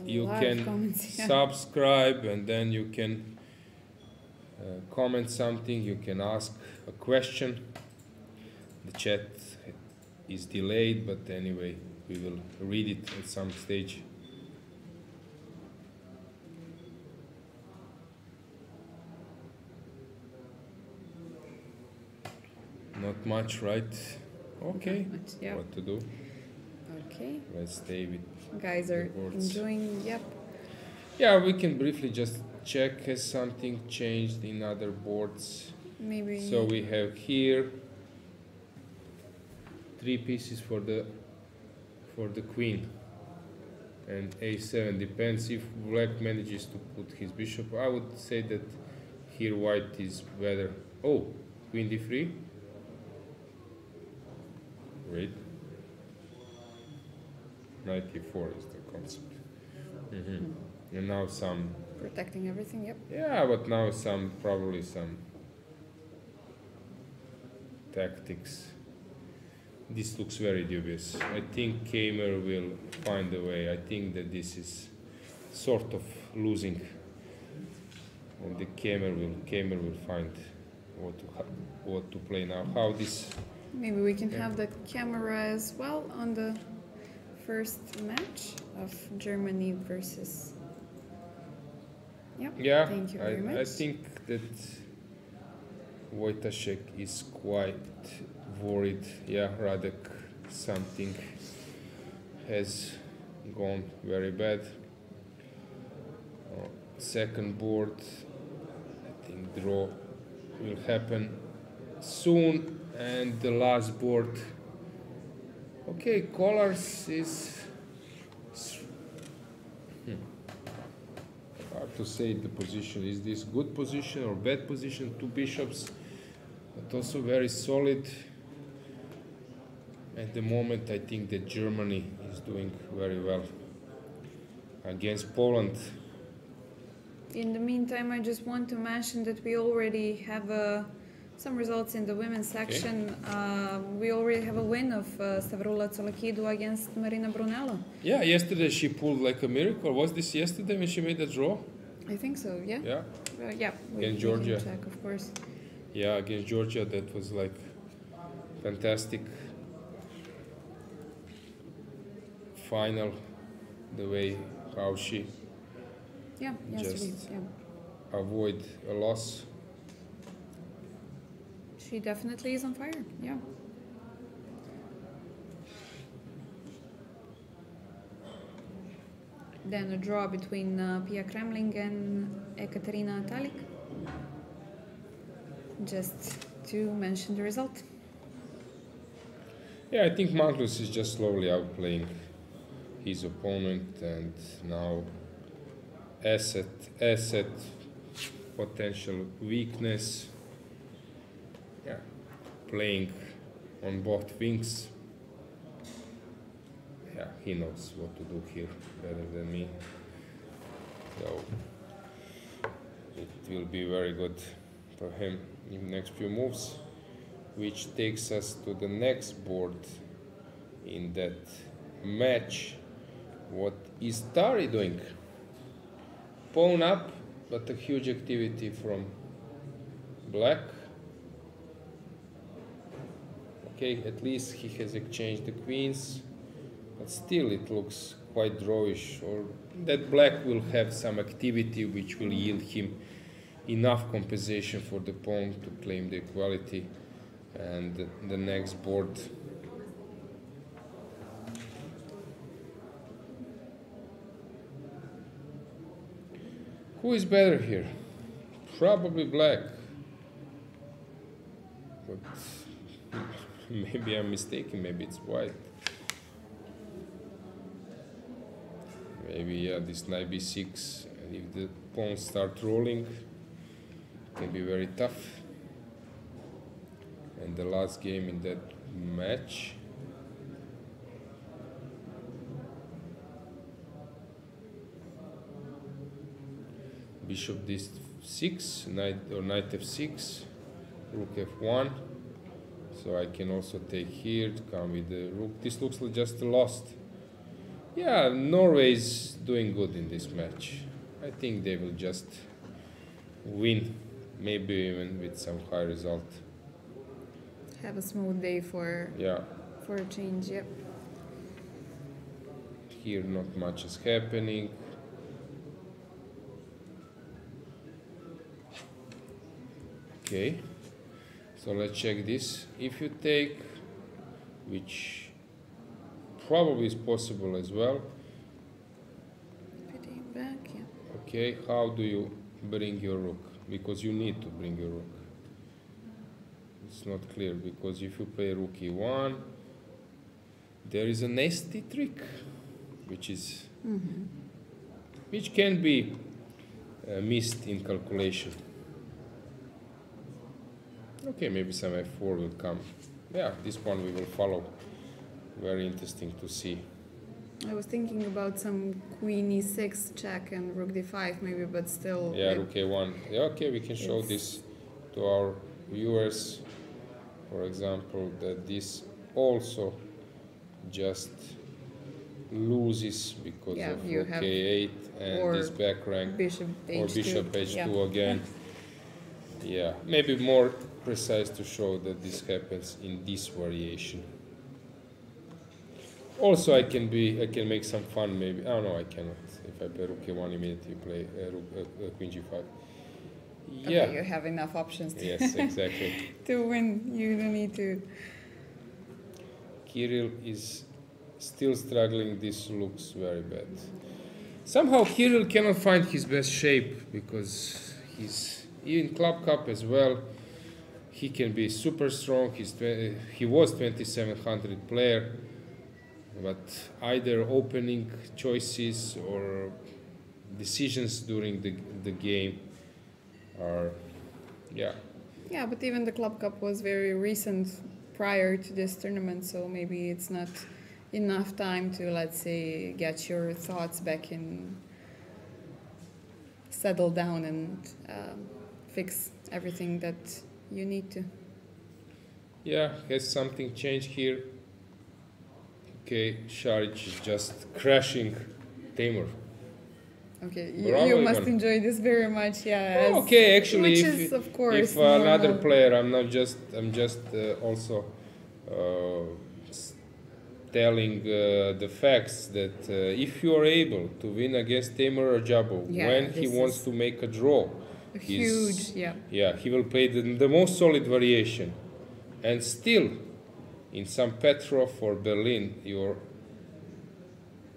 A You lot of can comments, yeah. subscribe, and then you can comment something, you can ask a question. The chat is delayed, but anyway, we will read it at some stage. Not much, right? Okay. Not much, yeah. What to do? Okay, Let's stay with. guys are The boards. enjoying. Yep. Yeah, we can briefly just check has something changed in other boards. Maybe. So we have here 3 pieces for the queen, and a7 depends if black manages to put his bishop. I would say that here white is better. Oh, queen d3. Wait. Knight e4 is the concept. And now some. Protecting everything. Yep. Yeah, but now probably some tactics. This looks very dubious. I think Teimour will find a way. I think that this is sort of losing, and the Teimour will find what to play now. How this? Maybe we can have the camera as well on the first match of Germany versus. Yep. Yeah, Thank you very much. I think that Wojtaszek is quite worried. Yeah, Radek, something has gone very bad. Second board, I think draw will happen soon, and the last board. Okay, colors is hard to say the position. Is this good position or bad position? Two bishops, but also very solid. At the moment, I think that Germany is doing very well against Poland. In the meantime, I just want to mention that we already have some results in the women's section. We already have a win of Stavrula Tsolakidou against Marina Brunello. Yeah, yesterday she pulled like a miracle. Was this yesterday when she made a draw? I think so, yeah. Yeah. Yeah, Against we Georgia. can check, of course. Yeah, against Georgia, that was like fantastic. Final, the way how she Yeah, yesterday, Just- yeah. avoid a loss. She definitely is on fire, yeah. Then a draw between Pia Kremling and Ekaterina Talik. Just to mention the result. Yeah, I think Magnus is just slowly outplaying his opponent, and now asset, potential weakness. Yeah, playing on both wings. Yeah, he knows what to do here better than me. So it will be very good for him in the next few moves, which takes us to the next board in that match. What is Tari doing? Pawn up, but a huge activity from black. Okay, at least he has exchanged the queens, but still it looks quite drawish, or that black will have some activity which will yield him enough compensation for the pawn to claim the equality. And the next board, who is better here? Probably black, but maybe I'm mistaken, maybe it's white. Maybe, yeah, this knight b6, and if the pawns start rolling, it can be very tough. And the last game in that match, bishop d6, knight f6, rook f1. So I can also take here to come with the rook. This looks like just a lost. Yeah, Norway is doing good in this match. I think they will just win, maybe even with some high result. Have a smooth day for a change, yep. Here not much is happening. Okay, so let's check this. If you take, which probably is possible as well. Putting back, yeah. Okay, how do you bring your rook? Because you need to bring your rook. It's not clear, because if you play rook e1, there is a nasty trick, which is which can be missed in calculation. Okay, maybe some f4 will come. Yeah, this one we will follow. Very interesting to see. I was thinking about some queen e6 check and rook d5 maybe, but still. Yeah, rook a1. Yeah, okay, we can show this to our viewers. For example, that this also just loses because of rook a8 and this back rank, bishop h2, or bishop h2 again. Yeah, maybe more precise to show that this happens in this variation. Also, I can make some fun. Maybe no, I cannot. If I play rook a1, immediately play queen g5. Yeah, Okay, you have enough options to, yes, exactly. to win. You don't need to. Kirill is still struggling. This looks very bad. Somehow Kirill cannot find his best shape, because he's in Club Cup as well. He can be super strong. He was 2700 player, but either opening choices or decisions during the game are, yeah. Yeah, but even the Club Cup was very recent prior to this tournament, so maybe it's not enough time to, let's say, get your thoughts back in, settle down and fix everything that you need to. Yeah, has something changed here? Okay, Šarić is just crashing Teimour. Okay, Bravo, you must Ivan. enjoy this very much, yeah. Oh, okay, actually, which if, is, of course, if another normal. player, I'm just also telling the facts that if you are able to win against Teimour Radjabov Yeah, when he this wants is to make a draw, Huge, yeah. yeah, he will play the most solid variation, and still in St. Petrov or Berlin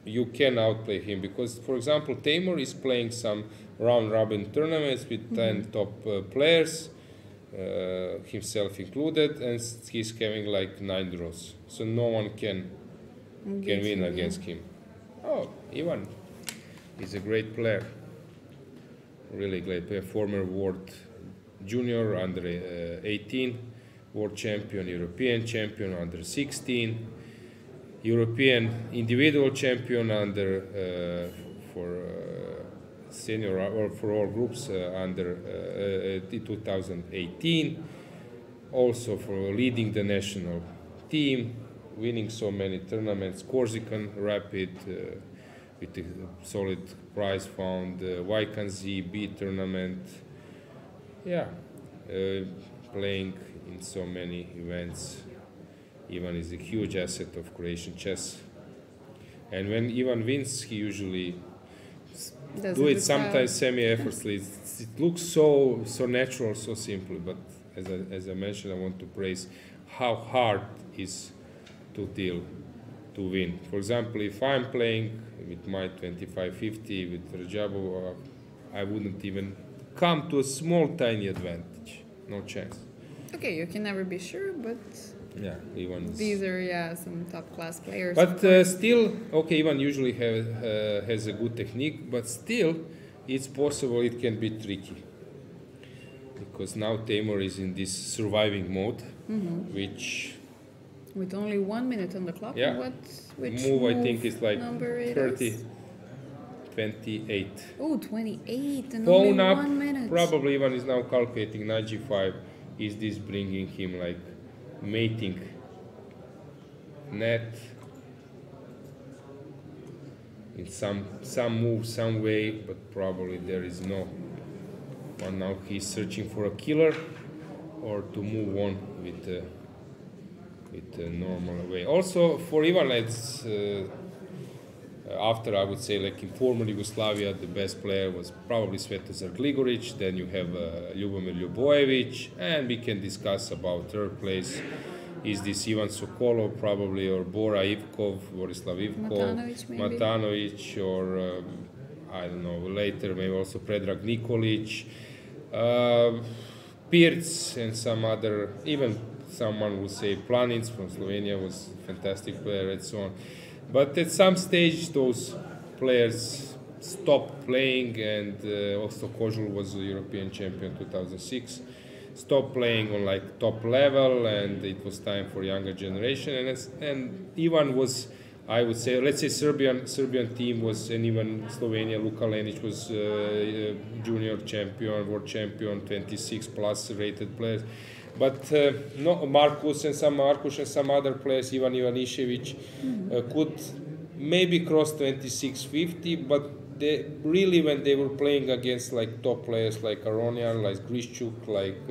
you can outplay him, because, for example, Teimour is playing some round-robin tournaments with 10 top players, himself included, and he's having like 9 draws. So no one can win against him. Oh, Ivan is a great player, really great player, former world junior under 18, world champion, European champion under 16. European individual champion under for senior or for all groups under 2018. Also for leading the national team, winning so many tournaments. Corsican Rapid with a solid prize fund. YKZ B tournament. Yeah, playing in so many events. Ivan is a huge asset of Croatian chess, and when Ivan wins, he usually do it sometimes semi-effortlessly. It looks so natural, so simple. But as I mentioned, I want to praise how hard it is to win. For example, if I'm playing with my 25-50 with Radjabov, I wouldn't even come to a small, tiny advantage. No chance. Okay, you can never be sure, but yeah, Ivan. These are some top class players. But still, okay, Ivan usually has a good technique, but still, it's possible it can be tricky. Because now Teimour is in this surviving mode, which... With only 1 minute on the clock, yeah, which move I think is like number it 30, is? 28. Oh, 28 and Pawn only up, 1 minute. probably Ivan is now calculating knight g5. Is this bringing him like mating net in some move, some way, but probably there is no one. Now he's searching for a killer or to move on with a normal way. Also for Ivan, it's after, I would say, like in former Yugoslavia, the best player was probably Svetozar Gligoric. Then you have Ljubomir Ljubojevic, and we can discuss about third place. Is this Ivan Sokolov probably, or Bora Ivkov, Borislav Ivkov, Matanovic, or I don't know, later maybe also Predrag Nikolic, Paehtz, and some other, even someone would say Planinc from Slovenia was a fantastic player, and so on. But at some stage, those players stopped playing, and also Kozul was a European champion 2006. Stopped playing on like top level, and it was time for younger generation. And Ivan was, I would say, let's say Serbian team was, and even Slovenia, Luka Lenic was junior champion, world champion, 26 plus rated players. But no, Markus and some other players, Ivan Ivanišević, could maybe cross 26-50, but they really, when they were playing against like top players like Aronian, like Grischuk, like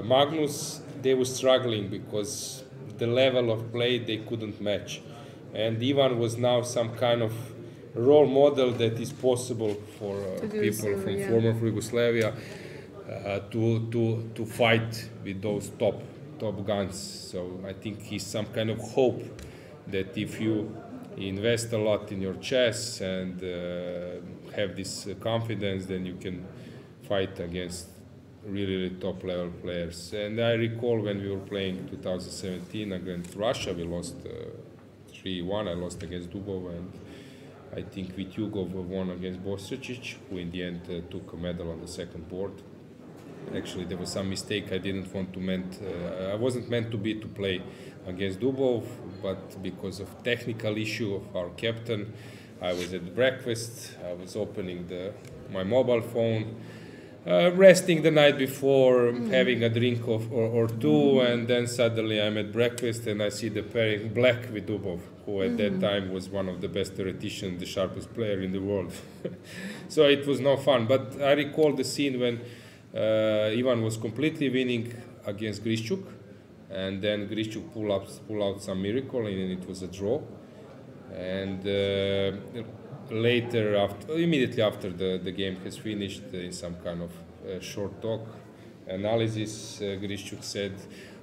Magnus, they were struggling because the level of play they couldn't match. And Ivan was now some kind of role model that is possible for people from former Yugoslavia. To fight with those top guns. So I think he's some kind of hope that if you invest a lot in your chess and have this confidence, then you can fight against really top level players. And I recall when we were playing 2017 against Russia, we lost 3-1. I lost against Dubov, and I think Vityugov won against Bosičić, who in the end took a medal on the second board. Actually, there was some mistake. I didn't want to I wasn't meant to play against Dubov, but because of technical issue of our captain, I was at breakfast. I was opening my mobile phone, resting the night before, having a drink or two, and then suddenly I'm at breakfast and I see the pairing black with Dubov, who at that time was one of the best theoreticians, the sharpest player in the world. So it was no fun. But I recall the scene when Ivan was completely winning against Grischuk, and then Grischuk pull out some miracle, and it was a draw. And later, immediately after the game has finished, in some kind of short talk analysis, Grischuk said,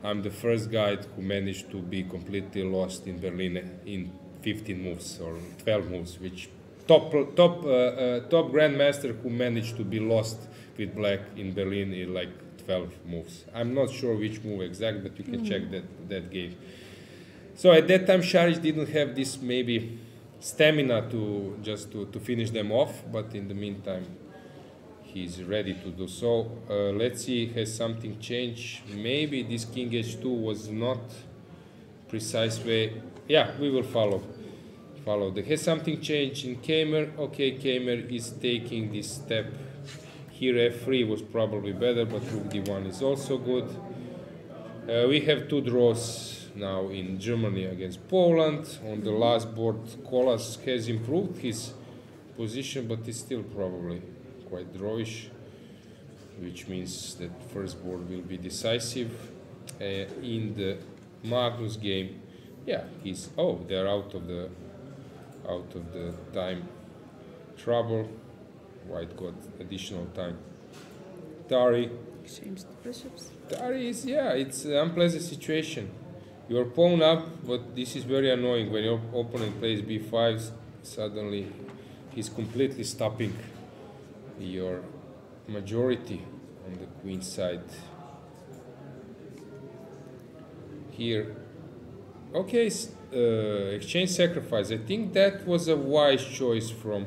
"I'm the first guy who managed to be completely lost in Berlin in 15 moves or 12 moves, which top grandmaster who managed to be lost with black in Berlin in like 12 moves. I'm not sure which move exact, but you can check that game." So at that time, Šarić didn't have this maybe stamina to finish them off, but in the meantime, he's ready to do so. Let's see, has something changed? Maybe this King H2 was not precise way. Yeah, we will follow. Has something changed in Teimour? Okay, Teimour is taking this step. Here F3 was probably better, but Rook D1 is also good. We have 2 draws now in Germany against Poland. On the last board, Kolas has improved his position, but is still probably quite drawish, which means that first board will be decisive. In the Magnus game, yeah, they're out of the time trouble. White got additional time. Tari. Exchange the bishops. Tari is, it's an unpleasant situation. You're pawn up, but this is very annoying. When your opponent plays b5, suddenly he's completely stopping your majority on the queen side. Here, okay, exchange sacrifice. I think that was a wise choice from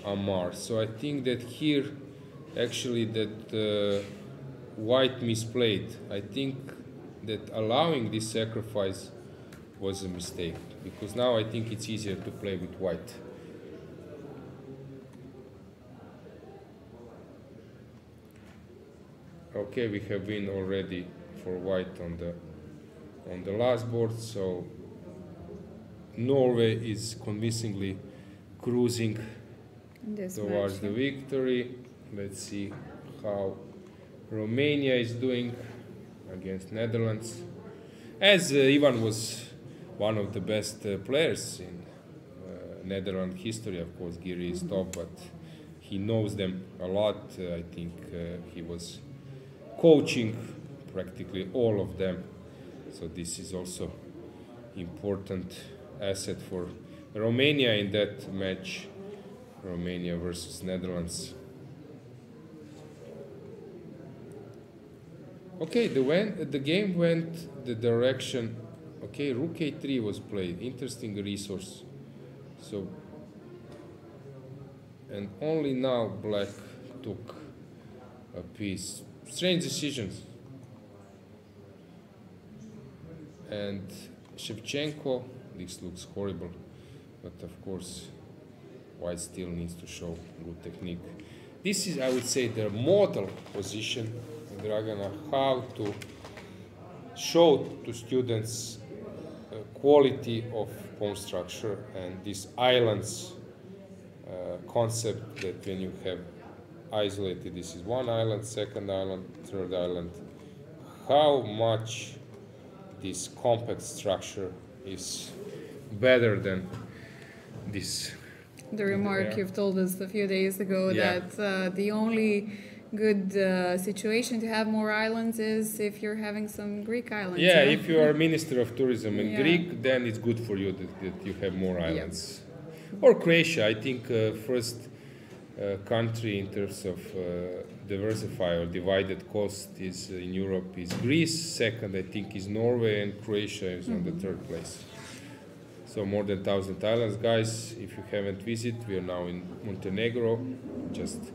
Amar. So I think that here, actually, that White misplayed. I think that allowing this sacrifice was a mistake, because now I think it's easier to play with White. Okay, we have win already for White on the last board, so Norway is convincingly cruising towards the victory. Let's see how Romania is doing against Netherlands. As Ivan was one of the best players in Netherlands history, of course, Giri is top, but he knows them a lot. I think he was coaching practically all of them. So this is also important asset for Romania in that match, Romania versus Netherlands. Okay, the game went the direction. Okay, Rook A3 was played. Interesting resource. So, and only now Black took a piece. Strange decisions. And Shevchenko, this looks horrible, but of course White still needs to show good technique. This is, I would say, the model position in Dragana, how to show to students quality of pawn structure and this islands concept, that when you have isolated, this is one island, second island, third island, how much this compact structure is better than this. The remark you've told us a few days ago, that the only good situation to have more islands is if you're having some Greek islands. Yeah, if you are Minister of Tourism in Greek, then it's good for you that you have more islands. Or Croatia, I think first country in terms of diversify or divided cost is in Europe is Greece. Second, I think, is Norway, and Croatia is on the third place. So more than 1,000 islands, guys. If you haven't visited, we are now in Montenegro. Just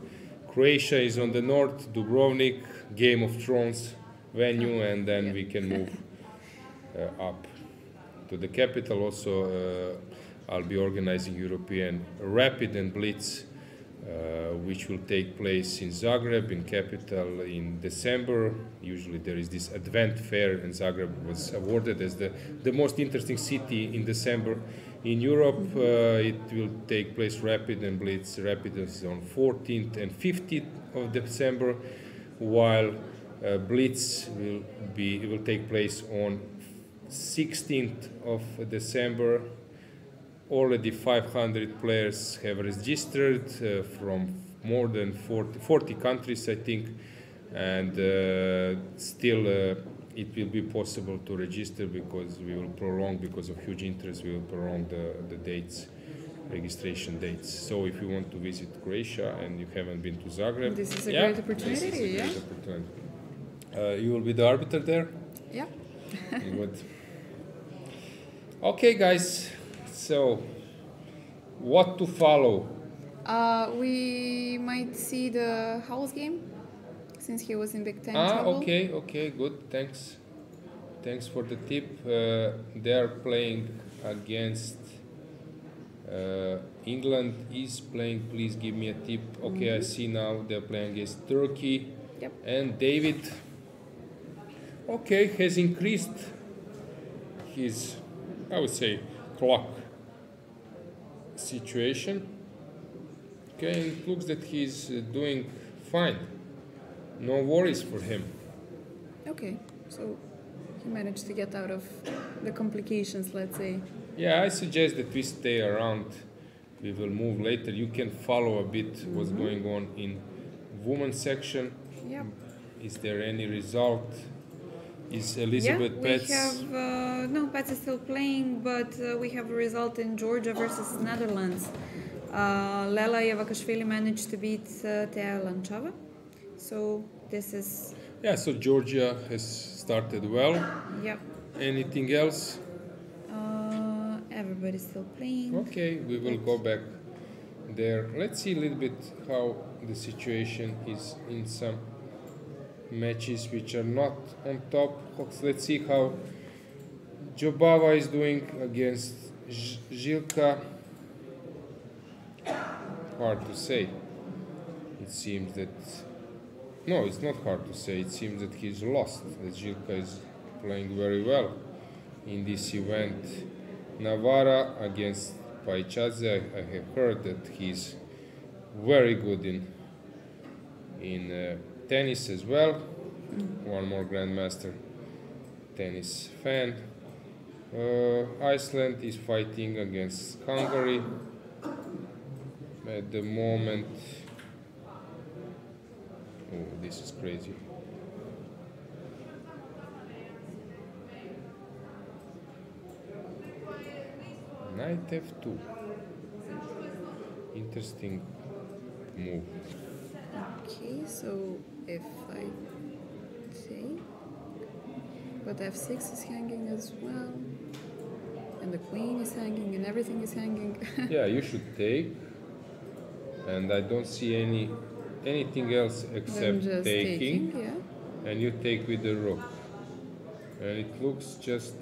Croatia is on the north, Dubrovnik, Game of Thrones venue, and then we can move up to the capital. Also, I'll be organizing European Rapid and Blitz, which will take place in Zagreb, in capital, in December. Usually there is this Advent fair, and Zagreb was awarded as the most interesting city in December in Europe. It will take place Rapid and Blitz. Rapid is on 14th and 15th of December, while Blitz will take place on 16th of December. Already 500 players have registered from more than 40 countries, I think, and still it will be possible to register because we will prolong, because of huge interest, we will prolong the dates, registration dates. So if you want to visit Croatia and you haven't been to Zagreb, this is a great opportunity. This is a great opportunity. You will be the arbiter there? Yeah. Good. Okay, guys. So, what to follow? We might see the house game, since he was in Big Ten trouble. Okay, good. Thanks for the tip. They are playing against England is playing. Please give me a tip. Okay, I see now they're playing against Turkey. Yep. And David, okay, has increased his, I would say, clock situation. Okay, it looks that he's doing fine. No worries for him. Okay, so he managed to get out of the complications, let's say. Yeah, I suggest that we stay around. We will move later. You can follow a bit what's going on in women's section. Yep. Is there any result? Is Elisabeth Paehtz? We have, no, Paehtz is still playing, but we have a result in Georgia versus Netherlands. Lela Yevakashvili managed to beat Tea Lanchava. So this is... Yeah, so Georgia has started well. Yep. Anything else? Everybody's still playing. Okay, we will go back there. Let's see a little bit how the situation is in some matches which are not on top. Let's see how Jobava is doing against Žilka. Hard to say. It seems that... No, it's not hard to say. It seems that he's lost. That Žilka is playing very well in this event. Navara against Paehtz. I have heard that he's very good in tennis as well. One more grandmaster tennis fan. Iceland is fighting against Hungary at the moment. Oh, this is crazy. Knight f2. Interesting move. Okay, so if I take, but f6 is hanging as well, and the queen is hanging, and everything is hanging. Yeah, you should take, and I don't see anything else except just taking, yeah. and you take with the rook, and it looks just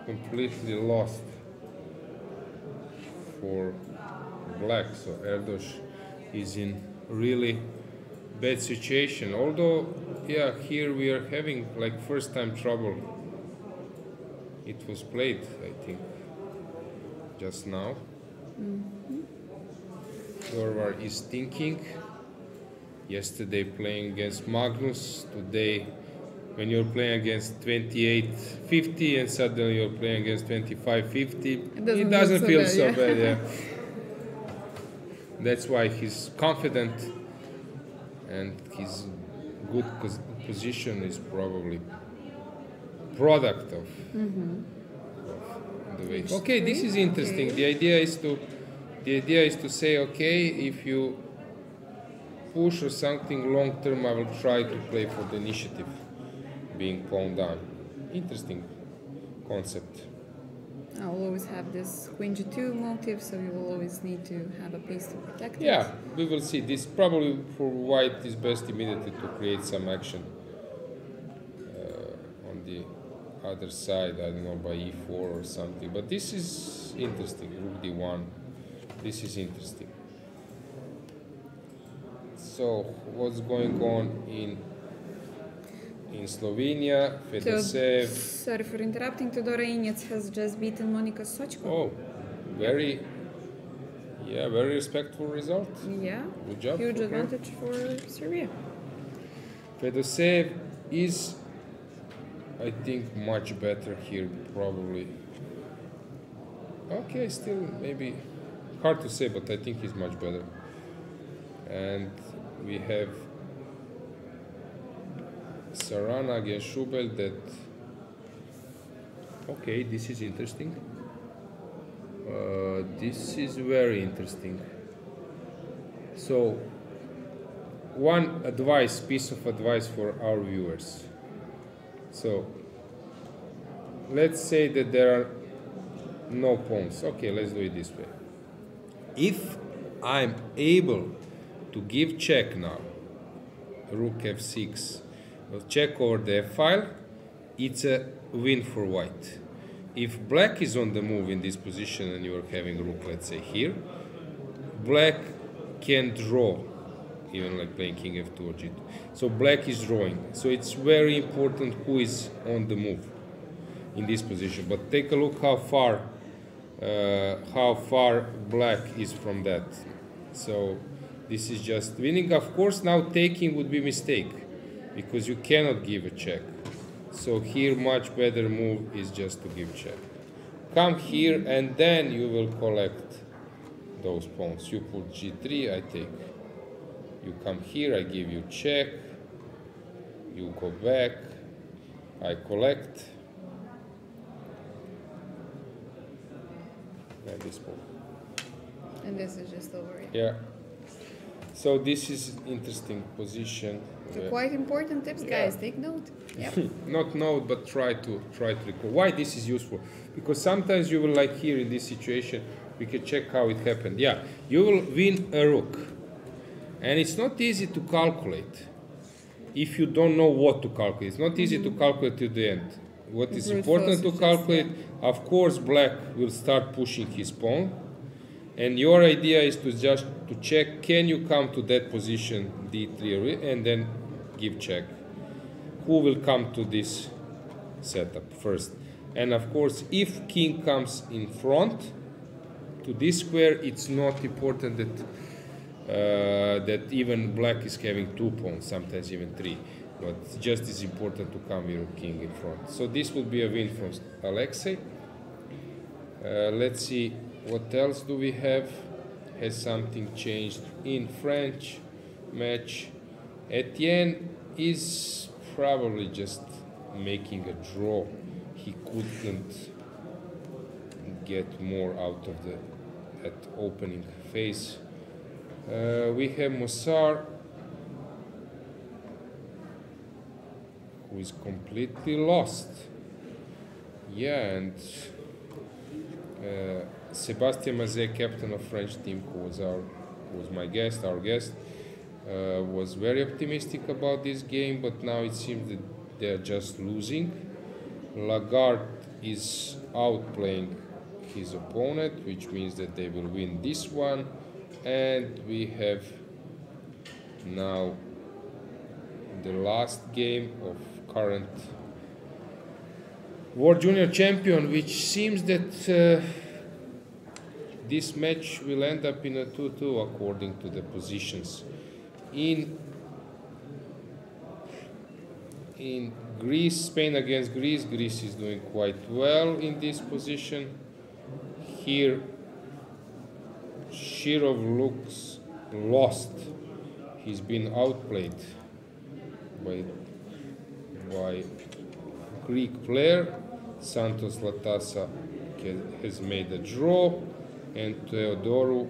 completely lost for black. So Erdos is in really bad situation. Although, yeah, here we are having like first time trouble. It was played, I think, just now. Jorvar is thinking. Yesterday playing against Magnus. Today, when you're playing against 28-50 and suddenly you're playing against 25-50, it doesn't feel so bad. Yeah. That's why he's confident, and his good position is probably product of the way. Okay, this is interesting. Okay. The idea is to say, okay, if you push or something long term, I will try to play for the initiative being pawned down. Interesting concept. will always have this queen g2 motive, so you will always need to have a piece to protect it. Yeah, we will see. This probably for white is best immediately to create some action on the other side, I don't know, by e4 or something. But this is interesting, rook d1. This is interesting. So, what's going on in Slovenia? Fedoseev. Sorry for interrupting. Teodora Inets has just beaten Monika Sochko. Oh, very respectful result. Yeah, Good job. huge for her. advantage for Serbia. Fedoseev is, I think, much better here, probably. Okay, still maybe hard to say, but I think he's much better. And we have Sarana against Schubel. That okay, this is interesting. This is very interesting. So, one piece of advice for our viewers. So, let's say that there are no pawns. Okay, let's do it this way. If I'm able to give check now, rook f6, check over the f file, it's a win for white. If black is on the move in this position and you are having rook, let's say here, black can draw, even like playing king f2 or g2. So black is drawing. So it's very important who is on the move in this position. But take a look how far black is from that. So this is just winning. Of course, now taking would be a mistake because you cannot give a check. So here much better move is just to give check. Come here and then you will collect those pawns. You put g3, I take. You come here, I give you check. You go back, I collect. And this pawn. And this is just over. Yeah. So this is interesting position. So quite important tips, guys. Take note. Yep. Not note, but try to recall. Why this is useful? Because sometimes you will, like here in this situation, we can check how it happened. Yeah, you will win a rook, and it's not easy to calculate if you don't know what to calculate. It's not easy to calculate to the end. What is important to calculate? Of course, black will start pushing his pawn, and your idea is to just to check, can you come to that position d3, and then give check. Who will come to this setup first? And of course, if king comes in front to this square, it's not important that even black is having 2 pawns, sometimes even 3. But just as important to come with king in front. So this will be a win from Alexei. Let's see what else do we have. Has something changed in French match? Etienne is probably just making a draw. He couldn't get more out of that opening phase. We have Mossar, who is completely lost. Yeah, and Sébastien Mazet, captain of French team, who was our guest, was very optimistic about this game, but now it seems that they are just losing. Lagarde is outplaying his opponent, which means that they will win this one, and we have now the last game of current World Junior Champion, which seems that this match will end up in a 2-2 according to the positions. In Greece, Spain against Greece, Greece is doing quite well in this position. Here, Shirov looks lost. He's been outplayed by Greek player. Santos Latasa has made a draw, and Teodoru,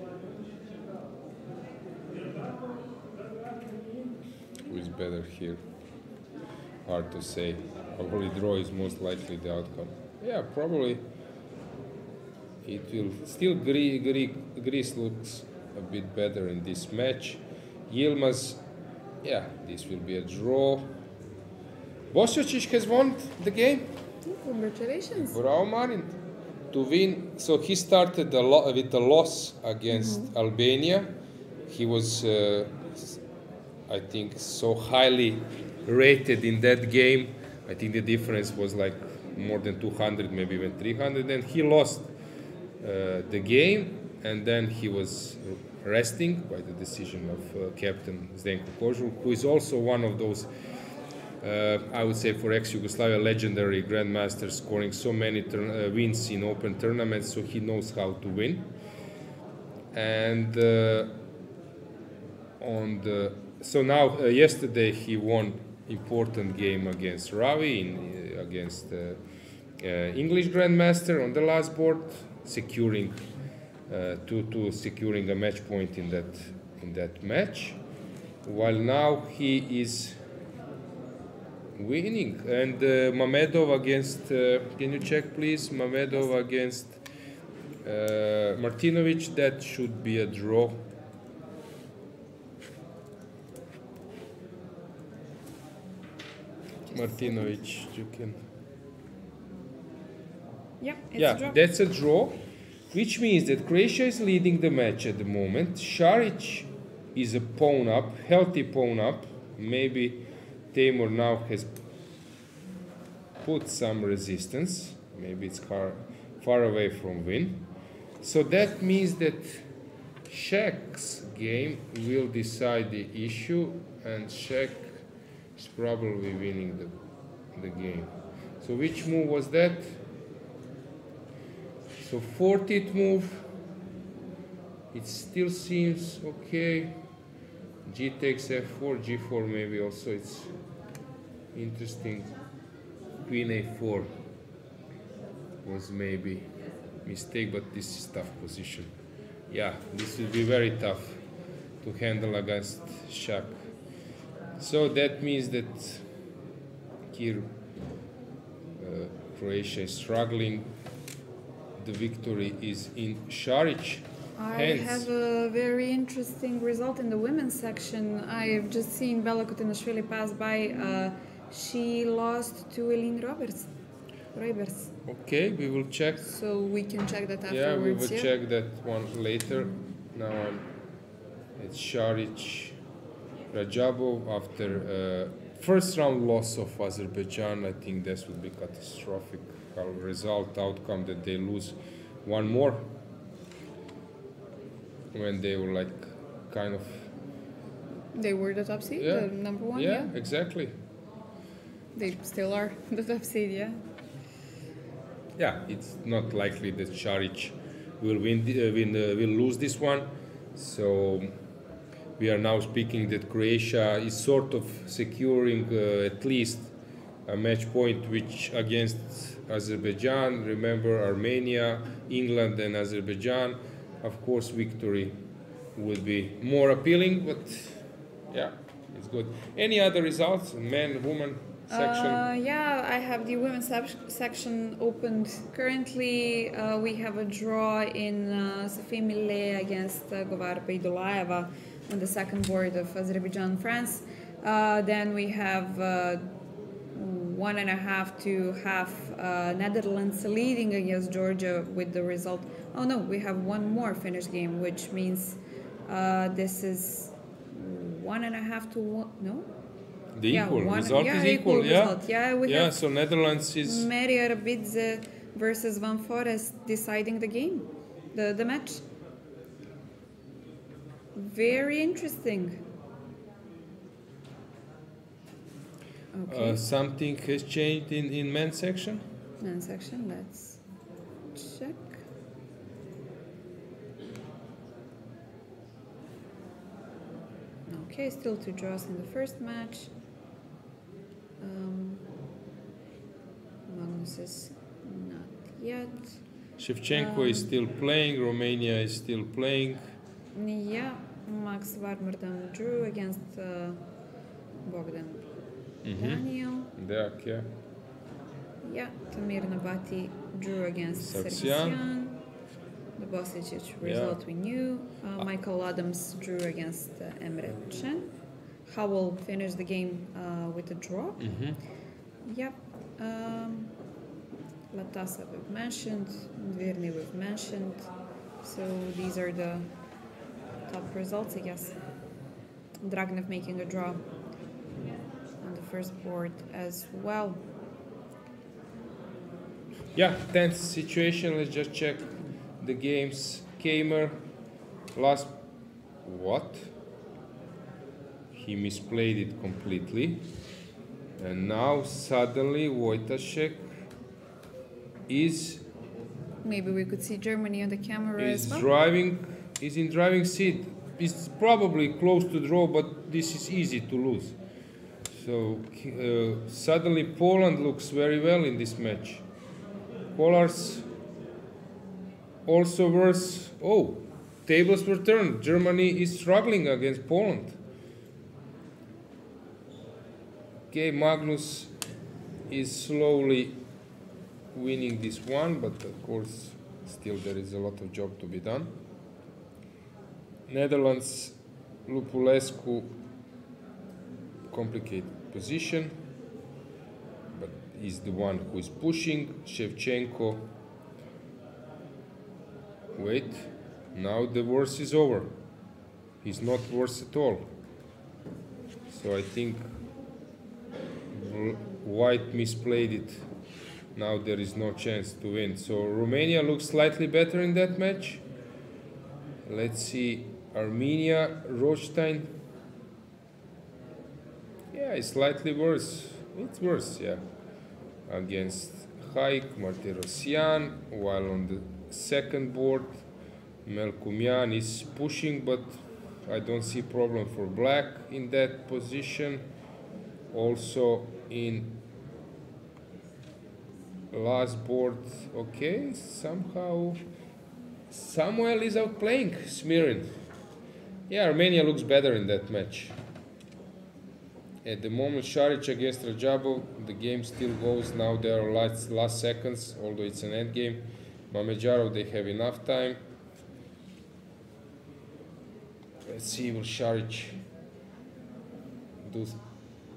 who is better here? Hard to say. Probably draw is most likely the outcome. Yeah, probably it will still Greece looks a bit better in this match. Yilmaz, yeah, this will be a draw. Bosiocic has won the game. Congratulations. Bravo, Marin. To win, so he started with a loss against Albania. He was, I think, so highly rated in that game. I think the difference was like more than 200, maybe even 300. And he lost the game, and then he was resting by the decision of captain Zdenko Kožul, who is also one of those, I would say, for ex-Yugoslavia legendary grandmasters, scoring so many wins in open tournaments, so he knows how to win. And so now yesterday he won important game against Ravi against English grandmaster on the last board, securing securing a match point in that match, while now he is winning. And Mamedov against can you check please? Mamedov against Martinovic, that should be a draw. Martinovic, you can. Yeah, it's Yeah, a draw. that's a draw, which means that Croatia is leading the match at the moment. Šarić is a pawn up, healthy pawn up. Maybe Teimour now has put some resistance. Maybe it's far away from win. So that means that Czech's game will decide the issue, and Czech is probably winning the game. So which move was that? So 40th move, it still seems okay. G takes f4, g4 maybe also, it's interesting. Queen a4 was maybe mistake, but this is tough position. Yeah, this will be very tough to handle against Shak. So that means that here Croatia is struggling. The victory is in Šarić. I have a very interesting result in the women's section. I've just seen Bella Khotenashvili pass by. She lost to Elin Roberts. Okay, we will check. So we can check that afterwards. Yeah, we will check that one later. Now it's Shakhriyar Radjabov after first round loss of Azerbaijan. I think this would be catastrophic outcome that they lose one more when they were like kind of. They were the top seed, Yeah. the number one. Yeah, exactly. They still are the top seed. Yeah. Yeah, it's not likely that Šarić will will lose this one. So we are now speaking that Croatia is sort of securing at least a match point, which against Azerbaijan, remember Armenia, England and Azerbaijan, of course victory would be more appealing, but yeah, it's good. Any other results, men, woman section? Yeah, I have the women's section opened. Currently, we have a draw in Sophie Millet against Govar Beidulaeva on the second board of Azerbaijan, France. Then we have 1.5 to half Netherlands leading against Georgia with the result. Oh no, we have one more finished game, which means this is 1.5 to 1. No. The equal result is equal, yeah. Result. Yeah, we have so Netherlands is Maria Rabidze versus Van Forest deciding the game, the match. Very interesting. Okay. Something has changed in men's section. Men's section. Let's check. Okay, still 2 draws in the first match. Magnus is not yet. Shevchenko is still playing. Romania is still playing. Yeah, Max Warmerdam drew against Bogdan Daniel. Yeah. Yeah, Tamir Nabati drew against Sargsyan. Sargsyan. Bosicic result we knew. Michael Adams drew against Emre Can. Howell finished the game with a draw. Yep. Latasa we've mentioned. Virni we've mentioned. So these are the top results, I guess. Dragana making a draw on the first board as well. Yeah, tense situation. Let's just check the games. Teimour last. What? He misplayed it completely. And now suddenly Wojtaszek is Maybe we could see Germany on the camera as well. is in driving seat. It's probably close to draw, but this is easy to lose. So suddenly Poland looks very well in this match. Polars also worse. Oh, tables were turned. Germany is struggling against Poland. Okay, Magnus is slowly winning this one, but of course still there is a lot of job to be done. Netherlands, Lupulescu, complicated position, but he's the one who is pushing. Shevchenko. Wait, now the worst is over. He's not worse at all. So I think White misplayed it. Now there is no chance to win. So Romania looks slightly better in that match. Let's see, Armenia, Rothstein. Yeah, it's slightly worse. It's worse, yeah. Against Haik, Martirosyan, while on the second board, Melkumian is pushing, but I don't see problem for black in that position. Also in last board, okay, somehow Samuel is outplaying Smirin. Yeah, Armenia looks better in that match. At the moment, Šarić against Radjabov, the game still goes. Now there are last seconds, although it's an end game. Mamedyarov, they have enough time. Let's see, will Šarić do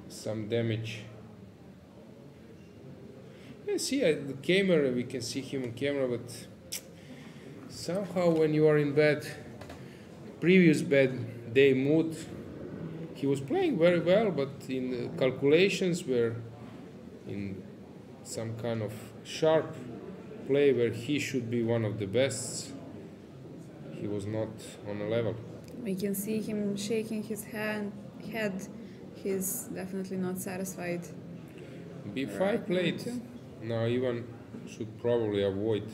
some damage? Yeah, see, the camera, we can see him on camera, but somehow when you are in previous bad day mood, he was playing very well, but in the calculations were in some kind of sharp play where he should be one of the best, he was not on a level. We can see him shaking his head. He's definitely not satisfied. B5 played. Now Ivan should probably avoid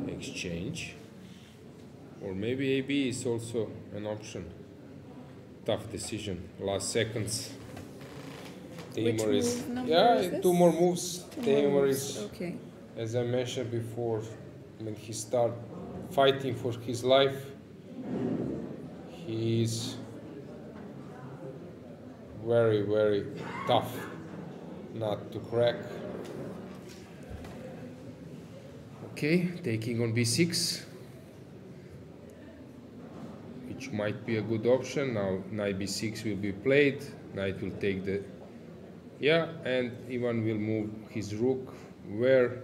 exchange. Or maybe AB is also an option. Tough decision. Last seconds. Teimour is. Two more moves. Teimour is. Okay. As I mentioned before, when he started fighting for his life, he is very, very tough not to crack. Okay, taking on B6, which might be a good option. Now knight B6 will be played, knight will take the... Yeah, and Ivan will move his rook where,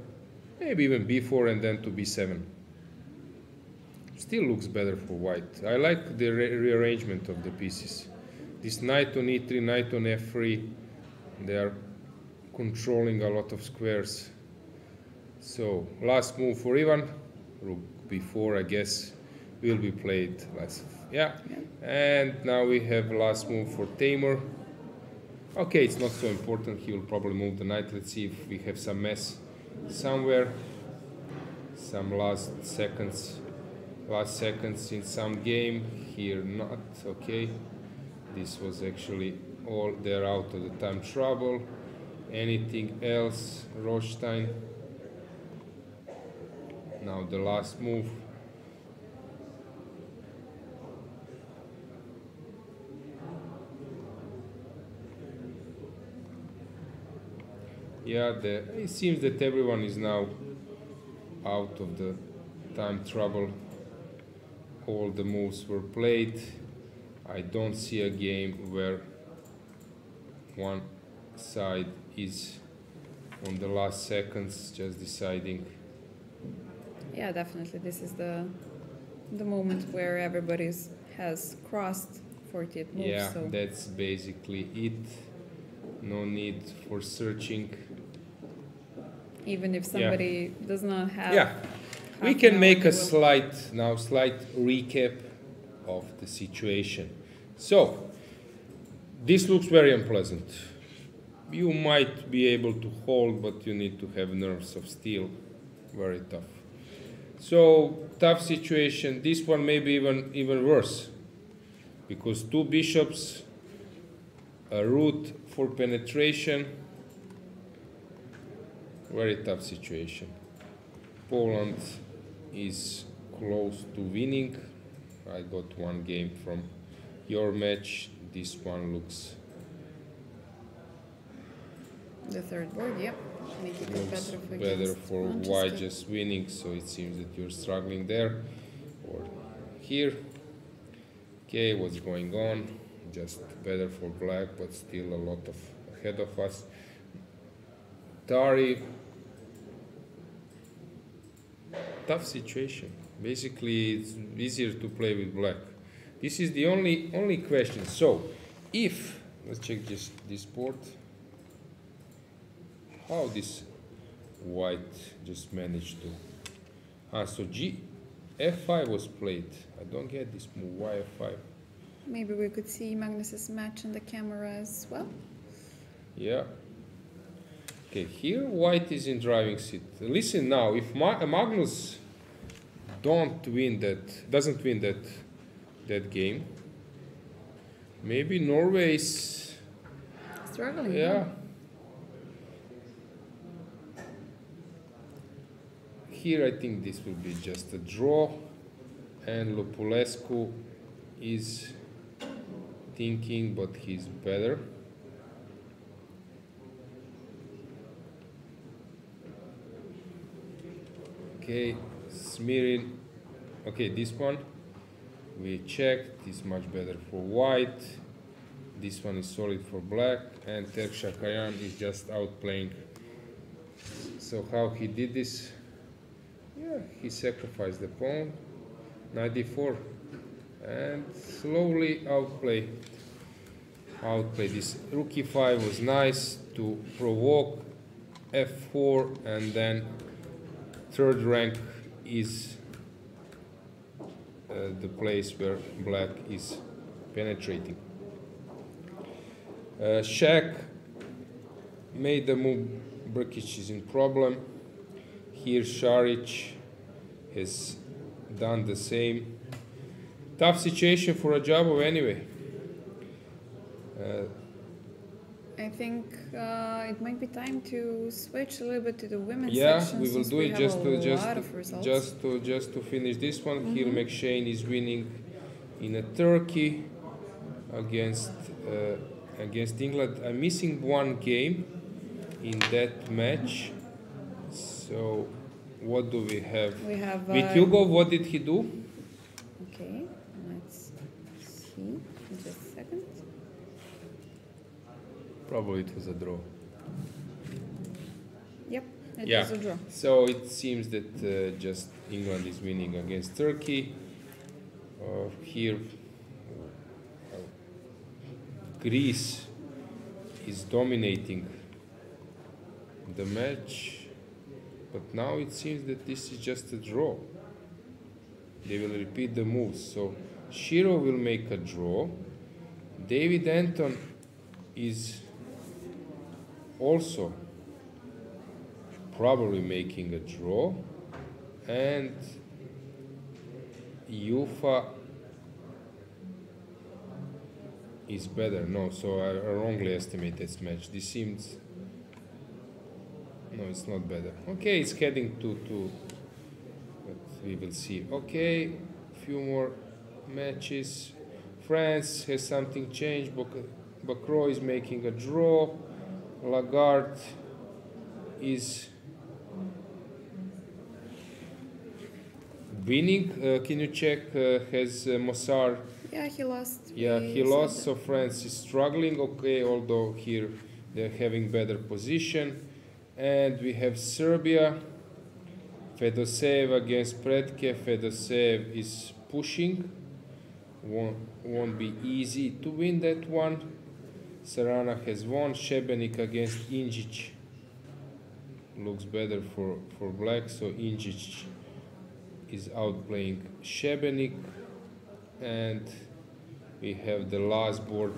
maybe even B4 and then to B7. Still looks better for white. I like the rearrangement of the pieces. This knight on E3, knight on F3, they are controlling a lot of squares. So, last move for Ivan, rook B4, I guess, will be played. And now we have last move for Teimour. Okay, it's not so important, he will probably move the knight. Let's see if we have some mess somewhere. Some last seconds in some game. Here not, okay. This was actually all, they're out of the time trouble. Anything else, Rothstein? Now the last move. Yeah, it seems that everyone is now out of the time trouble. All the moves were played. I don't see a game where one side is on the last seconds just deciding. Yeah, definitely. This is the moment where everybody has crossed 48 moves. Yeah, so. that's basically it. No need for searching. Even if somebody does not have. Yeah, we can make a slight recap of the situation. So, this looks very unpleasant. You might be able to hold, but you need to have nerves of steel. Very tough. So, tough situation. This one may be even worse. Because two bishops, a route for penetration. Very tough situation. Poland is close to winning. I got one game from your match. This one looks the third board, yep. Make it better for white just winning, so it seems that you're struggling there or here. Okay, what's going on? Just better for black, but still a lot of ahead of us. Tari, tough situation. Basically, it's easier to play with black. This is the only question. So, if let's check this board. How this white just managed to? So F5 was played. I don't get this move. Why F5? Maybe we could see Magnus's match on the camera as well. Yeah. Okay, here white is in driving seat. Listen now, if Magnus doesn't win that game, maybe Norway is struggling. Yeah. Here I think this will be just a draw, and Lopulescu is thinking, but he's better. Okay, Smirin. Okay, this one we checked is much better for white. This one is solid for black, and Terk Shakhriyar is just outplaying. So how he did this? Yeah, he sacrificed the pawn, 94, and slowly outplay this. Rook e5 was nice to provoke f4, and then third rank is the place where black is penetrating. Shak made the move. Brkic is in problem. Here Šarić has done the same. Tough situation for Radjabov anyway. I think it might be time to switch a little bit to the women's section. section. We will do it just to finish this one. Mm-hmm. Here McShane is winning in a Turkey against England. I'm missing one game in that match. So what do we have? We have with Hugo. What did he do? Okay, let's see. Just a second. Probably it was a draw. Yep, it was a draw. So it seems that just England is winning against Turkey. Here, Greece is dominating the match. But now it seems that this is just a draw. They will repeat the moves. So Shiro will make a draw. David Anton is also probably making a draw. And Yufa is better. No, so I wrongly estimated this match. This seems... No, it's not better. Okay, it's heading to but we will see. Okay, few more matches. France has something changed. Bacro is making a draw. Lagarde is winning. Can you check has Mossar? Yeah, he lost. Yeah, We he said lost. that. So France is struggling. Okay, although here they're having better position. And we have Serbia. Fedoseev against Pretke. Fedoseev is pushing. Won't be easy to win that one. Sarana has won. Šebenik against Injic. Looks better for black. So Injic is outplaying Šebenik. And we have the last board.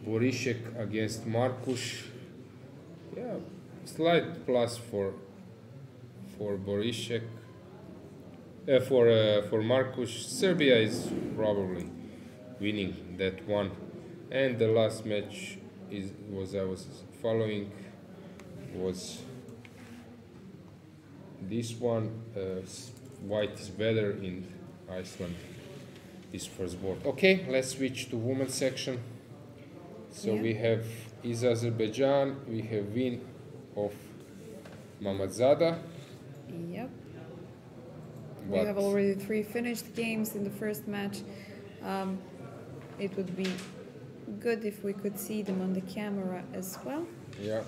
Borishek against Markuš. Yeah, slight plus for Borishek. For Markuš. Serbia is probably winning that one. And the last match I was following was this one. White is better in Iceland. This first board. Okay, let's switch to women's section. So Yeah. we have is Azerbaijan. We have win of Mamadzada. Yep. We But have already 3 finished games in the first match. It would be good if we could see them on the camera as well. yeah,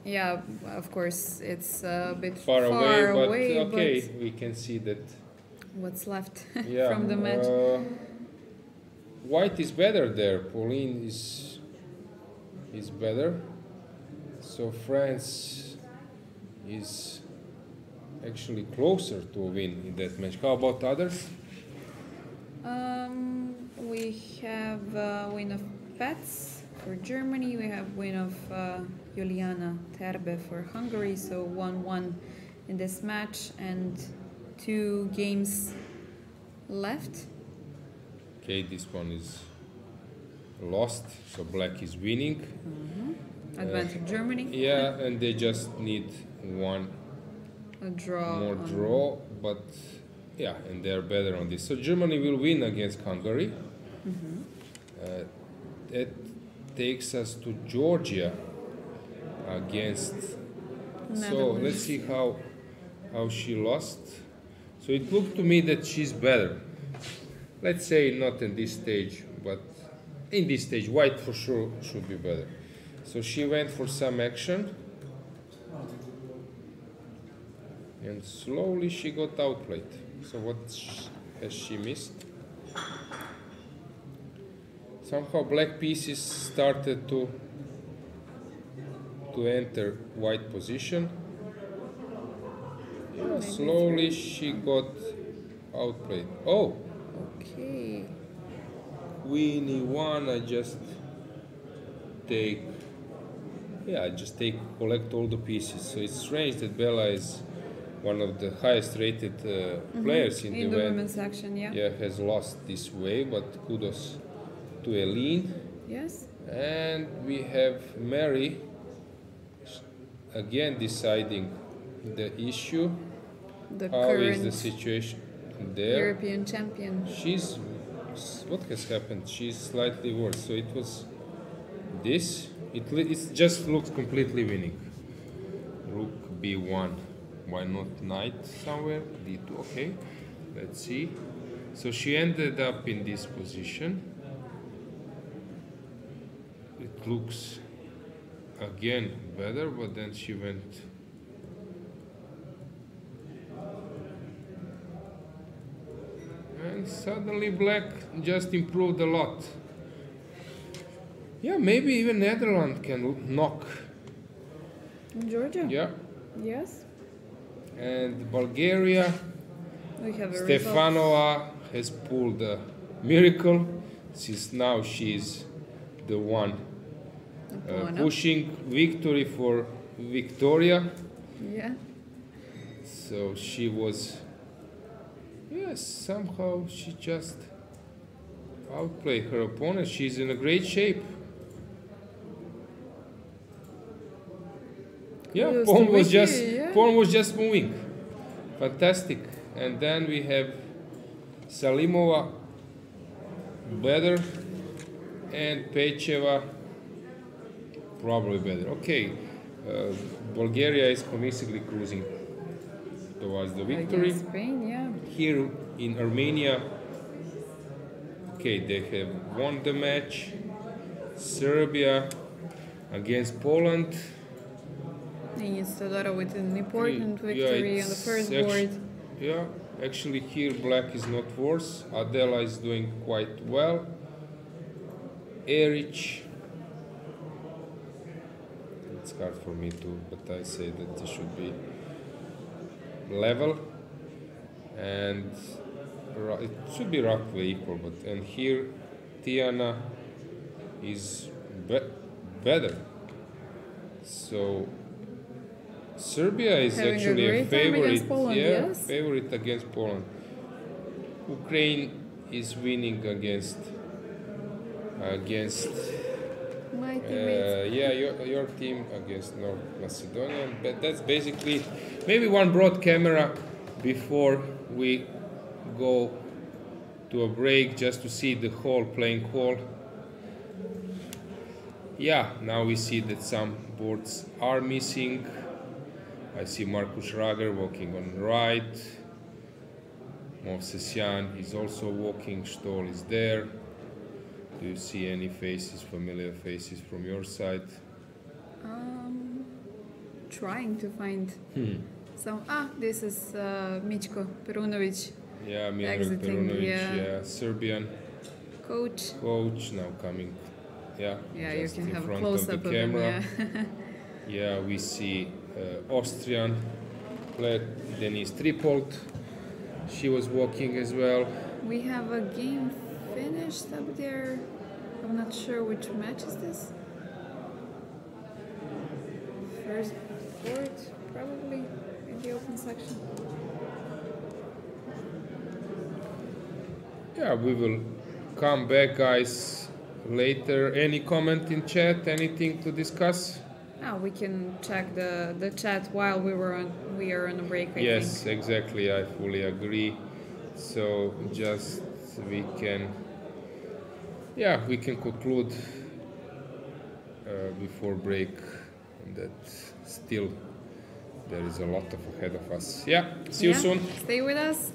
Yeah, of course, it's a bit far away, but away, okay, but we can see that. what's left Yeah, from the match. White is better there. Pauline is better. So France is actually closer to a win in that match. How about others? We have win of Paehtz for Germany. We have win of Juliana Terbe for Hungary. So 1-1 in this match and 2 games left. Okay, this one is lost, so black is winning. Advantage Germany. Yeah, and they just need one A draw. more on- draw, but yeah, and they're better on this. So Germany will win against Hungary. That takes us to Georgia against. So Netherlands. let's see how she lost. So it looked to me that she's better. Let's say not in this stage, but in this stage, white for sure should be better. So she went for some action. And slowly she got outplayed. So what has she missed? Somehow black pieces started to enter white position. Yeah, slowly she got outplayed. Oh, Okay. Queenie one, I just collect all the pieces. So it's strange that Bella is one of the highest rated players in the event. women's section, yeah. Yeah, has lost this way, but kudos to Eileen. Yes. And we have Mary again deciding the issue. The How is the current situation there? European champion. What has happened? She's slightly worse. So it was this. It just looks completely winning. Rook B1. Why not knight somewhere? D2. Okay. Let's see. So she ended up in this position. It looks again better, but then she went. And suddenly black just improved a lot. Yeah, maybe even Netherlands can knock. Georgia. Yeah. Yes. And Bulgaria, We have a result. Stefanova has pulled a miracle, since now she's the one One up. pushing victory for Victoria. Yeah. So she was, yes, somehow she just outplayed her opponent. She's in a great shape. Yeah, Kudos pawn to was Vicky, just yeah. pawn was just moving. Fantastic. And then we have Salimova better and Pecheva probably better. Okay, Bulgaria is convincingly cruising towards the victory. Against Spain, yeah. Here in Armenia, okay, they have won the match. Serbia against Poland. And Stodora with an important Yeah, victory on the it's first board. Yeah, actually here black is not worse. Adela is doing quite well. Eric. It's hard for me to, but I say that it should be level. And it should be roughly equal. But and here Tiana is better. So Serbia is Having actually a a great time favorite. against Poland, Yeah, yes. favorite against Poland. Ukraine is winning against My teammates. yeah, your team against North Macedonia. But that's basically maybe one broad camera before we go to a break just to see the whole playing hall. Yeah, now we see that some boards are missing. I see Markus Rager walking on right. Movsesyan is also walking. Stoll is there. Do you see any faces, familiar faces from your side? Trying to find some. This is Michko Perunovic, Yeah, Milorad Exiting, Perunovic, yeah. Serbian coach. coach now coming. Yeah, Yeah, you just can in have a front close of the up of him. camera. Yeah. Yeah, we see Austrian player Denise Trippold. She was walking as well. We have a game finished up there. I'm not sure which match is this. First board, probably in the open section. Yeah, we will come back, guys, later. Any comment in chat? Anything to discuss? We can check the chat while we are on a break. I Yes, think. exactly. I fully agree. So just we can conclude before break that still there is a lot of ahead of us. Yeah, see you soon. Stay with us.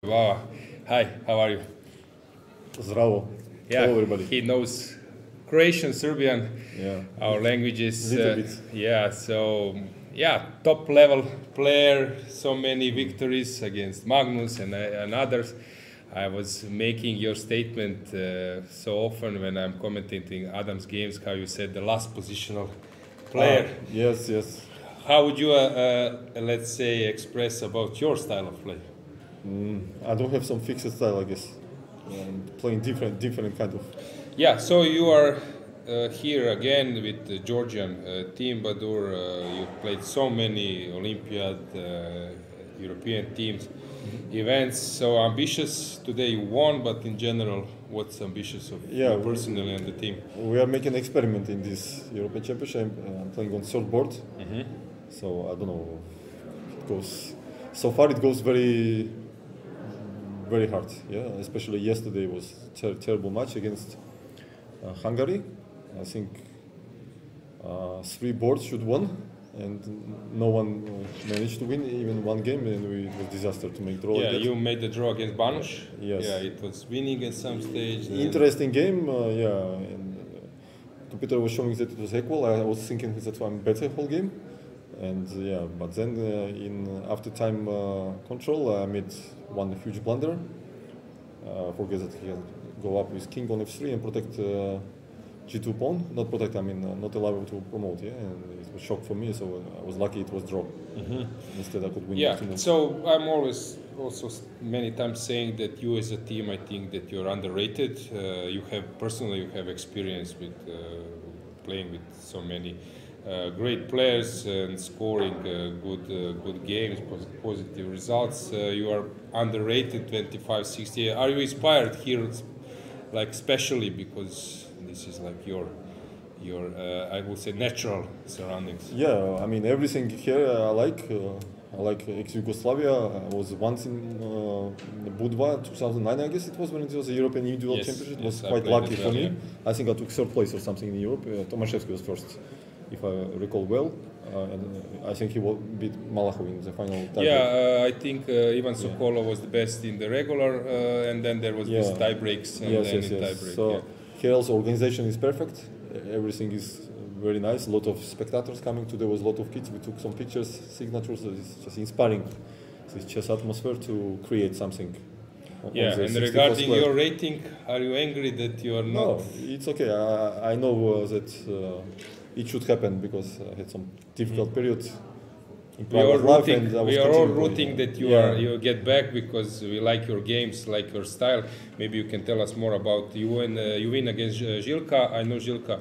Wow. Hi, how are you? Zdravo. Yeah, Hello, everybody. he knows Croatian, Serbian, Yeah. our languages. Little bit. Yeah, so top level player, so many victories against Magnus and others. I was making your statement so often when I'm commentating Adam's games, how you said the last positional player. Yes, yes. How would you, let's say, express about your style of play? I don't have some fixed style, I guess. Playing different kind of. Yeah, so you are here again with the Georgian team, Badur. You played so many Olympiad, European teams, events. So ambitious. Today you won, but in general, what's ambitious of you personally and the team? We are making an experiment in this European Championship. I'm playing on third board. So I don't know. It goes. So far, it goes very hard. Yeah, especially yesterday was terrible match against Hungary. I think 3 boards should won, and no one managed to win even one game, and it was disaster to make draw. Yeah, like you made the draw against Banus. Yes. Yeah, it was winning at some stage. Interesting game. Yeah, and computer was showing that it was equal. I was thinking that I'm better whole game, and yeah, but then in after time control, I made one huge blunder. Forget that he can go up with king on f3 and protect g2 pawn. Not protect, I mean not allow to promote. Yeah, and it was shock for me. So I was lucky it was draw. Instead I could win. Yeah. So I'm always also many times saying that you as a team, I think that you're underrated. You have experience with playing with so many great players and scoring good games, positive results. You are underrated, 25-60. Are you inspired here, like especially because this is like your I would say natural surroundings? Yeah, I mean everything here I like. I like ex-Yugoslavia. I was once in Budva, 2009, I guess it was, when it was a European Individual Championship. It was quite lucky for me. Yeah. I think I took third place or something in Europe. Tomaszewski was first, if I recall well. And I think he beat Malachov in the final tie. Yeah, I think Ivan Sokolov was the best in the regular, and then there was this tie breaks and then tie break. So here also organization is perfect. Everything is very nice. A lot of spectators coming. Today was a lot of kids. We took some pictures, signatures. It's just inspiring this chess atmosphere to create something. Yeah, and regarding your rating, are you angry that you are not? No, it's okay. I know that it should happen because I had some difficult periods. We are all rooting that you get back because we like your games, like your style. Maybe you can tell us more about you. And you win against Žilka. I know Žilka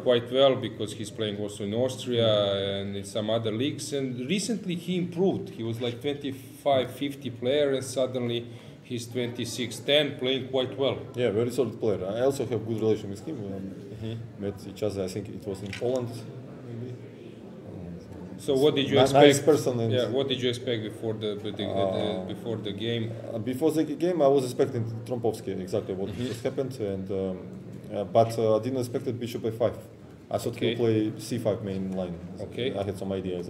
quite well because he's playing also in Austria and in some other leagues. And recently he improved. He was like 25-50 player, and suddenly he's 26-10, playing quite well. Yeah, very solid player. I also have good relation with him. Met each other. I think it was in Poland. So what did you expect? Nice person. And what did you expect before the game? Before the game, I was expecting Trompowski, exactly what just happened, and but I didn't expect bishop a5. I thought he'll play c5 main line. Okay. I had some ideas.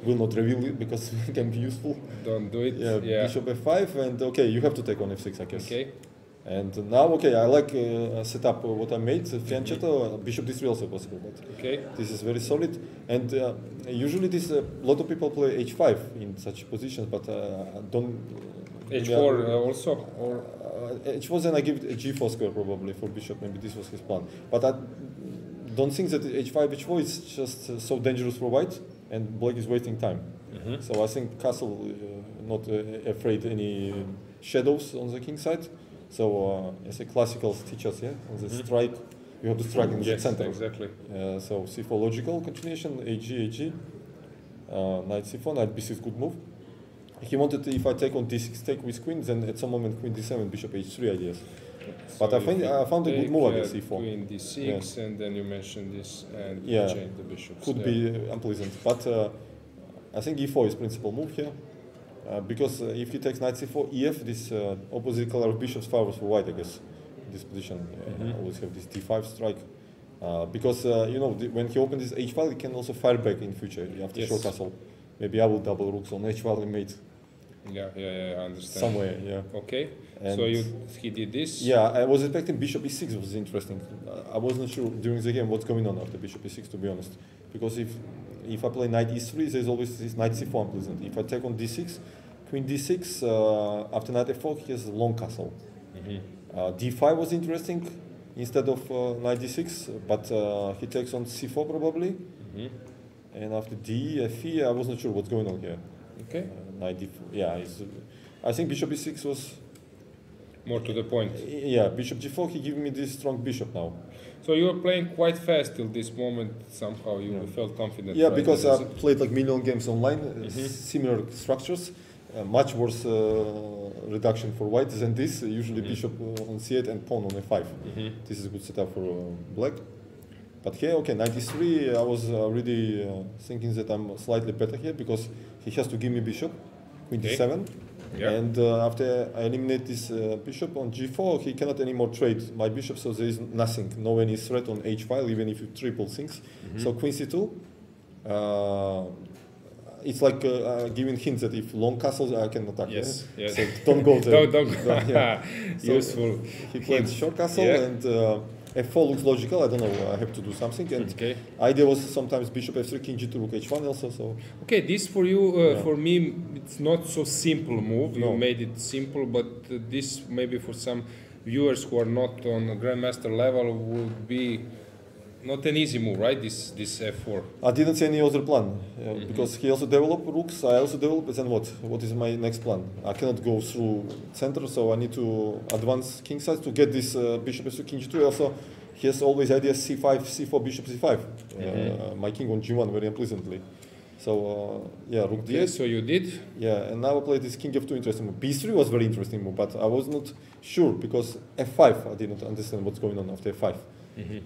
Will not reveal it because it can be useful. Don't do it. Yeah. Bishop f5, and you have to take on f6, I guess. Okay. And now, I like setup what I made. Fianchetto, bishop d3 also possible, but this is very solid. And usually, a lot of people play h5 in such positions, but don't. h4 also, or h4, then I give it a g4 square probably for bishop. Maybe this was his plan, but I don't think that h5 h4 is just so dangerous for white, and black is wasting time. So I think castle not afraid any shadows on the king side. So as a classical teachers, on the strike, you have to strike in the center. Exactly. So c4 logical continuation, ag, knight c4, knight b6 good move. He wanted if I take on d6 take with queen, then at some moment queen d7, bishop h3 ideas. So but I found a good move against c4. Queen d6, and then you mentioned this, and change the bishops. Could be unpleasant, but I think e4 is principal move here. Because if he takes knight c4, ef, this opposite color of bishops favors for white, I guess. This position, always have this d5 strike. Because, when he opens this h file, he can also fire back in future after short castle. Maybe I will double rooks on h file and mate. Yeah, I understand. somewhere. Yeah. Okay, And so he did this. Yeah, I was expecting bishop e6 was interesting. I wasn't sure during the game what's going on after bishop e6, to be honest, because if I play knight e3, there's always this knight c4 unpleasant. If I take on d6, queen d6, after knight f4, he has a long castle. D5 was interesting instead of knight d6, but he takes on c4 probably. And after d, f, I wasn't sure what's going on here. Okay. Knight d4, yeah, I think bishop e6 was More to the point. yeah, bishop g4, he gave me this strong bishop now. So you were playing quite fast till this moment. Somehow you felt confident. Yeah, right? because I played like million games online, similar structures, much worse reduction for white than this. Usually bishop on c8 and pawn on f5. This is a good setup for black. But here, okay, 93, I was already thinking that I'm slightly better here because he has to give me bishop, queen d7. Yeah. And after I eliminate this bishop on g4, he cannot anymore trade my bishop, so there is nothing, no any threat on h file, even if you triple things. So queen c2, it's like giving hints that if long castles, I can attack. Yes, yeah? yes. So don't go there. Don't go. Yeah. So Useful. He played short castle and f4 looks logical. I don't know, I have to do something. And idea was sometimes bishop f3, king g2, rook h1 also. So okay, this for you, for me, it's not so simple move. You made it simple, but this maybe for some viewers who are not on a grandmaster level would be not an easy move, right? This f4. I didn't see any other plan because he also developed rooks. I also developed. Then what? What is my next plan? I cannot go through center, so I need to advance king side to get this bishop f2, king g2. Also, he has always idea c5, c4, bishop c5. My king on g1 very unpleasantly. So yeah, rook d8. So you did. Yeah, and now I played this king f2 interesting move. b3 was very interesting move, but I was not sure because f5 I did not understand what's going on after f5.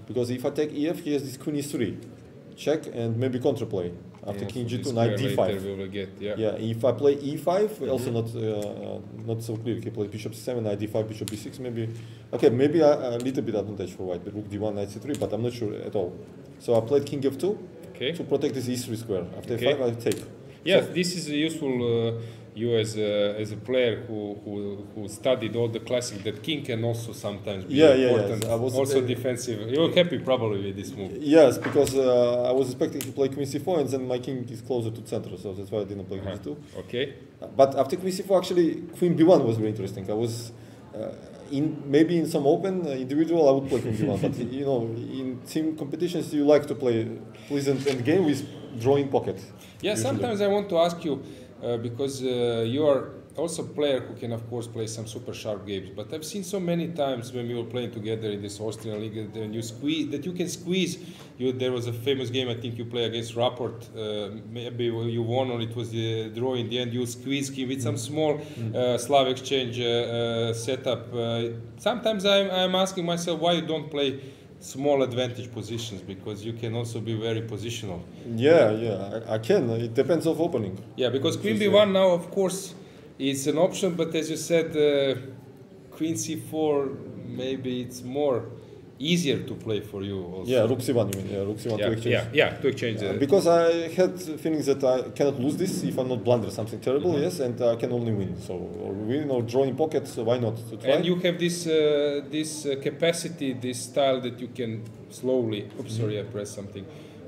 Because if I take ef, he has this queen e3, check, and maybe counterplay after king g2, knight d5. We will get, yeah, if I play e5, also not so clear. He plays bishop c7, knight d5, bishop b6, maybe. Okay, maybe a little bit advantage for white, but rook d1, knight c3, but I'm not sure at all. So I played king f2 to protect this e3 square. After f5, I take. Yes, so this is useful. You as a player who studied all the classics, that king can also sometimes be important. I was also defensive. You're happy probably with this move. Yes, because I was expecting to play queen c4 and then my king is closer to center, so that's why I didn't play queen c2. Okay. But after queen c4, actually queen b1 was very interesting. I was maybe in some open individual I would play queen b1, but you know, in team competitions you like to play pleasant endgame with drawing pocket. Yeah, usually. Sometimes I want to ask you. Because you are also a player who can, of course, play some super sharp games. But I've seen so many times when we were playing together in this Austrian league that you can squeeze. There was a famous game I think you play against Rapport. Maybe you won or it was the draw in the end. You squeeze him with some small Slav exchange setup. Sometimes I'm asking myself why you don't play small advantage positions, because you can also be very positional. Yeah, I can. It depends on opening. Yeah, because queen b1 now, of course, is an option, but as you said, queen c4, maybe it's more easier to play for you also. Yeah, rook c1, you mean? Yeah, rook c1 to exchange. To exchange. Because I had feelings that I cannot lose this if I'm not blunder something terrible, yes, and I can only win. So, or win or draw in pockets, so why not to try? And you have this capacity, this style that you can slowly, sorry, I pressed something,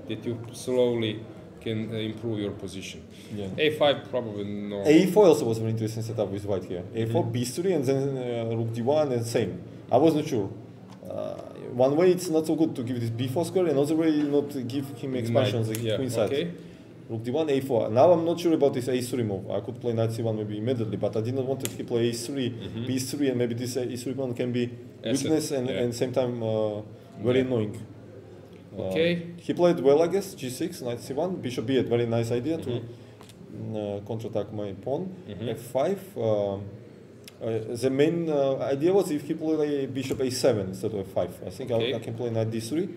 that you slowly can improve your position. Yeah. a5 probably no. a4 also was very interesting setup with white here. a4, b3, and then rook d1, and same. I wasn't sure. One way it's not so good to give this b4 square, another way not to give him expansion on the queen side. Okay. Rook d1, a4. Now I'm not sure about this a3 move. I could play knight c1 maybe immediately, but I did not want to play a3, b3, and maybe this a3 pawn can be weakness and same time very annoying. He played well, I guess, g6, knight c1, bishop b8, very nice idea to counterattack my pawn. f5. The main idea was if he played bishop a7 instead of f5. I think I can play knight d3.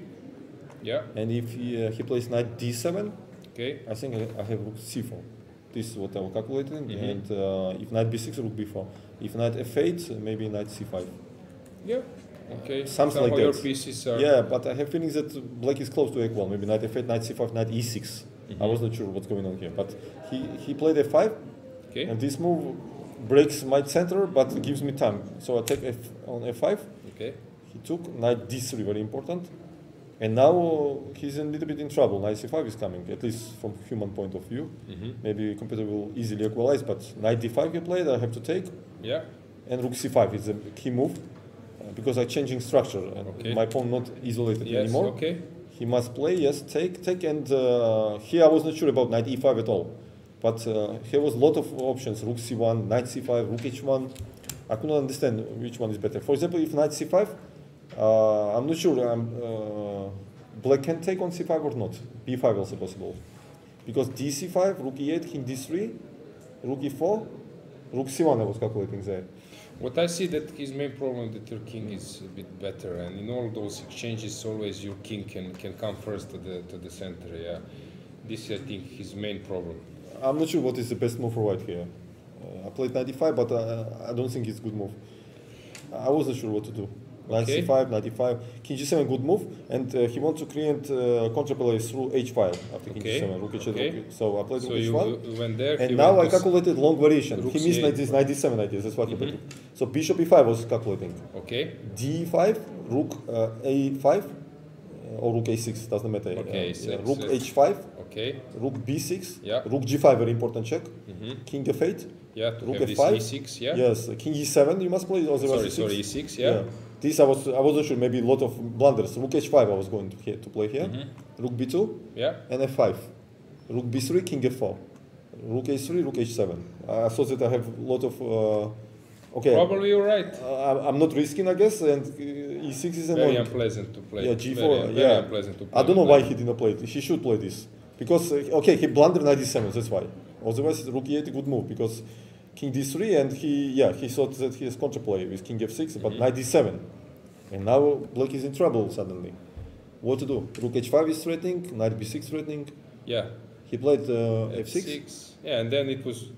Yeah. And if he plays knight d7, I think I have rook c4. This is what I was calculating. And if knight b6, rook b4. If knight f8, maybe knight c5. Yeah. Okay. Something like that. Your pieces are. Yeah, but I have feelings that black is close to equal. Maybe knight f8, knight c5, knight e6. I was not sure what's going on here. But he played f5. Okay. And this move breaks my center, but gives me time. So I take F on F5. Okay. He took knight D3, very important. And now he's a little bit in trouble. Knight C5 is coming, at least from human point of view. Maybe computer will easily equalize, but knight D5 he played, I have to take. Yeah. And rook C5 is a key move, because I'm changing structure. And my pawn not isolated anymore. Okay. He must play, yes, take, and here I was not sure about knight E5 at all. But here was a lot of options, rook C1, knight C5, rook H1. I could not understand which one is better. For example, if knight C5, I'm not sure black can take on C5 or not. B5 also possible. Because D C5, rook E8, king D3, rook E4, rook C1 I was calculating there. What I see that his main problem that your king is a bit better, and in all those exchanges always your king can come first to the center. Yeah, this I think his main problem. I'm not sure what is the best move for white here. I played 95, but I don't think it's a good move. I wasn't sure what to do. Knight C5, knight E5, king G7, good move, and he wants to create counterplay through H5 after king G7, rook H8, so I played rook H1, you went there, and now I calculated long variation. He missed knight D7 ideas, that's what he played. So bishop E5 was calculating. Okay. D5, rook A5, or rook A6, doesn't matter. Okay, rook H5, okay. rook B6, yeah. rook G5, very important check, king F8, yeah, to rook have F5, this E6, yeah. Yes, king E7 you must play, otherwise sorry, E6, yeah. This I wasn't sure, maybe a lot of blunders. Rook H5 I was going to play here, rook B2, yeah, and F5, rook B3, king F4, rook H3, rook H7. I thought that I have a lot of, okay. Probably you're right. I'm not risking, I guess, and E6 is annoying. Very unpleasant to play. Yeah, G4, very unpleasant to play. I don't know why he didn't play it. He should play this. Because, okay, he blundered knight D7, that's why. Otherwise, rook E8 a good move, because king D3, and he thought that he has counterplay with king F6, but knight D7. And now black is in trouble suddenly. What to do? Rook H5 is threatening, knight B6 threatening. Yeah. He played F6. F6. Yeah, and then it was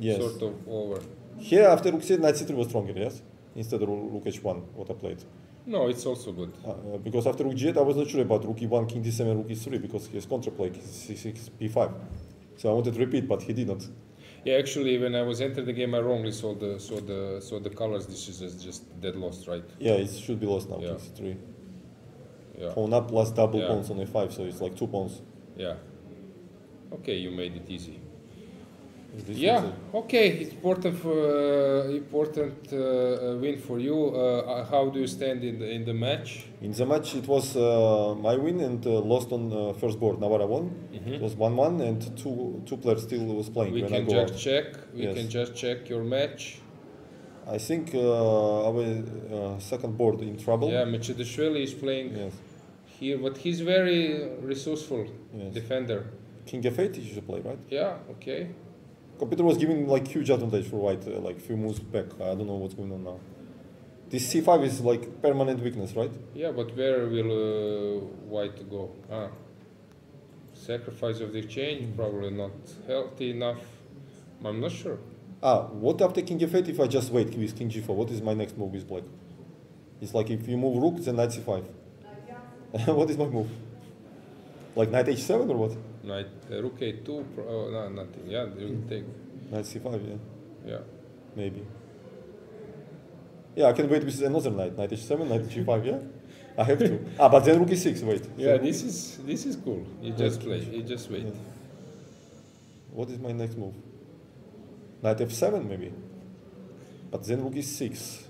sort of over. Here, after rook C8, knight C3 was stronger, yes? Instead of rook H1, what I played. No, it's also good. Because after rook G8, I was not sure about rook E1, king D7, rook E3, because he has counterplay, C6, B5. So I wanted to repeat, but he did not. Yeah, actually, when I was entering the game, I wrongly saw the colors. This is just dead lost, right? Yeah, it should be lost now. Yeah. King C3. Yeah. Pawn up plus double pawns on A5, so it's like 2 pawns. Yeah. Okay, you made it easy. This yeah. Okay, important win for you. How do you stand in the match? In the match, it was my win and lost on first board. Navarra won. It was 1-1, and two players still was playing. We when can I go just out. check. We Yes. can just check your match. I think our second board in trouble. Yeah, Mamedyarov is playing here, but he's very resourceful defender. King F8 you should play, right? Yeah. Okay. Computer was giving like huge advantage for white, like few moves back. I don't know what's going on now. This C5 is like permanent weakness, right? Yeah, but where will white go? Sacrifice of the exchange, probably not healthy enough. I'm not sure. What after King F8 if I just wait with King G4? What is my next move with black? It's like if you move rook, then knight C5. What is my move? Like knight H7 or what? Knight rook A2. No, nothing. Yeah, you take. Knight C5, yeah. Yeah. Maybe. Yeah, I can wait with another knight. Knight H7, knight G5, yeah? I have to. But then rook E6, wait. Yeah, so this is cool. You just play. You just wait. Yeah. What is my next move? Knight F7 maybe. But then rook E6.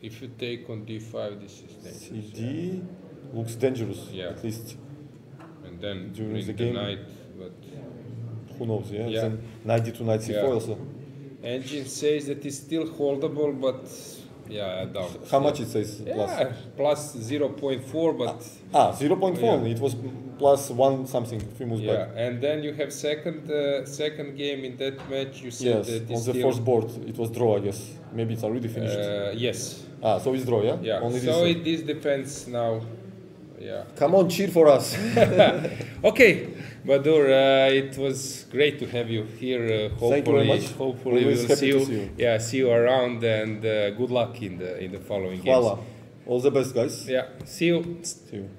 If you take on D5, this is dangerous. CD looks dangerous, Yeah. at least And then during bring the the game. knight, but who knows, yeah? Yeah. Then knight D2, knight C4 Yeah. also. engine says that it's still holdable, but yeah, I doubt. How much it says plus? Yeah, plus 0.4, but 0.4, Yeah. it was plus 1 something, few moves yeah. back. And then you have second game in that match. You said Yes, that on it's the still, first board, it was draw, I guess. Maybe it's already finished. yes. So it's draw, yeah? Yeah. Only So this. this depends now. Yeah. Come on, cheer for us. Okay, Badur, it was great to have you here. Thank you very much. Hopefully Always we'll happy see to you. see you. Yeah, see you around, and good luck in the following games. Voila. All the best, guys. Yeah, see you. See you.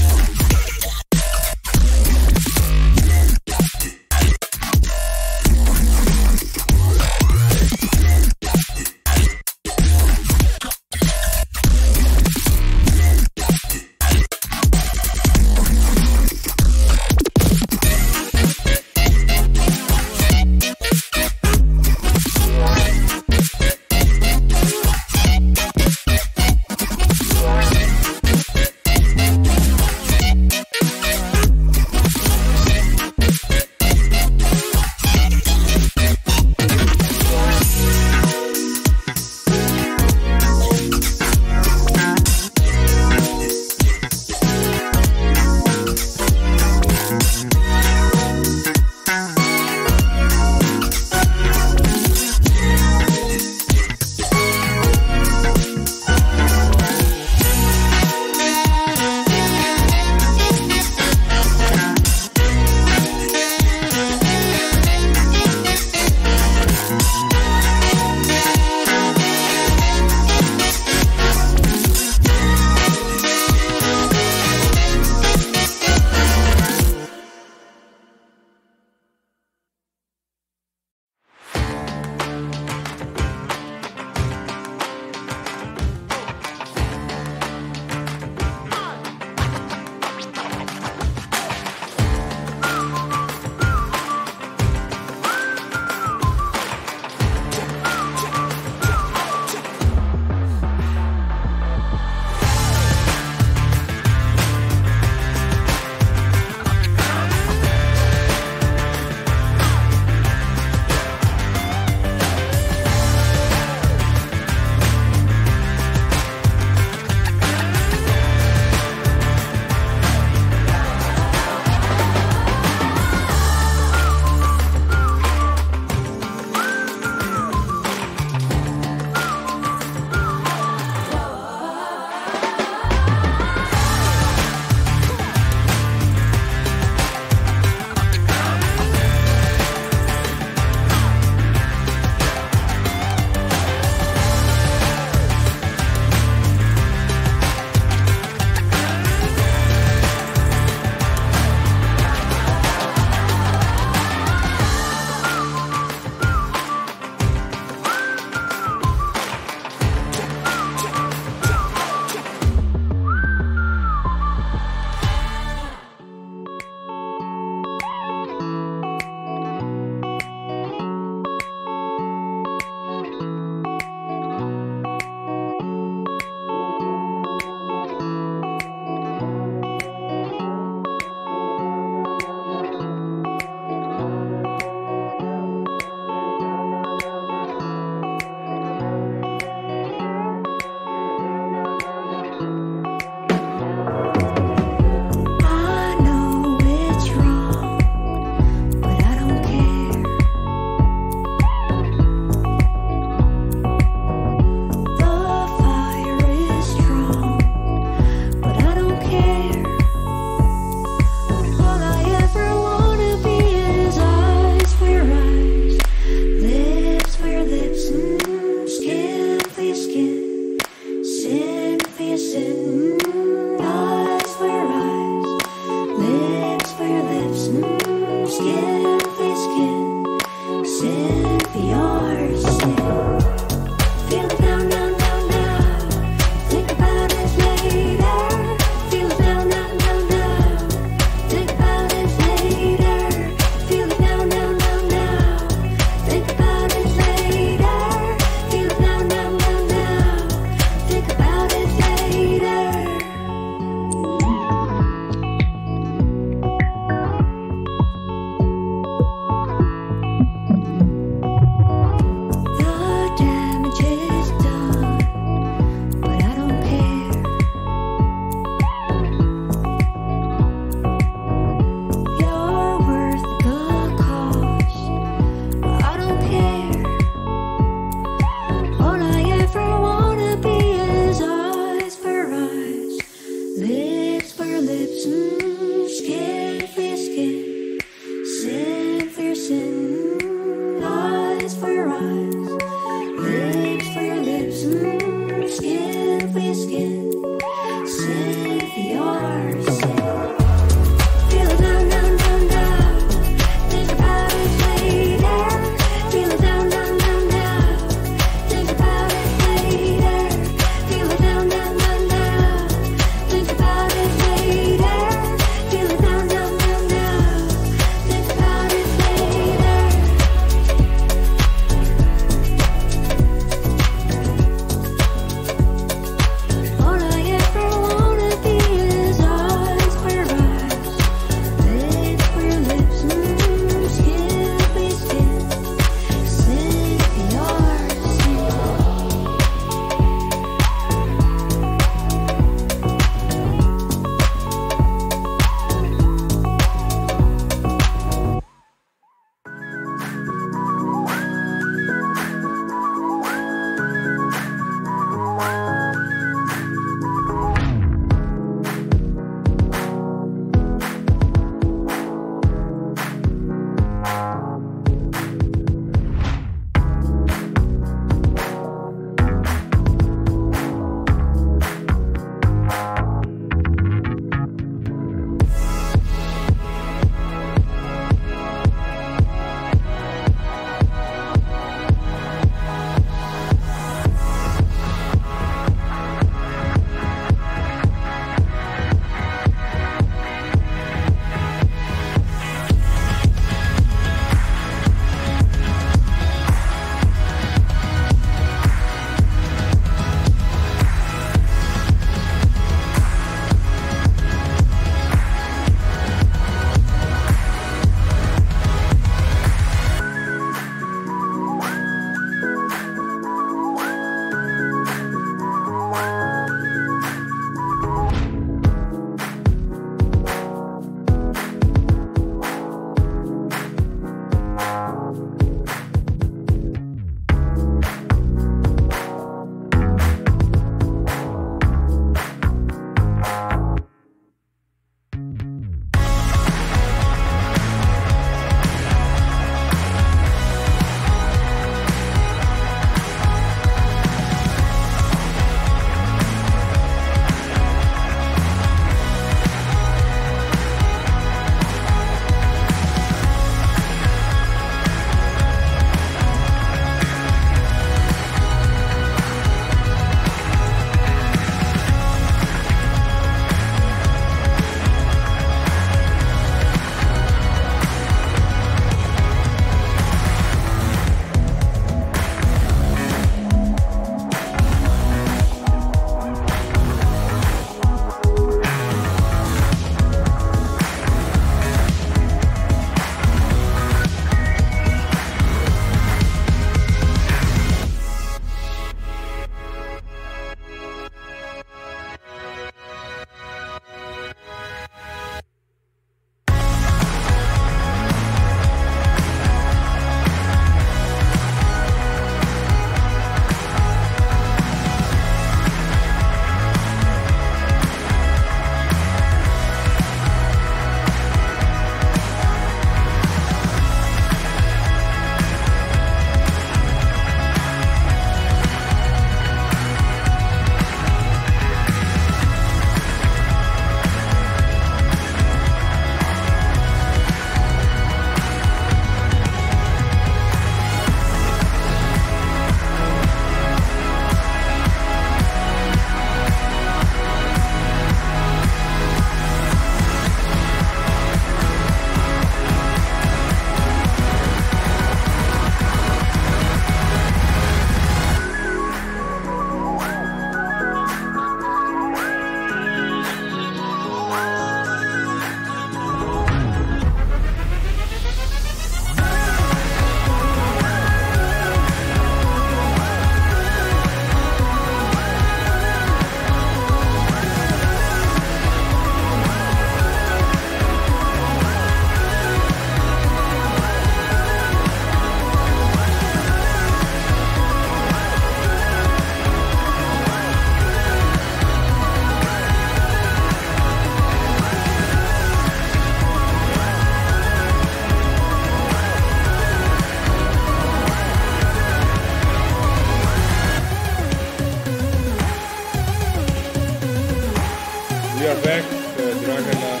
are back. Dragana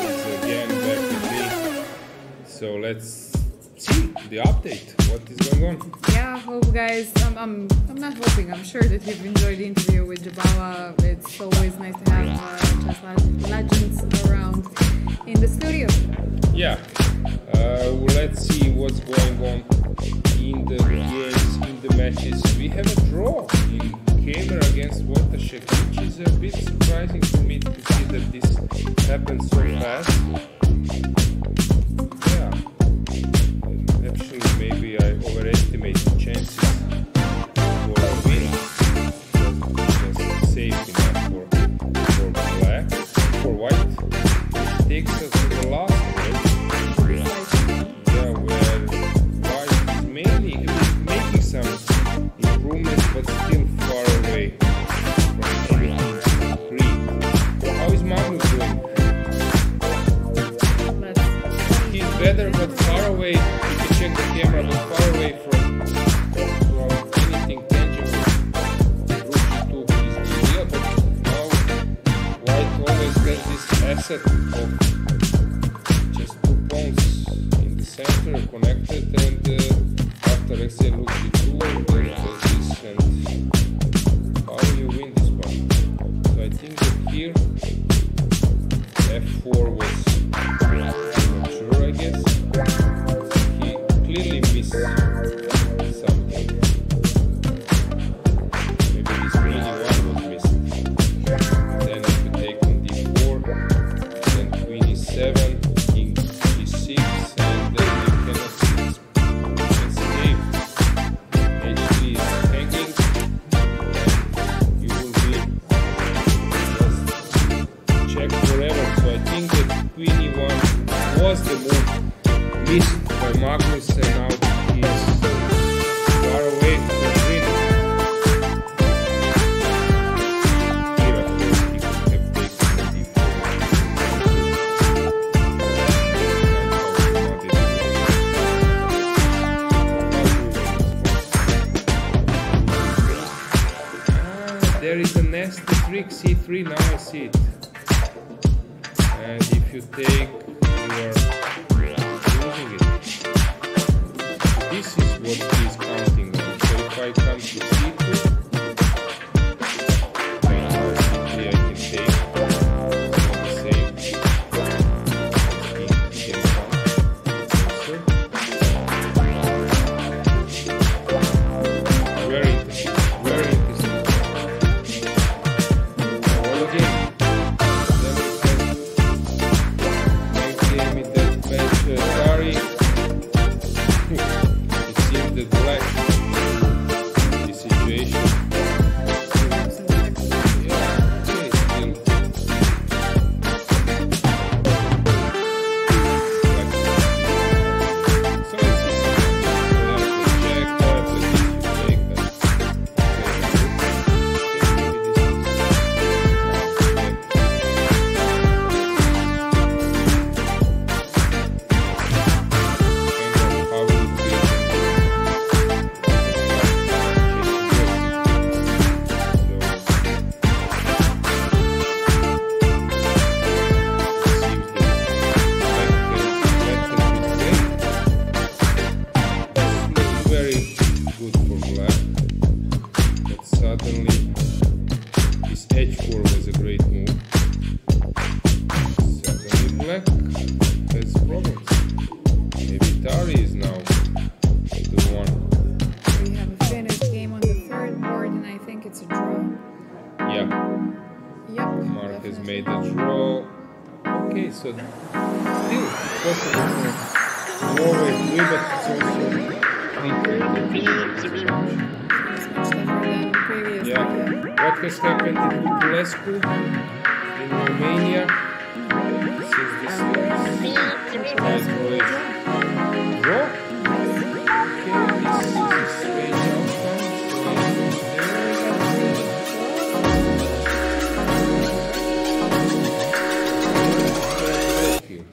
is again back with me. So let's see the update. What is going on? Yeah, hope guys. I'm not hoping. I'm sure that you've enjoyed the interview with Jabala. It's always nice to have chess legends around in the studio. Yeah. Let's see what's going on in the games, in the matches. We have a draw in Teimour against Watershek, which is a bit surprising to me to see that this happened so fast. Yeah. Actually, maybe I overestimate the chances for a win. Just safe enough for black, for white. It takes us to the last one. Yeah, where white is mainly making some improvements, but still far away from anything green. How is Magnus doing? He's better, but far away. You can check the camera, but far away from anything tangible. Ruchi took his deal, but now white always has this asset of just 2 pawns in the center connected, and after Alexei looks at 2, then there's this, and how do you win this one? So I think that here f4 was sure, I guess. He clearly missed something. Maybe this mini one was missed. Then if you take on d4, then queen e7, king e6, and then you cannot escape. hd is hanging, and you will be just checked forever. So I think that queen e1 was the move missed by Magnus, and now he is far away from the win. Here, of course, he could have taken the d4. There is a nasty trick, c3, now I see it. And if you take, you are losing it. This is what he is counting on. So if I come to c2, then c3 I can take the same. He can come closer. Very interesting. Very interesting. All again. Sorry. It seems that black in this situation. Yeah, okay, still. So let's see something. Check, let's take that. So still possible for Norway to win, but it's also yeah. What has happened in Nikolovska in Romania since this nice Croatia draw? Okay, this is a strange outcome. Second.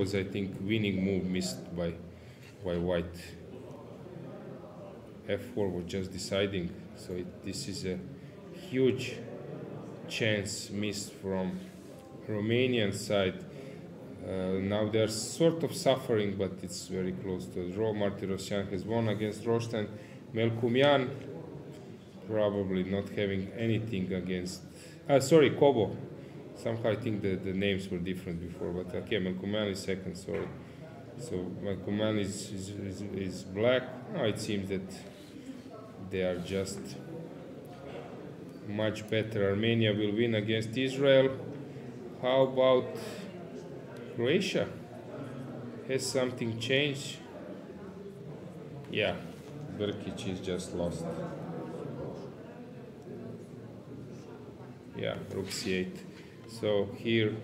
was, I think, winning move missed by white. F4 was just deciding, so this is a huge chance missed from Romanian side. Now they're sort of suffering, but it's very close to a draw. Martirosyan has won against Roștan. Melkumian probably not having anything against... sorry, Kobo. Somehow I think the names were different before, but okay, Melkumian is second, sorry. So Melkumian is black. Oh, it seems that they are just much better. Armenia will win against Israel. How about Croatia? Has something changed? Yeah, Brkic is just lost. Yeah, rook c8. So here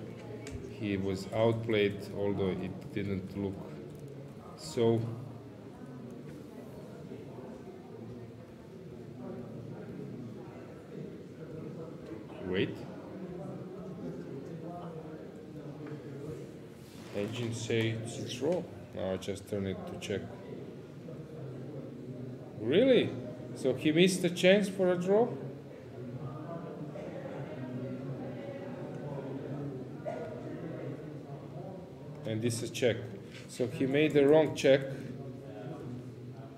he was outplayed, although it didn't look so. Wait. Engine say it's draw. Now I just turn it to check. Really? So he missed a chance for a draw? And this is check. So he made the wrong check.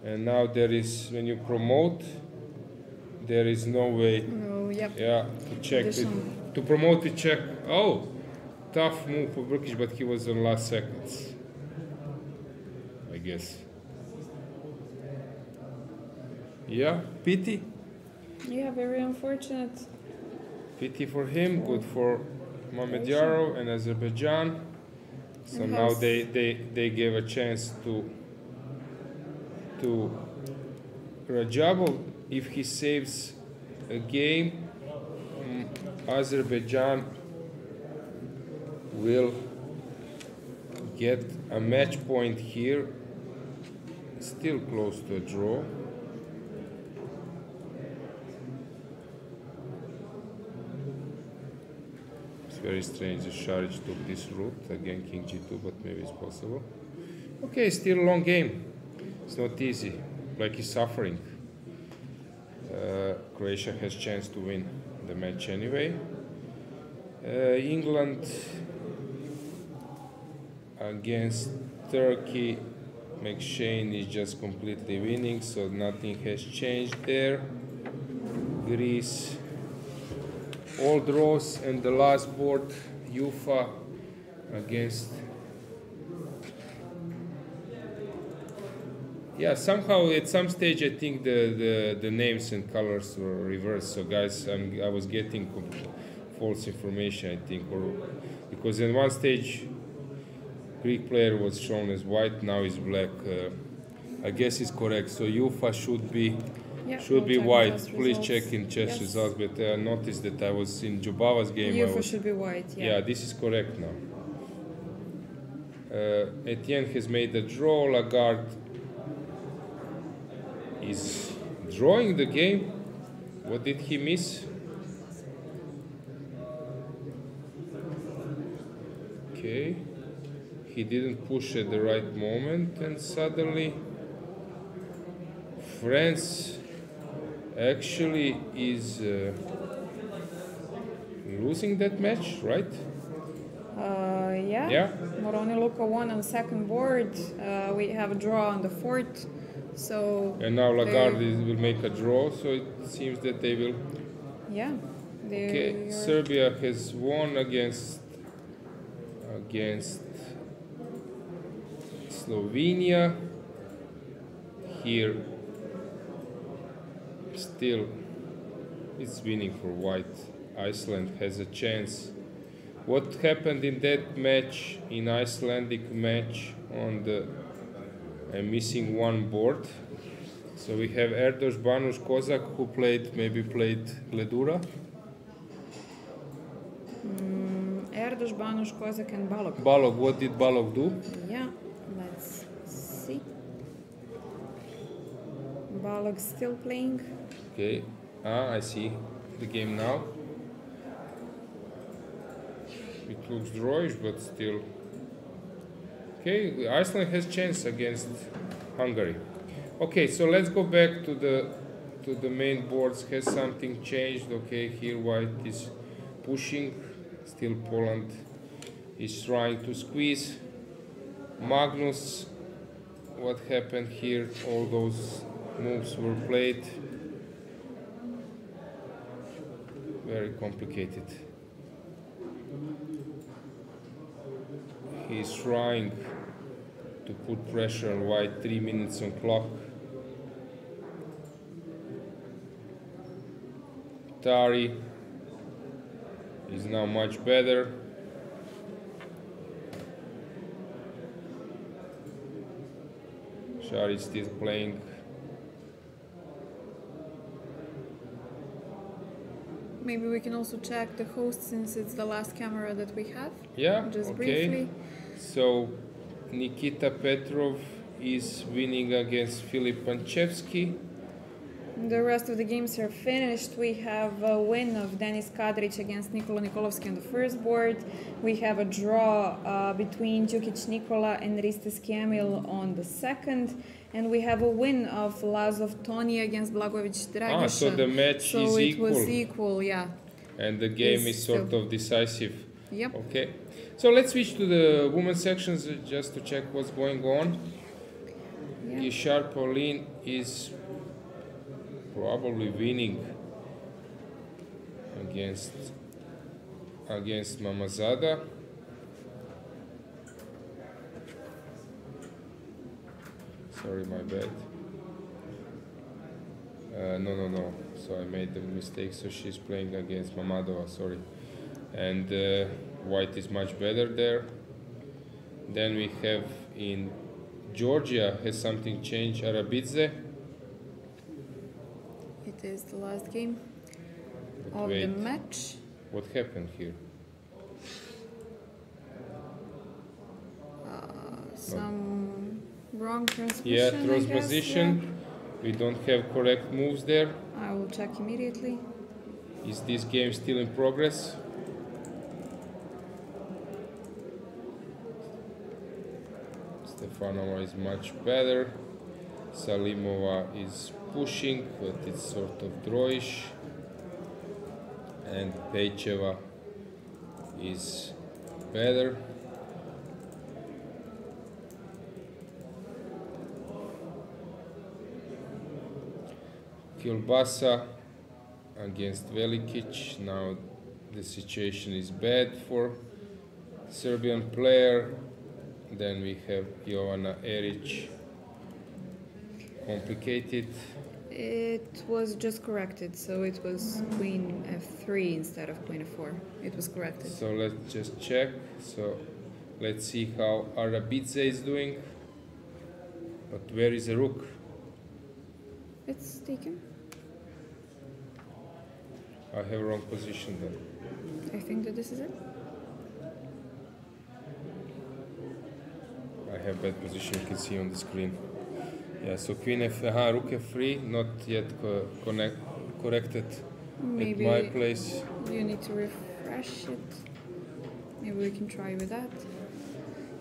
And now there is, when you promote, there is no way. No, yep. Yeah, to check it. To promote the check. Oh, tough move for Brkic, but he was on last seconds, I guess. Yeah, pity. Yeah, very unfortunate. Pity for him, good for Mamedyarov and Azerbaijan. So And now how's- they gave a chance to Radjabov. If he saves a game, Azerbaijan will get a match point here, still close to a draw. It's very strange that Šarić took this route, again king g2, but maybe it's possible. Okay, still a long game. It's not easy, like he's suffering. Croatia has chance to win the match anyway. England against Turkey, McShane is just completely winning, so nothing has changed there. Greece, all draws, and the last board, Ufa against... Yeah, somehow at some stage I think the names and colors were reversed. So guys, I was getting false information, I think, or because in one stage Greek player was shown as white, now is black. I guess it's correct. So Ufa should be white. Please check in chess results. But I noticed that I was in Jubava's game. Ufa should be white. Yeah, this is correct now. Etienne has made a draw. Lagarde is drawing the game. What did he miss? Okay, he didn't push at the right moment, and suddenly France actually is losing that match, right? Yeah. Yeah. Moroni Luka won on second board. We have a draw on the fourth. So. And now Lagarde will make a draw, so it seems that they will. Yeah. Okay, Serbia has won against Slovenia. Here, still, it's winning for white. Iceland has a chance. What happened in that match, in Icelandic match, on the I'm missing one board. So we have Erdos, Banuš, Kozak, who played Gledura. Erdos, Banuš, Kozak, and Balog. Balog, what did Balog do? Yeah, let's see. Balog still playing. Okay, I see the game now. It looks drawish, but still Okay, Iceland has chance against Hungary. Okay, so let's go back to the main boards. Has something changed? Okay, here White is pushing. Still Poland is trying to squeeze. Magnus, what happened here? All those moves were played. Very complicated. He's trying to put pressure on White. 3 minutes on clock. Tari is now much better. Shari is still playing. Maybe we can also check the host since it's the last camera that we have. Yeah, Just okay. briefly. So Nikita Petrov is winning against Filip Panchevsky. The rest of the games are finished. We have a win of Denis Kadric against Nikolovska on the first board. We have a draw between Djukic Nikola and Ristas Kamil on the second. And we have a win of Lazov Tony against Blagojevic Dragiša. So the match is it equal. was equal, yeah. And the game is sort of decisive. Yep. Okay. So let's switch to the women's sections just to check what's going on. Yeah. Gishar Pauline is probably winning against Mamazada. Sorry, my bad. No. So I made the mistake. So she's playing against Mamadova. Sorry. And White is much better there. Then we have in Georgia has something changed. Arabidze. It is the last game But of wait, the match. what happened here? Some wrong transmission. Yeah, I guess, transposition. We don't have correct moves there. yeah. I will check immediately. Is this game still in progress? Stefanova is much better. Salimova is pushing, but it's sort of drawish. And Pejcheva is better. Kilbasa against Velikic. Now the situation is bad for Serbian player. Then we have Jovana Eric. Complicated. It was just corrected, so it was queen f3 instead of queen f4. It was corrected. So let's just check. So let's see how Arabidze is doing. But where is the rook? It's taken. I have wrong position then. I think that this is it. I have bad position, you can see on the screen. Yeah, so queen f, rook f3, not yet corrected Maybe at my place. you need to refresh it. Maybe we can try with that.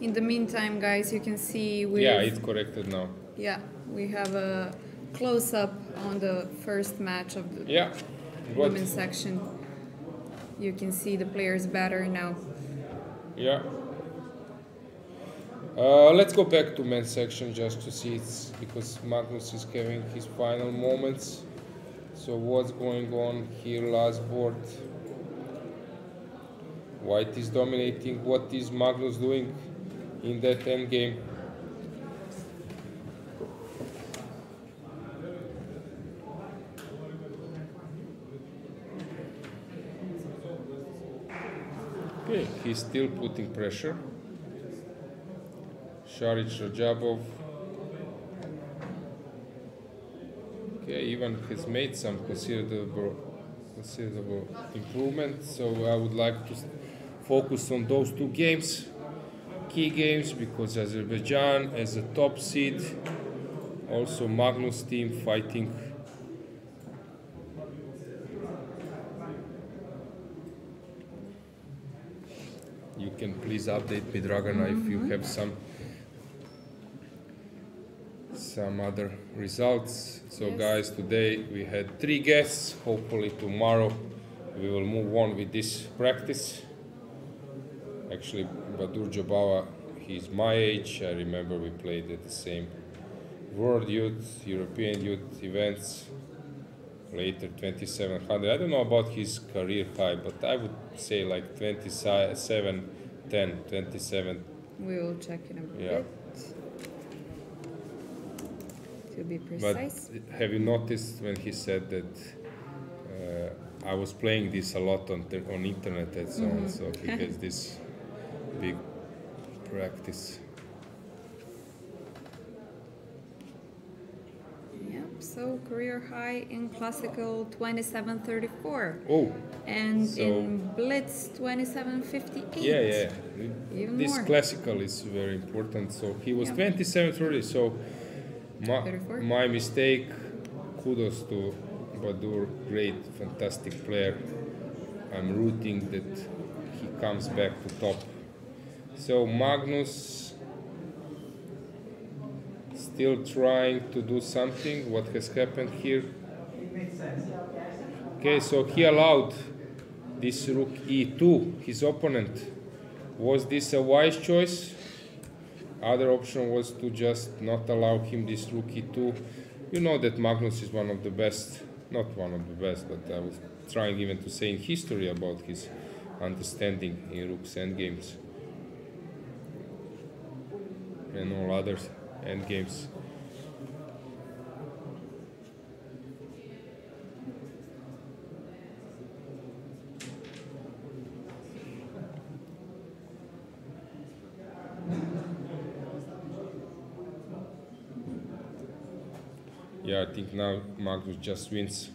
In the meantime, guys, you can see we Yeah, it's corrected now. yeah, we have a close-up on the first match of the Yeah, good. women's section. You can see the players better now. Yeah. Let's go back to men's section just to see it, because Magnus is having his final moments. So what's going on here? Last board. White is dominating. What is Magnus doing in that end game? Okay, he's still putting pressure. Shakhriyar Radjabov. Okay, Ivan has made some considerable improvement. So I would like to focus on those two games, key games, because Azerbaijan as a top seed, also Magnus team fighting. You can please update me, Dragana, if you have some some other results. So Yes. guys, today we had 3 guests. Hopefully tomorrow we will move on with this practice. Actually, Badur Jobava, he's my age. I remember we played at the same World Youth, European Youth events. Later 2700. I don't know about his career high, but I would say like 2710, 27. We will check in a Yeah. bit to be But precise. have you noticed when he said that I was playing this a lot on internet and so on, so he gets this big practice. Yep, so career high in classical 2734 Oh, and So- in blitz 2758. yeah. Even This more. classical is very important. So he was Yeah. 2730. So 34. my mistake. Kudos to Badur, great, fantastic player. I'm rooting that he comes back to top. So Magnus still trying to do something. What has happened here? Okay, so he allowed this rook e2, his opponent. Was this a wise choice? Other option was to just not allow him this rook e2. You know that Magnus is one of the best, not one of the best, but I was trying even to say in history about his understanding in rook's endgames and all other endgames. Yeah, I think now Magnus just wins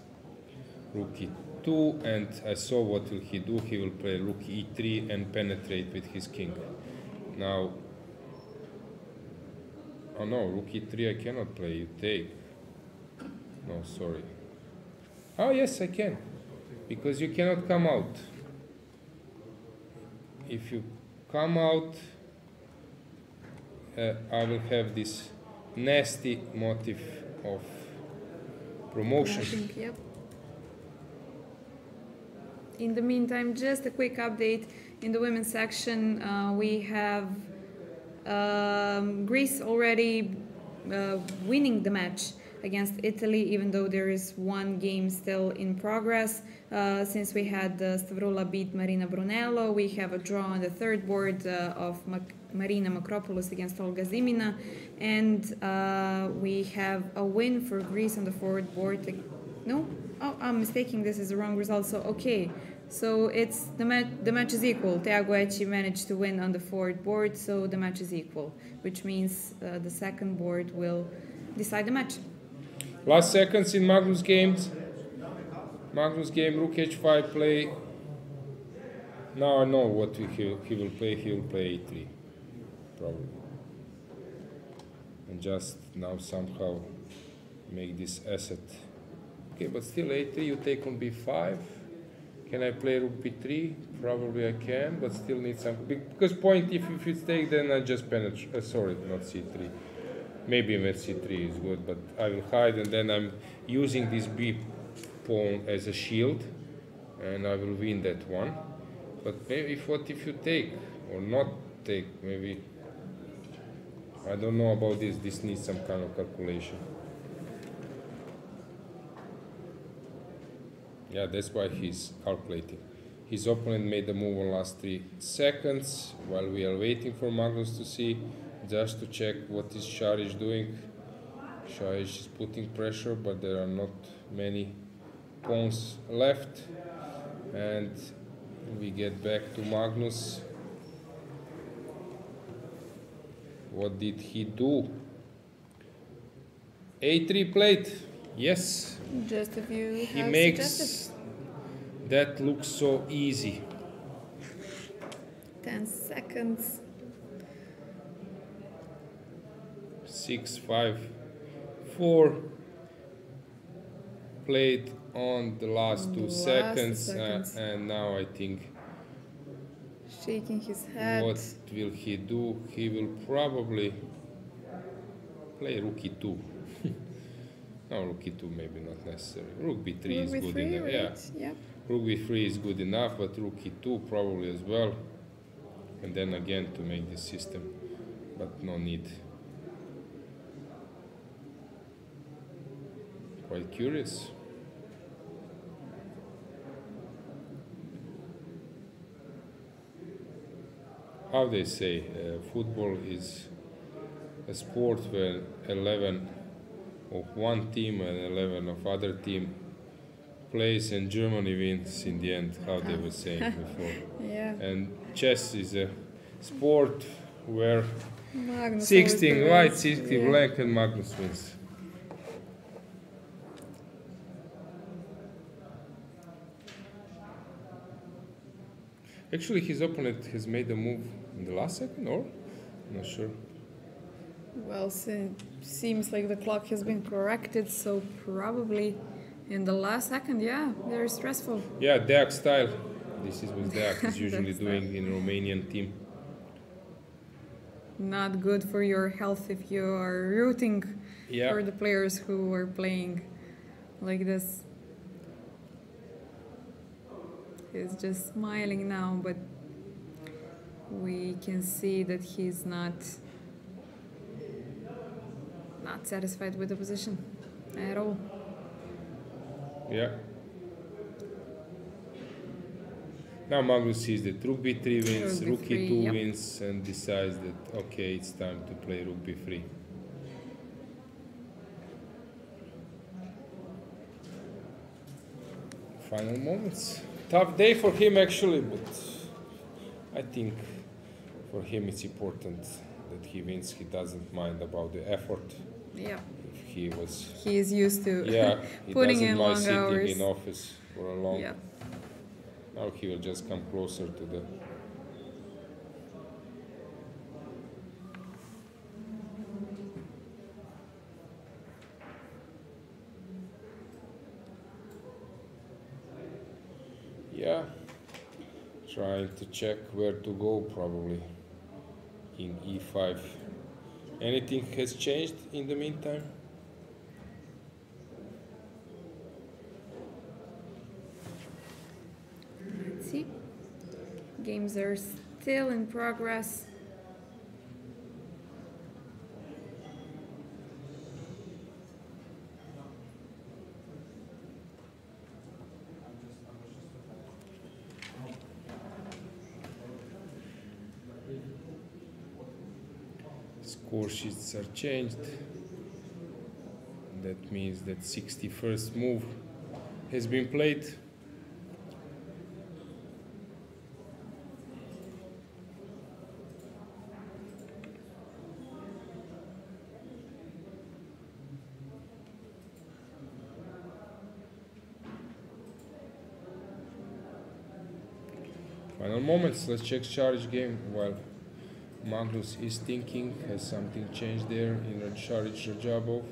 rook e2, and I saw what will he do. He will play rook e3 and penetrate with his king. Now, oh no, rook e3 I cannot play, you take. No, sorry. Oh yes, I can, because you cannot come out. If you come out, I will have this nasty motive of promotion. Flashing, yep. In the meantime, just a quick update. In the women's section, we have Greece already winning the match against Italy, even though there is one game still in progress. Since we had Stavroula beat Marina Brunello, we have a draw on the third board of Marina Makropoulos against Olga Zimina, and we have a win for Greece on the forward board. No? Oh, I'm mistaking. This is the wrong result. So okay, so it's the match is equal. Tiago Ecci managed to win on the forward board, so the match is equal, which means the second board will decide the match. Last seconds in Magnus games. Magnus game, rook h5 play. Now I know what he will play. He will play a3, probably, and just now somehow make this asset. Okay, but still a3. You take on b5. Can I play rook b3? Probably I can, but still need some, because point if you take, then I just penetrate. Sorry, not c3. Maybe even c3 is good, but I will hide, and then I'm using this b pawn as a shield, and I will win that one. But maybe what if you take or not take? Maybe I don't know about this. This needs some kind of calculation. Yeah, that's why he's calculating. His opponent made a move on last 3 seconds while we are waiting for Magnus to see, just to check what is Šarić doing. Šarić is putting pressure, but there are not many pawns left. And we get back to Magnus. What did he do? A3 played. Yes. Just a few. He makes that look so easy. 10 seconds. 6, 5, 4. Played on the last 2 seconds, and now I think Shaking his head. what will he do? He will probably Play rook e2. No, rook e2 maybe not necessary. Rook b3 is Rook good b3, enough. Yeah, right? Yep. rook b3 is good enough, but rook e2 probably as well. And then again to make this system, but no need. Quite curious. How they say, football is a sport where 11 of one team and 11 of other team plays and Germany wins in the end, how they were saying before. Yeah. And chess is a sport where Magnus 16 always white, prevails. 16 Yeah. black and Magnus wins. Actually, his opponent has made a move in the last second, or? Not sure. Well, seems like the clock has been corrected, so probably in the last second, yeah, very stressful. Yeah, Deak style. This is what Deak is usually Deak style. doing in Romanian team. Not good for your health if you are rooting Yeah. for the players who are playing like this. He's just smiling now, but we can see that he's not satisfied with the position at all. Yeah. Now Magnus sees that rook b3 wins, rook b3, e2 yep. wins, and decides that okay, it's time to play rook b3. Final moments. Tough day for him actually, but I think for him it's important that he wins. He doesn't mind about the effort. Yeah, If he was, he is used to yeah, he putting doesn't in mind long sitting hours. in office for a long. Yeah, Now he will just come closer to the. Yeah, trying to check where to go probably. King e5. Anything has changed in the meantime? let's see. Games are still in progress. Score sheets are changed. That means that 61st move has been played. Final moments, let's check Sharic game while Magnus is thinking. Has something changed there in Richard Rapport?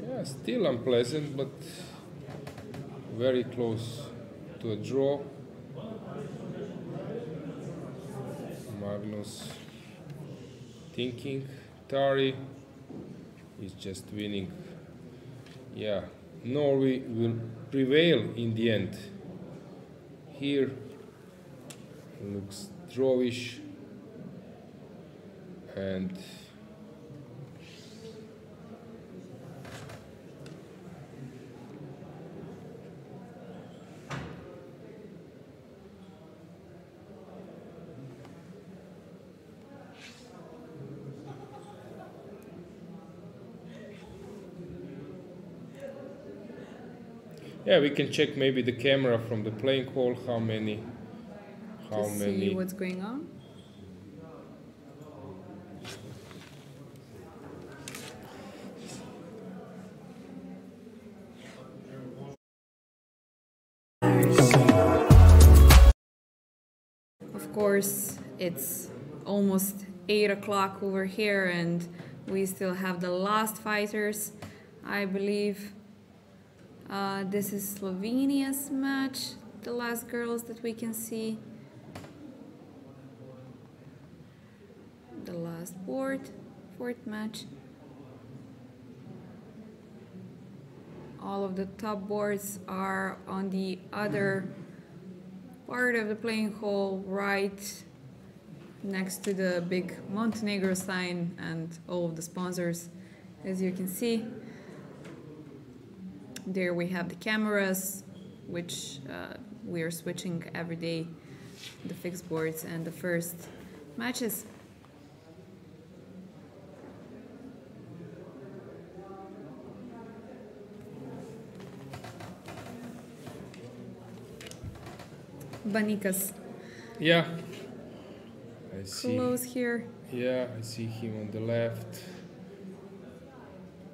Yeah, still unpleasant, but very close to a draw. Magnus thinking. Tari is just winning. Yeah, Norway will prevail in the end. Here looks drawish, and yeah, we can check maybe the camera from the playing hall, how many See what's going on. Of course, it's almost 8 o'clock over here and we still have the last fighters. I believe this is Slovenia's match, the last girls that we can see. The last last board, fourth match. All of the top boards are on the other part of the playing hall, right next to the big Montenegro sign and all of the sponsors, as you can see. There we have the cameras, which we are switching every day, the fixed boards and the first matches. Banikas. Yeah. I see. Close here. Yeah, I see him on the left.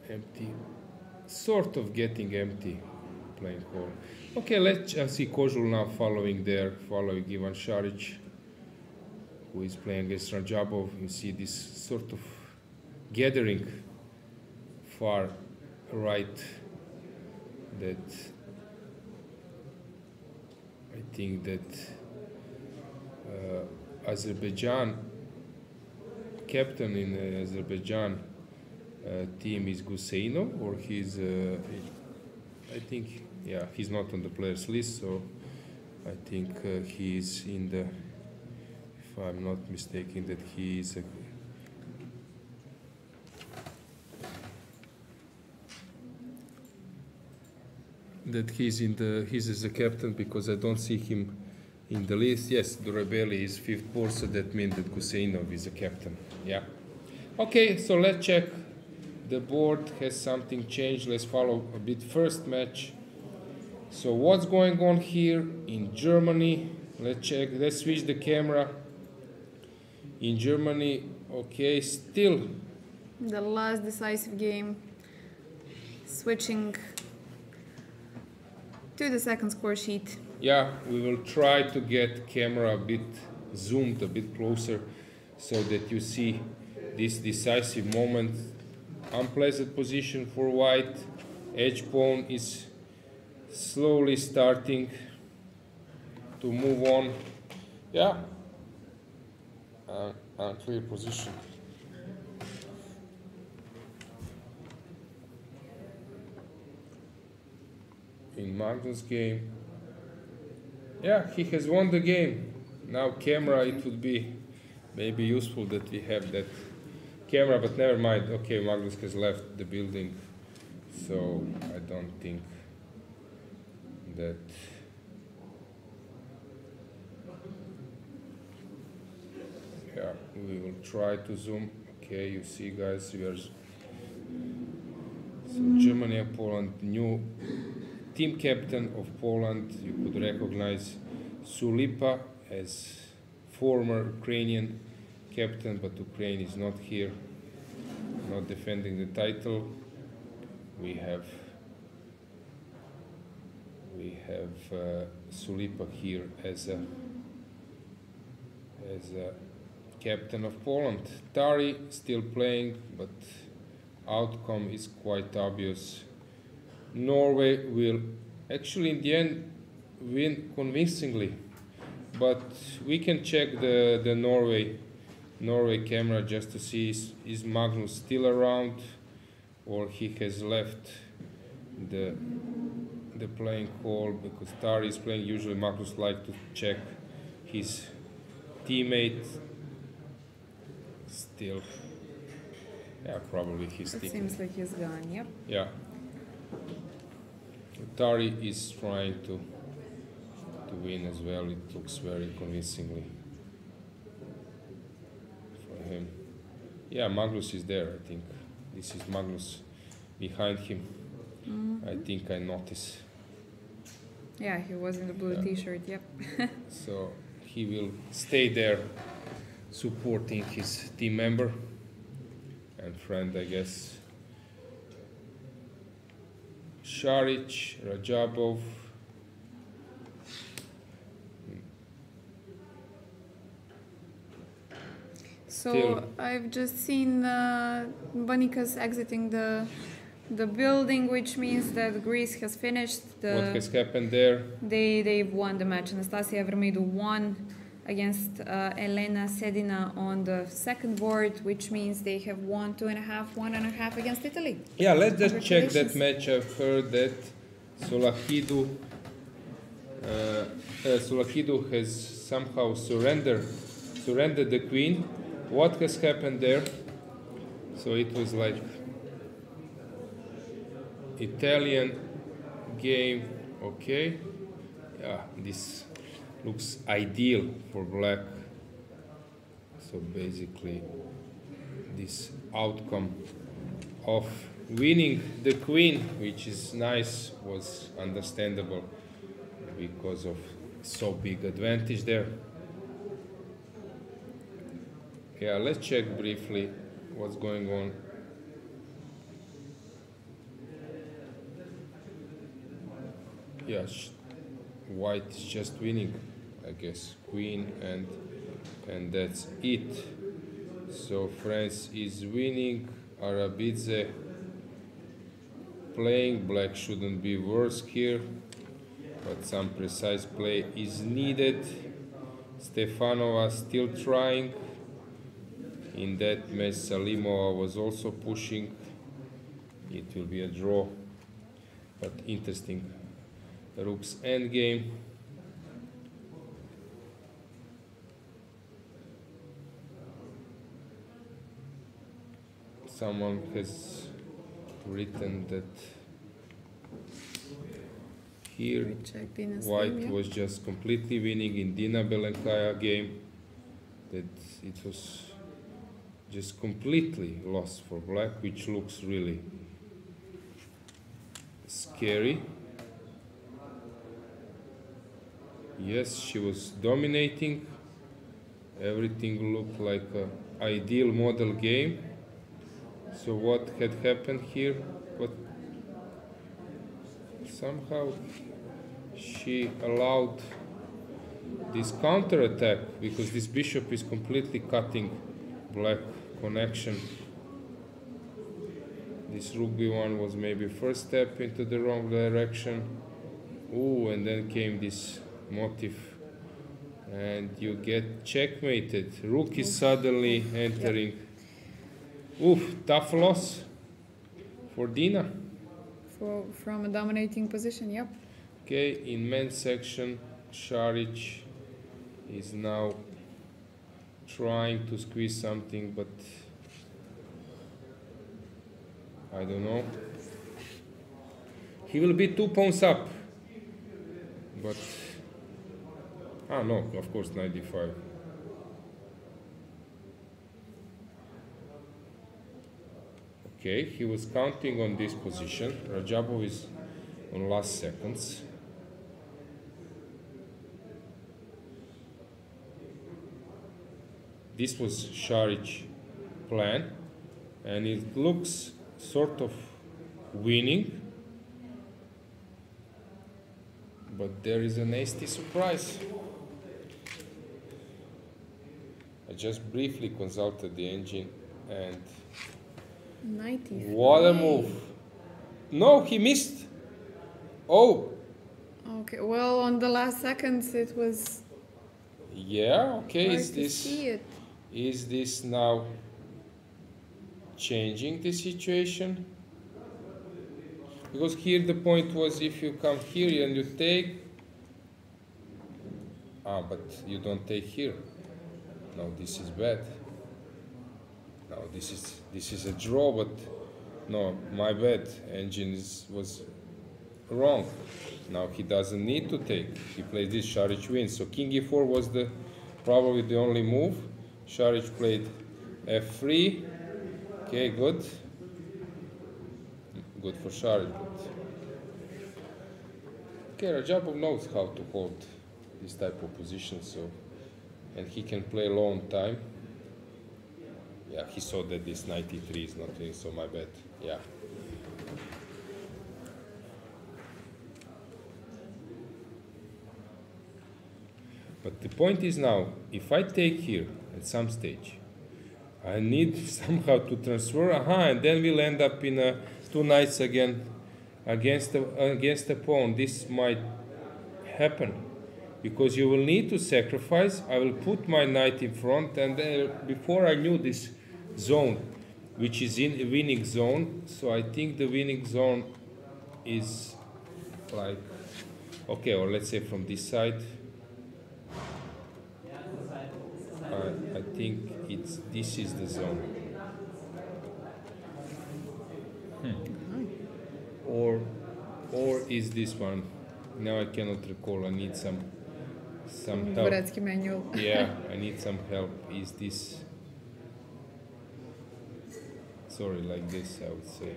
Empty. Sort of getting empty playing hall. Okay, let's see Kozul now following Ivan Šarić, who is playing against Radjabov. You see this sort of gathering far right that I think that Azerbaijan captain in the Azerbaijan team is Guseinov, or he's I think, yeah, he's not on the players list, so I think he is in the, if I'm not mistaken, that he is he's as a captain, because I don't see him in the list. Yes, Durabeli is fifth board, so that means that Guseinov is a captain. Yeah. Okay, so let's check. The board has something changed. Let's follow a bit first match. So what's going on here in Germany? Let's check. Let's switch the camera. In Germany, okay, still The last decisive game. Switching to the second score sheet. yeah, we will try to get camera a bit zoomed, a bit closer, so that you see this decisive moment. Unpleasant position for white. Edge pawn is slowly starting to move on. Yeah, unclear position. In Magnus' game, yeah, he has won the game. Now camera, it would be maybe useful that we have that camera, but never mind. Okay, Magnus has left the building, so I don't think that yeah, we will try to zoom. Okay, you see, guys, we are so Germany and Poland, new team captain of Poland. You could recognize Sulipa as former Ukrainian captain, but Ukraine is not here, not defending the title. We have Sulipa here as a captain of Poland. Tari still playing, but outcome is quite obvious. Norway will actually in the end win convincingly, but we can check the Norway camera just to see is Magnus still around, or he has left the playing hall, because Tari is playing. Usually Magnus like to check his teammate. Still, yeah, probably he's It thinking. seems like he's gone, yep. Yeah. Tari is trying to win as well. It looks very convincingly for him. Yeah, Magnus is there, I think. This is Magnus behind him. I think I notice. Yeah, he was in the blue Yeah. t-shirt, yep. So he will stay there supporting his team member and friend, I guess. Šarić, Radjabov. So Still. I've just seen Banikas exiting the building, which means that Greece has finished. What has happened there? They've won the match. Anastasia Evermaidu won against Elena Sedina on the second board, which means they have won 2.5, 1.5 against Italy. Yeah, let's just check that Congratulations. match. I've heard that Solahidu has somehow surrendered the queen. What has happened there? So it was like Italian game. Okay, yeah, this looks ideal for black. So basically this outcome of winning the queen, which is nice, was understandable because of so big advantage there. Yeah, let's check briefly what's going on. Yeah, white is just winning, I guess, queen, and that's it. So France is winning. Arabidze playing. Black shouldn't be worse here, but some precise play is needed. Stefanova still trying. In that match, Salimova was also pushing. It will be a draw, but interesting. Rook's endgame. Someone has written that here white was just completely winning in Dina Belenkaya game, that it was just completely lost for black, which looks really scary. Yes, she was dominating. Everything looked like an ideal model game. So what had happened here? But somehow she allowed this counter attack, because this bishop is completely cutting black connection. This rook b1 was maybe first step into the wrong direction. Ooh, and then came this motif, and you get checkmated. Rook is suddenly entering. Yep. Oof, tough loss for Dina. From a dominating position, yep. Okay, in men's section, Šarić is now trying to squeeze something, but I don't know. He will be 2 pawns up, but no, of course 95. Okay, he was counting on this position. Radjabov is on last seconds. This was Šarić's plan, and it looks sort of winning, but there is a nasty surprise. I just briefly consulted the engine, and 93. What a move! No, he missed. Oh. Okay, well, on the last seconds it was. Yeah. Okay. Hard to see it. Is this now changing the situation? Because here the point was, if you come here and you take, but you don't take here. No, this is bad. No, this is a draw, but no, my bad. Engine was wrong. Now he doesn't need to take. He plays this, Šarić wins. So king e4 was probably the only move. Šarić played f3. Okay, good. Good for Šarić. Okay, Radjabov knows how to hold this type of position, so, and he can play long time. Yeah, he saw that this 93 is not winning, so my bad. Yeah. But the point is now, if I take here at some stage, I need somehow to transfer, and then we'll end up in 2 knights again against a pawn. This might happen, because you will need to sacrifice. I will put my knight in front, and before I knew this zone, which is in a winning zone, so I think the winning zone is like, okay, or let's say from this side, I think this is the zone. Or is this one? Now I cannot recall. I need some help. Дворецкий manual. Yeah, I need some help. Is this? Sorry, like this I would say.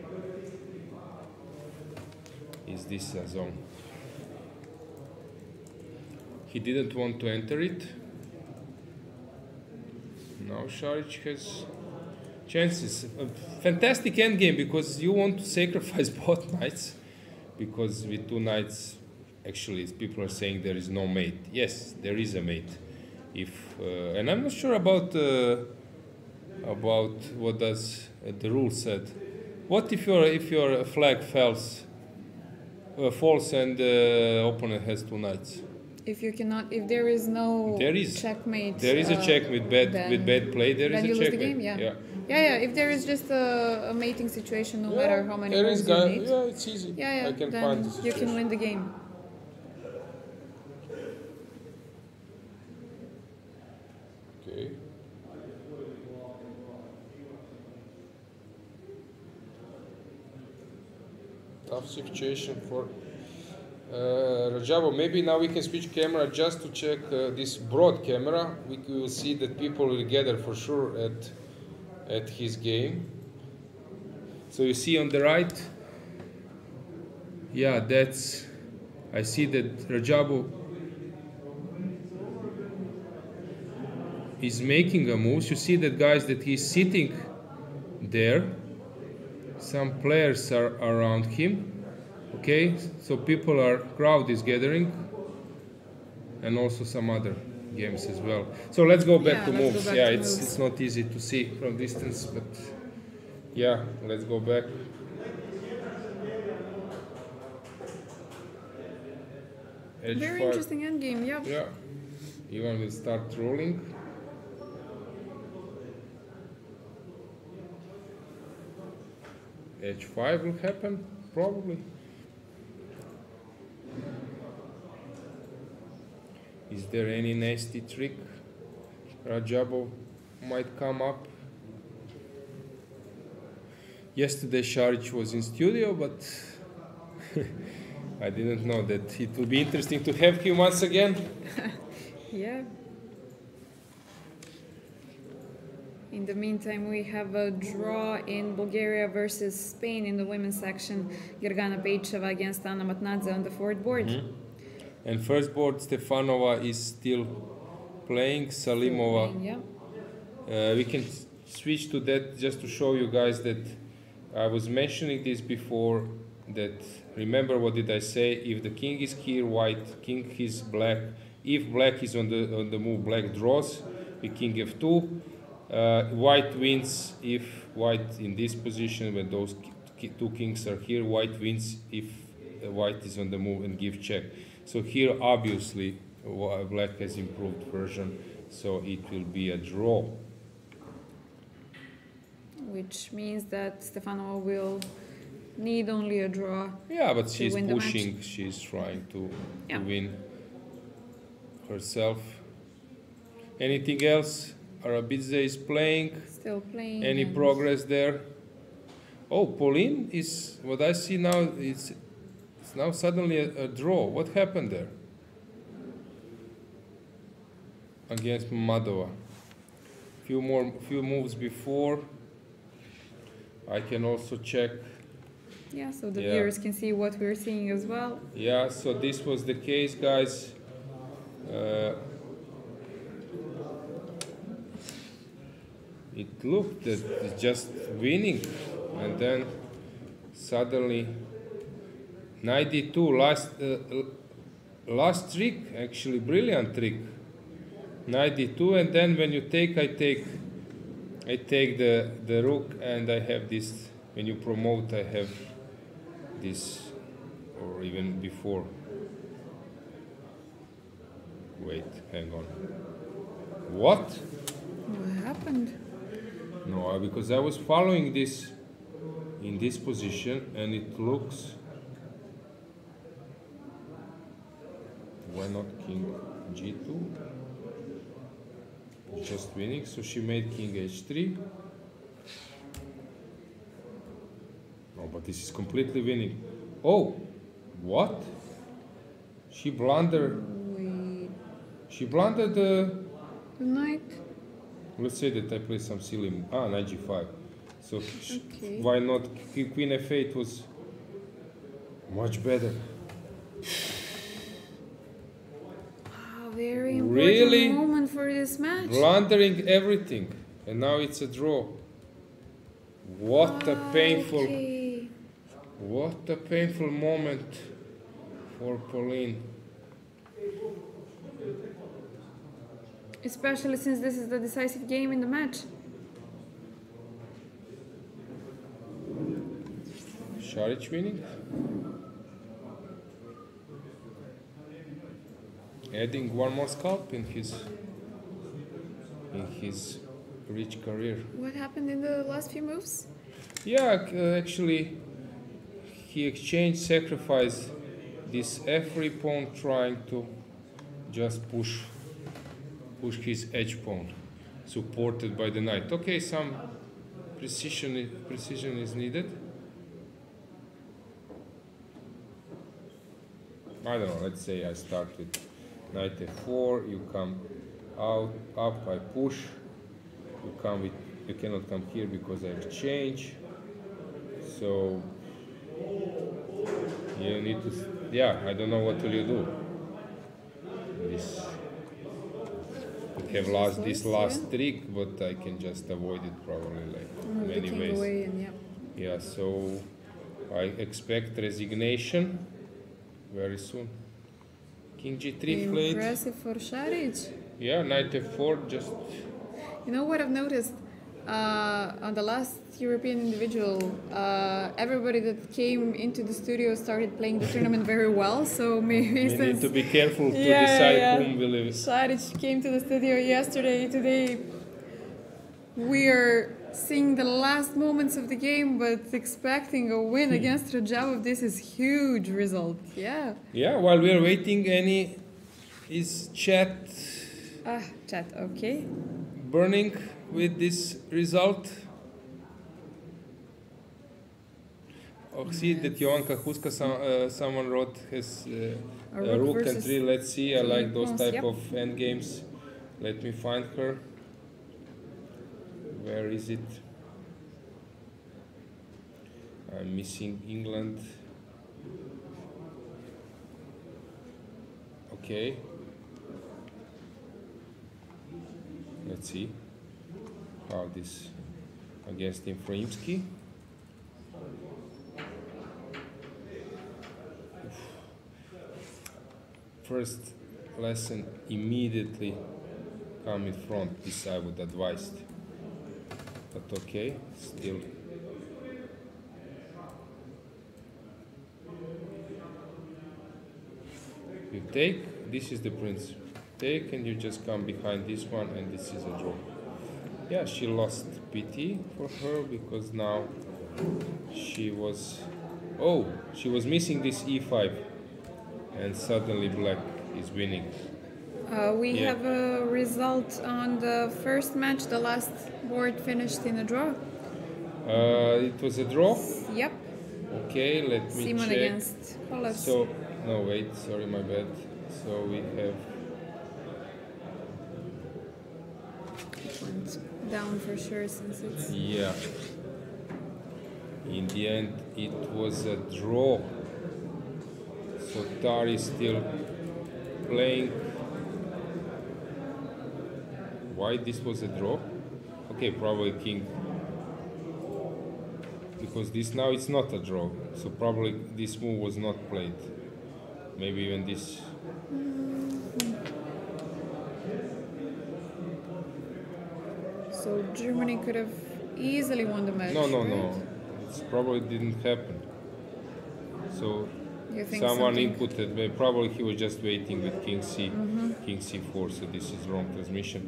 Is this a zone? He didn't want to enter it. Now Šarić has chances. A fantastic endgame because you want to sacrifice both knights, because with two knights, actually, people are saying there is no mate. Yes, there is a mate. And I'm not sure about what does the rule said. What if your flag falls and the opponent has two knights? If there is no checkmate. There is a checkmate with bad play. There is a checkmate. Then you lose the game. Yeah. If there is just a mating situation, no matter how many moves you need. Yeah, it's easy. I can find the situation. You can win the game. Okay. Tough situation for Radjabov. Maybe now we can switch camera just to check this broad camera. We will see that people will gather for sure at his game. So you see on the right, yeah, I see that Radjabov is making a move. You see that, guys, that he's sitting there. Some players are around him. Okay, so crowd is gathering, and also some other games as well. So let's go back to moves. It's not easy to see from distance, but yeah, let's go back. Very interesting endgame, yeah. Yeah, Ivan will start rolling. H5 will happen, probably. Is there any nasty trick Radjabov might come up? Yesterday Šarić was in studio, but I didn't know that it would be interesting to have him once again. Yeah. In the meantime, we have a draw in Bulgaria versus Spain in the women's section. Dragana Paehtz against Anna Matnadze on the fourth board. Mm-hmm. And first board, Stefanova is still playing, Salimova. We can switch to that just to show you guys that I was mentioning this before, that remember what did I say? If the king is here, white, king is black. If black is on the move, black draws with king f2. White wins if white in this position, when those two kings are here, white wins if white is on the move and give check. So here, obviously, black has improved version, so it will be a draw. Which means that Stefanova will need only a draw. Yeah, but she's pushing, she's trying to win herself. Anything else? Arabidze is playing. Still playing. Any progress there? Oh, Pauline is, what I see now, it's now suddenly a draw. What happened there? Against Madova. Few moves before. I can also check. Yeah, so the viewers can see what we're seeing as well. Yeah, so this was the case, guys. It looked that it's just winning, and then suddenly 92 last trick, actually brilliant trick. 92, and then when you take, I take the rook, and I have this. When you promote, I have this, or even before. Wait, hang on. What? What happened? No, because I was following this in this position and it looks... Why not king g2? Just winning, so she made king h3. No, but this is completely winning. Oh, what? She blundered. Wait. She blundered the... The knight. Let's say that I play some silly... knight g5. So Okay. why not queen f8 was much better. Very important Really? moment for this match. Blundering everything. And now it's a draw. What a painful... Okay. What a painful moment for Pauline. Especially since this is the decisive game in the match. Šarić winning. Adding one more scalp in his rich career. What happened in the last few moves? Yeah, actually, he exchanged, sacrificed this f3 pawn, trying to just push his edge pawn, supported by the knight. Okay, some precision is needed. I don't know. Let's say I start with knight f4. You come out, up. I push. You come with. You cannot come here because I exchange. So you need to. Yeah, I don't know what will you do. This. You have lost this last trick, but I can just avoid it probably like many ways. Away and Yeah, so I expect resignation very soon. King g3 played. Impressive for Šarić. Yeah, knight f4 just. You know what I've noticed? On the last European individual, everybody that came into the studio started playing the tournament very well. So maybe We need to be careful to decide whom will live. Šarić came to the studio yesterday. Today we are seeing the last moments of the game, but expecting a win against Radjabov. This is huge result. Yeah. Yeah, while we are waiting, is chat Chat. Okay. burning with this result? Oh, see that Joanka Huska, someone wrote, has A rook and versus 3. Let's see, I like those pawns, type yep. of endgames. Let me find her. Where is it? I'm missing England. Okay. Let's see how this against Infraimski. First lesson, immediately come in front. This I would advise. But okay, still. You take, this is the prince. Take and you just come behind this one and this is a draw. Yeah, she lost PT for her because now she was missing this e5 and suddenly black is winning. We have a result on the first match. The last board finished in a draw. It was a draw? Yep. Okay, let me Simon check. against Kolev. So, no wait, sorry, my bad. So we have... Went down for sure since it's... Yeah. In the end, it was a draw. So Tar is still playing. Why this was a draw? Okay, probably king. Because this now it's not a draw. So probably this move was not played. Maybe even this. So Germany could have easily won the match. No. right? It probably didn't happen. So You think someone something- inputted, but probably he was just waiting with King C, King C4, so this is wrong transmission.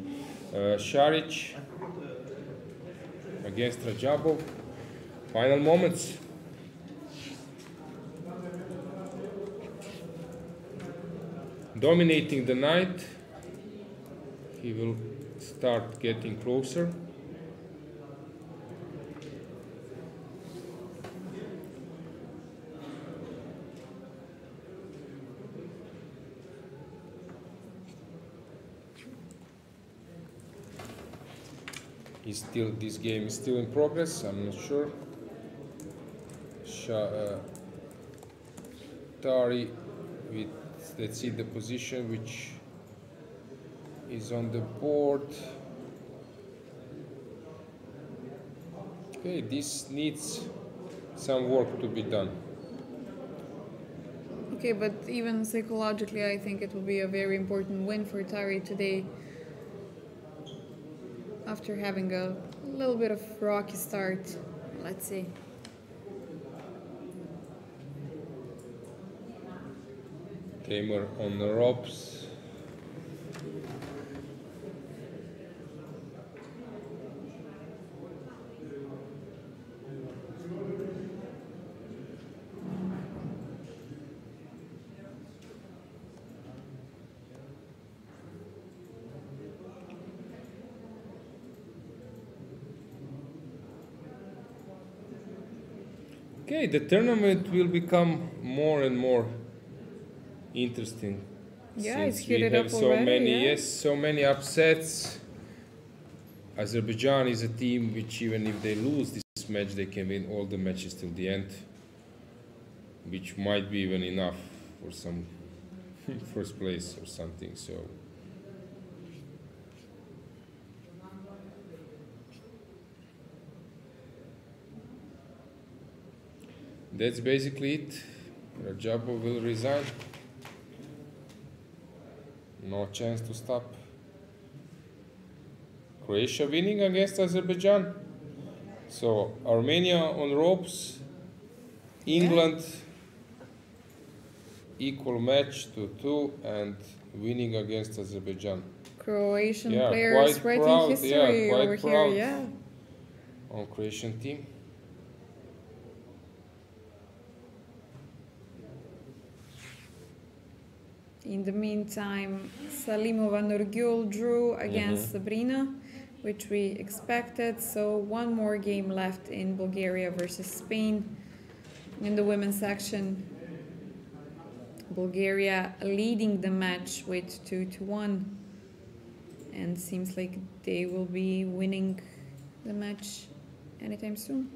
Šarić against Radjabov. Final moments. Dominating the night. He will start getting closer. This game is still in progress. I'm not sure. Tari with, let's see the position which is on the board. Okay, this needs some work to be done. Okay, but even psychologically, I think it will be a very important win for Tari today. After having a little bit of rocky start, let's see. Teimour on the ropes. Okay, the tournament will become more and more interesting. Yeah, since it's we heated have up so already, many, yeah. yes, so many upsets. Azerbaijan is a team which, even if they lose this match, they can win all the matches till the end, which might be even enough for some first place or something. So. That's basically it. Radjabov will resign. No chance to stop. Croatia winning against Azerbaijan. So Armenia on ropes. England equal match 2-2 and winning against Azerbaijan. Croatian Yeah, players quite writing proud, history yeah, quite over here, proud. yeah. On Croatian team. In the meantime, Salimova Nurgul drew against Sabrina, which we expected. So one more game left in Bulgaria versus Spain. In the women's section, Bulgaria leading the match with 2-1. And seems like they will be winning the match anytime soon.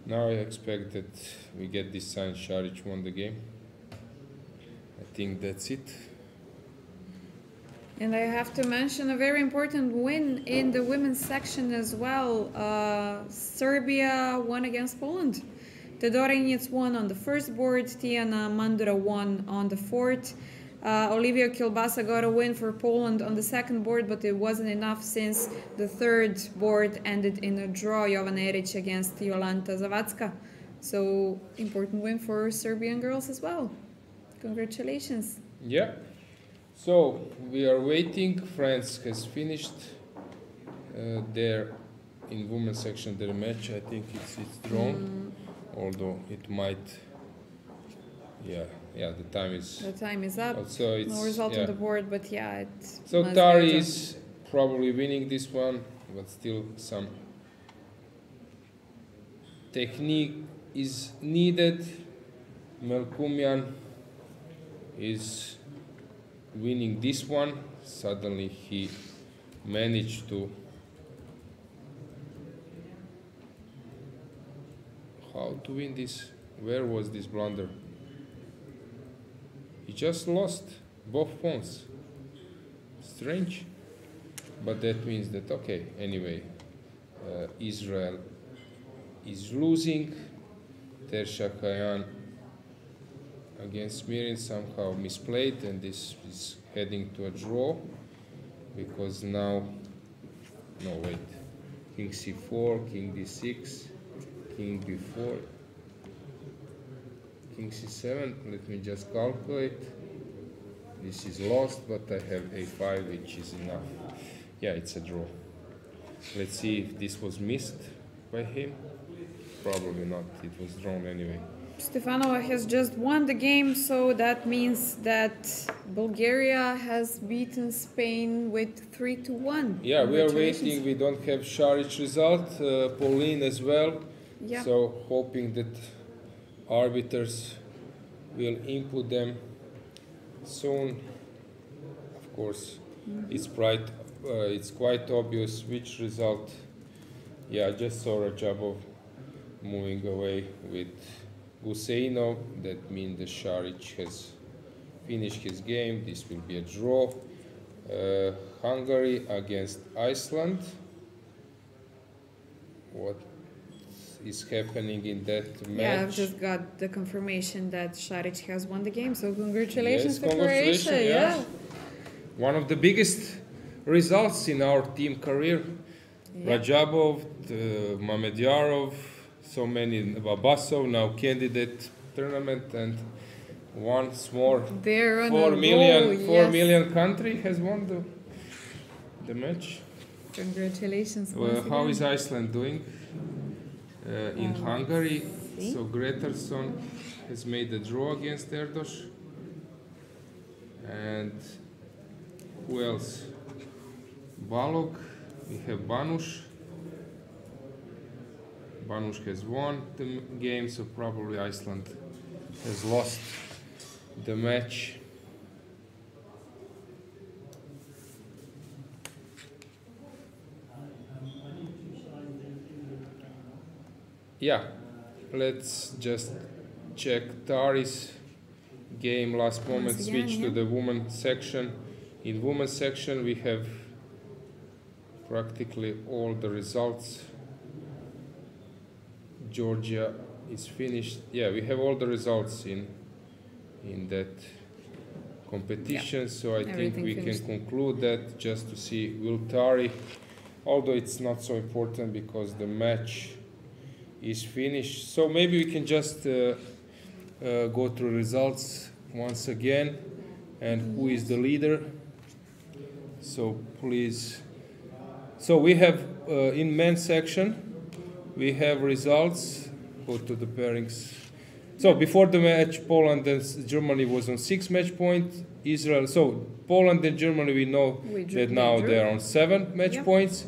Now I expect that we get this sign Šarić won the game. I think that's it. And I have to mention a very important win in the women's section as well. Serbia won against Poland. Todorinic won on the first board, Tijana Mandura won on the fourth. Olivia Kilbasa got a win for Poland on the second board, but it wasn't enough since the third board ended in a draw, Jovan Eric against Jolanta Zawadzka. So, important win for Serbian girls as well. Congratulations. Yeah. So, we are waiting. France has finished their, in women's section, their match. I think it's drawn, although it might, yeah, the time is... The time is up. So it's, no result on the board, but yeah, it So must Tari be is probably winning this one, but still some technique is needed. Melkumian is winning this one. Suddenly he managed to... How to win this? Where was this blunder? He just lost both pawns. Strange. But that means that, okay, anyway, Israel is losing. Tershakayan against Mirin somehow misplayed, and this is heading to a draw because now, no wait, king c4, king d6, king b4, king c7. Let me just calculate. This is lost, but I have a5, which is enough. Yeah, it's a draw. Let's see if this was missed by him. Probably not. It was drawn anyway. Stefanova has just won the game, so that means that Bulgaria has beaten Spain with 3-1. Yeah, we are waiting. We don't have Šarić result. Pauline as well. Yeah. So hoping that arbiters will input them soon. Of course, it's quite obvious which result. Yeah, I just saw Radjabov moving away with Guseinov. That means the Šarić has finished his game. This will be a draw. Hungary against Iceland. What is happening in that match? Yeah, I've just got the confirmation that Šarić has won the game, so congratulations to congratulations, Croatia. Yeah. One of the biggest results in our team career. Yeah. Radjabov, Mamedyarov, so many, Babasov, now candidate tournament, and once more, They're on 4 a million, roll, 4 yes. million country has won the match. Congratulations. Well, once how again. is Iceland doing? In Hungary, see. so Gretersson has made a draw against Erdos. And who else? Balog, we have Banuš. Banuš has won the game, so probably Iceland has lost the match. Yeah, let's just check Tari's game last moment. Once again, Switch to yeah. the women's section. In women's section we have practically all the results. Georgia is finished. Yeah, we have all the results in that competition. So I think Everything we finished. can conclude that just to see will Tari, although it's not so important because the match is finished. So maybe we can just go through results once again and who is the leader. So please. So we have in men's section we have results. Go to the pairings. So before the match, Poland and Germany was on 6 match points. Israel. So Poland and Germany, we know that now they are on 7 match points.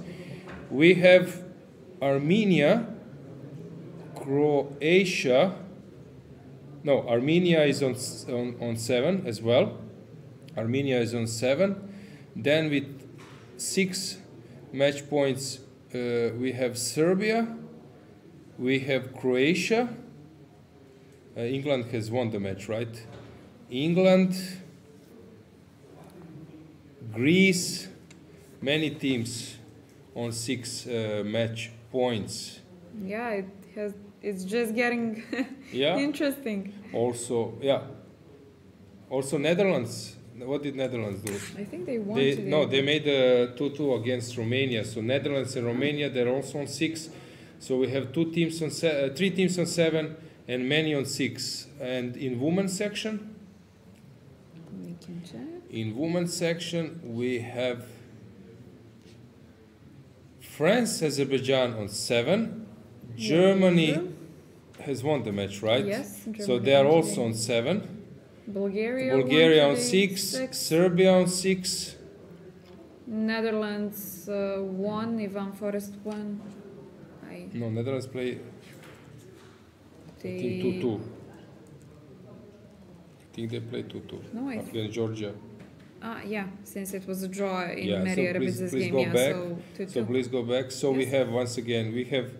We have Armenia, Croatia. No, Armenia is on 7 as well. Armenia is on 7. Then with 6 match points, we have Serbia. We have Croatia. England has won the match, right? England, Greece, many teams on 6 match points. Yeah, it's just getting Yeah. interesting. Also, yeah. Also Netherlands. What did Netherlands do? I think they won They, today. no, they made a 2-2 against Romania. So Netherlands and Romania, they're also on 6. So we have 3 teams on 7 and many on 6. And in women's section? We can check. In women's section, we have France, Azerbaijan on 7. Germany has won the match, right? Yes, So Germany they are won also today. on 7. Bulgaria On today, 6. Serbia on 6. Netherlands won. Ivan Forest won. No, Netherlands play, I think 2-2. I think they play 2-2 No, I against Georgia. Yeah, since it was a draw in Yeah, Maria so please Rebiz's game, go yeah, back. so 2-2. So please go back. So we Yes. have, once again, we have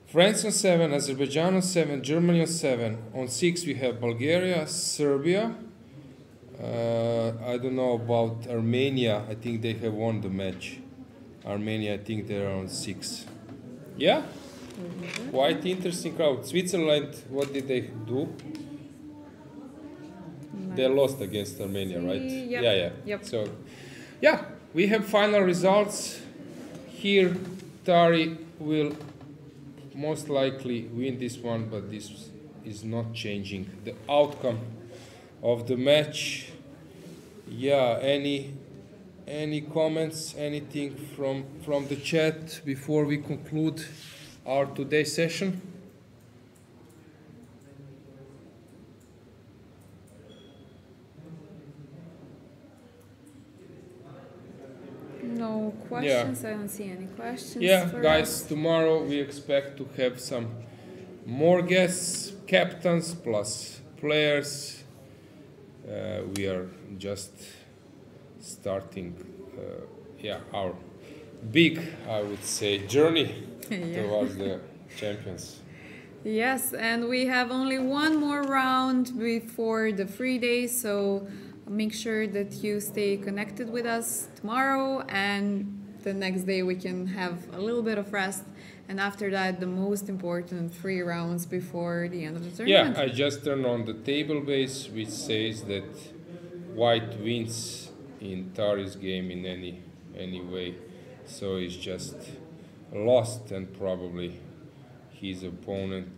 France on 7, Azerbaijan on 7, Germany on 7. On 6 we have Bulgaria, Serbia. I don't know about Armenia. I think they have won the match. Armenia, I think they are on 6. Yeah? Quite interesting crowd. Switzerland, what did they do? They lost against Armenia, right? Yep. Yeah. Yep. So, yeah, we have final results. Here, Tari will most likely win this one, but this is not changing the outcome of the match. Yeah, any comments, anything from the chat before we conclude our today's session? No questions. I don't see any questions. Yeah, for guys, us. tomorrow we expect to have some more guests, captains plus players. We are just starting, our big, I would say, journey towards the champions. Yes, and we have only one more round before the free day, so make sure that you stay connected with us tomorrow, and the next day we can have a little bit of rest, and after that the most important 3 rounds before the end of the tournament. Yeah, I just turned on the table base, which says that white wins in Tari's game in any way, so he's just lost, and probably his opponent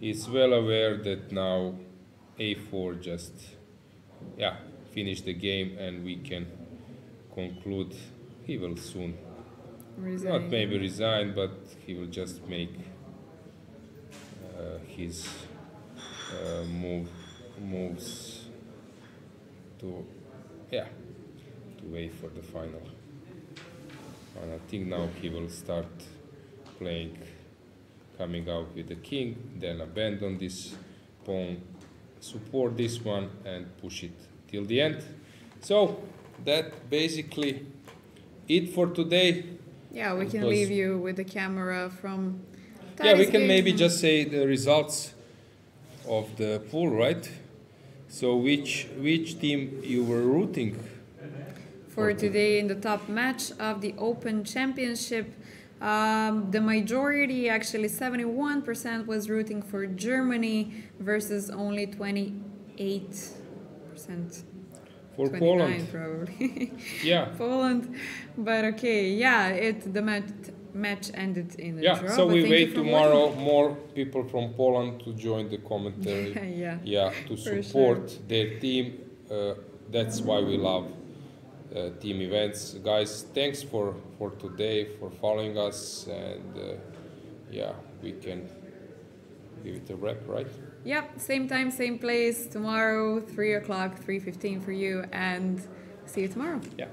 is well aware that now a4 just finish the game, and we can conclude. He will soon not maybe resign, but he will just make his moves to wait for the final. And I think now he will start playing, coming out with the king, then abandon this pawn, support this one, and push it till the end. So that basically it for today. Yeah, we can leave you with the camera from Yeah, we Tari's can game. maybe just say the results of the pool, right? So which team you were rooting for today in the top match of the Open Championship? The majority, actually 71%, was rooting for Germany versus only 28%. for 29 Poland? probably. Yeah. Poland. But okay, the match ended in a draw. So but we thank you wait for tomorrow watching. more people from Poland to join the commentary. To for support their team. That's why we love team events. Guys, thanks for today, for following us, and we can give it a wrap, right? Yep, same time, same place, tomorrow, 3 o'clock, 3:15 for you, and see you tomorrow. Yeah.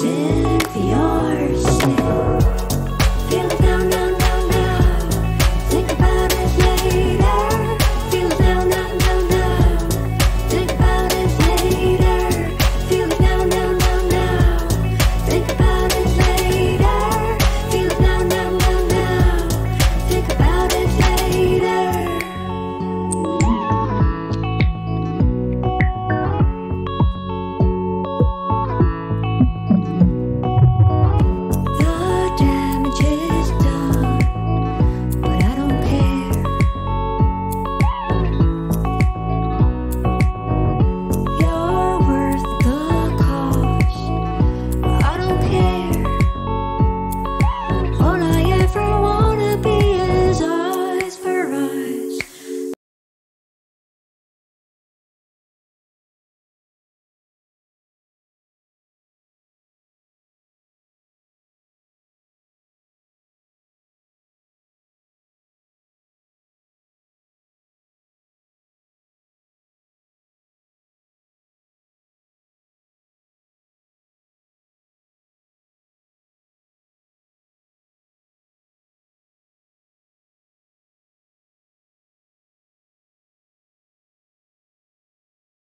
Share for your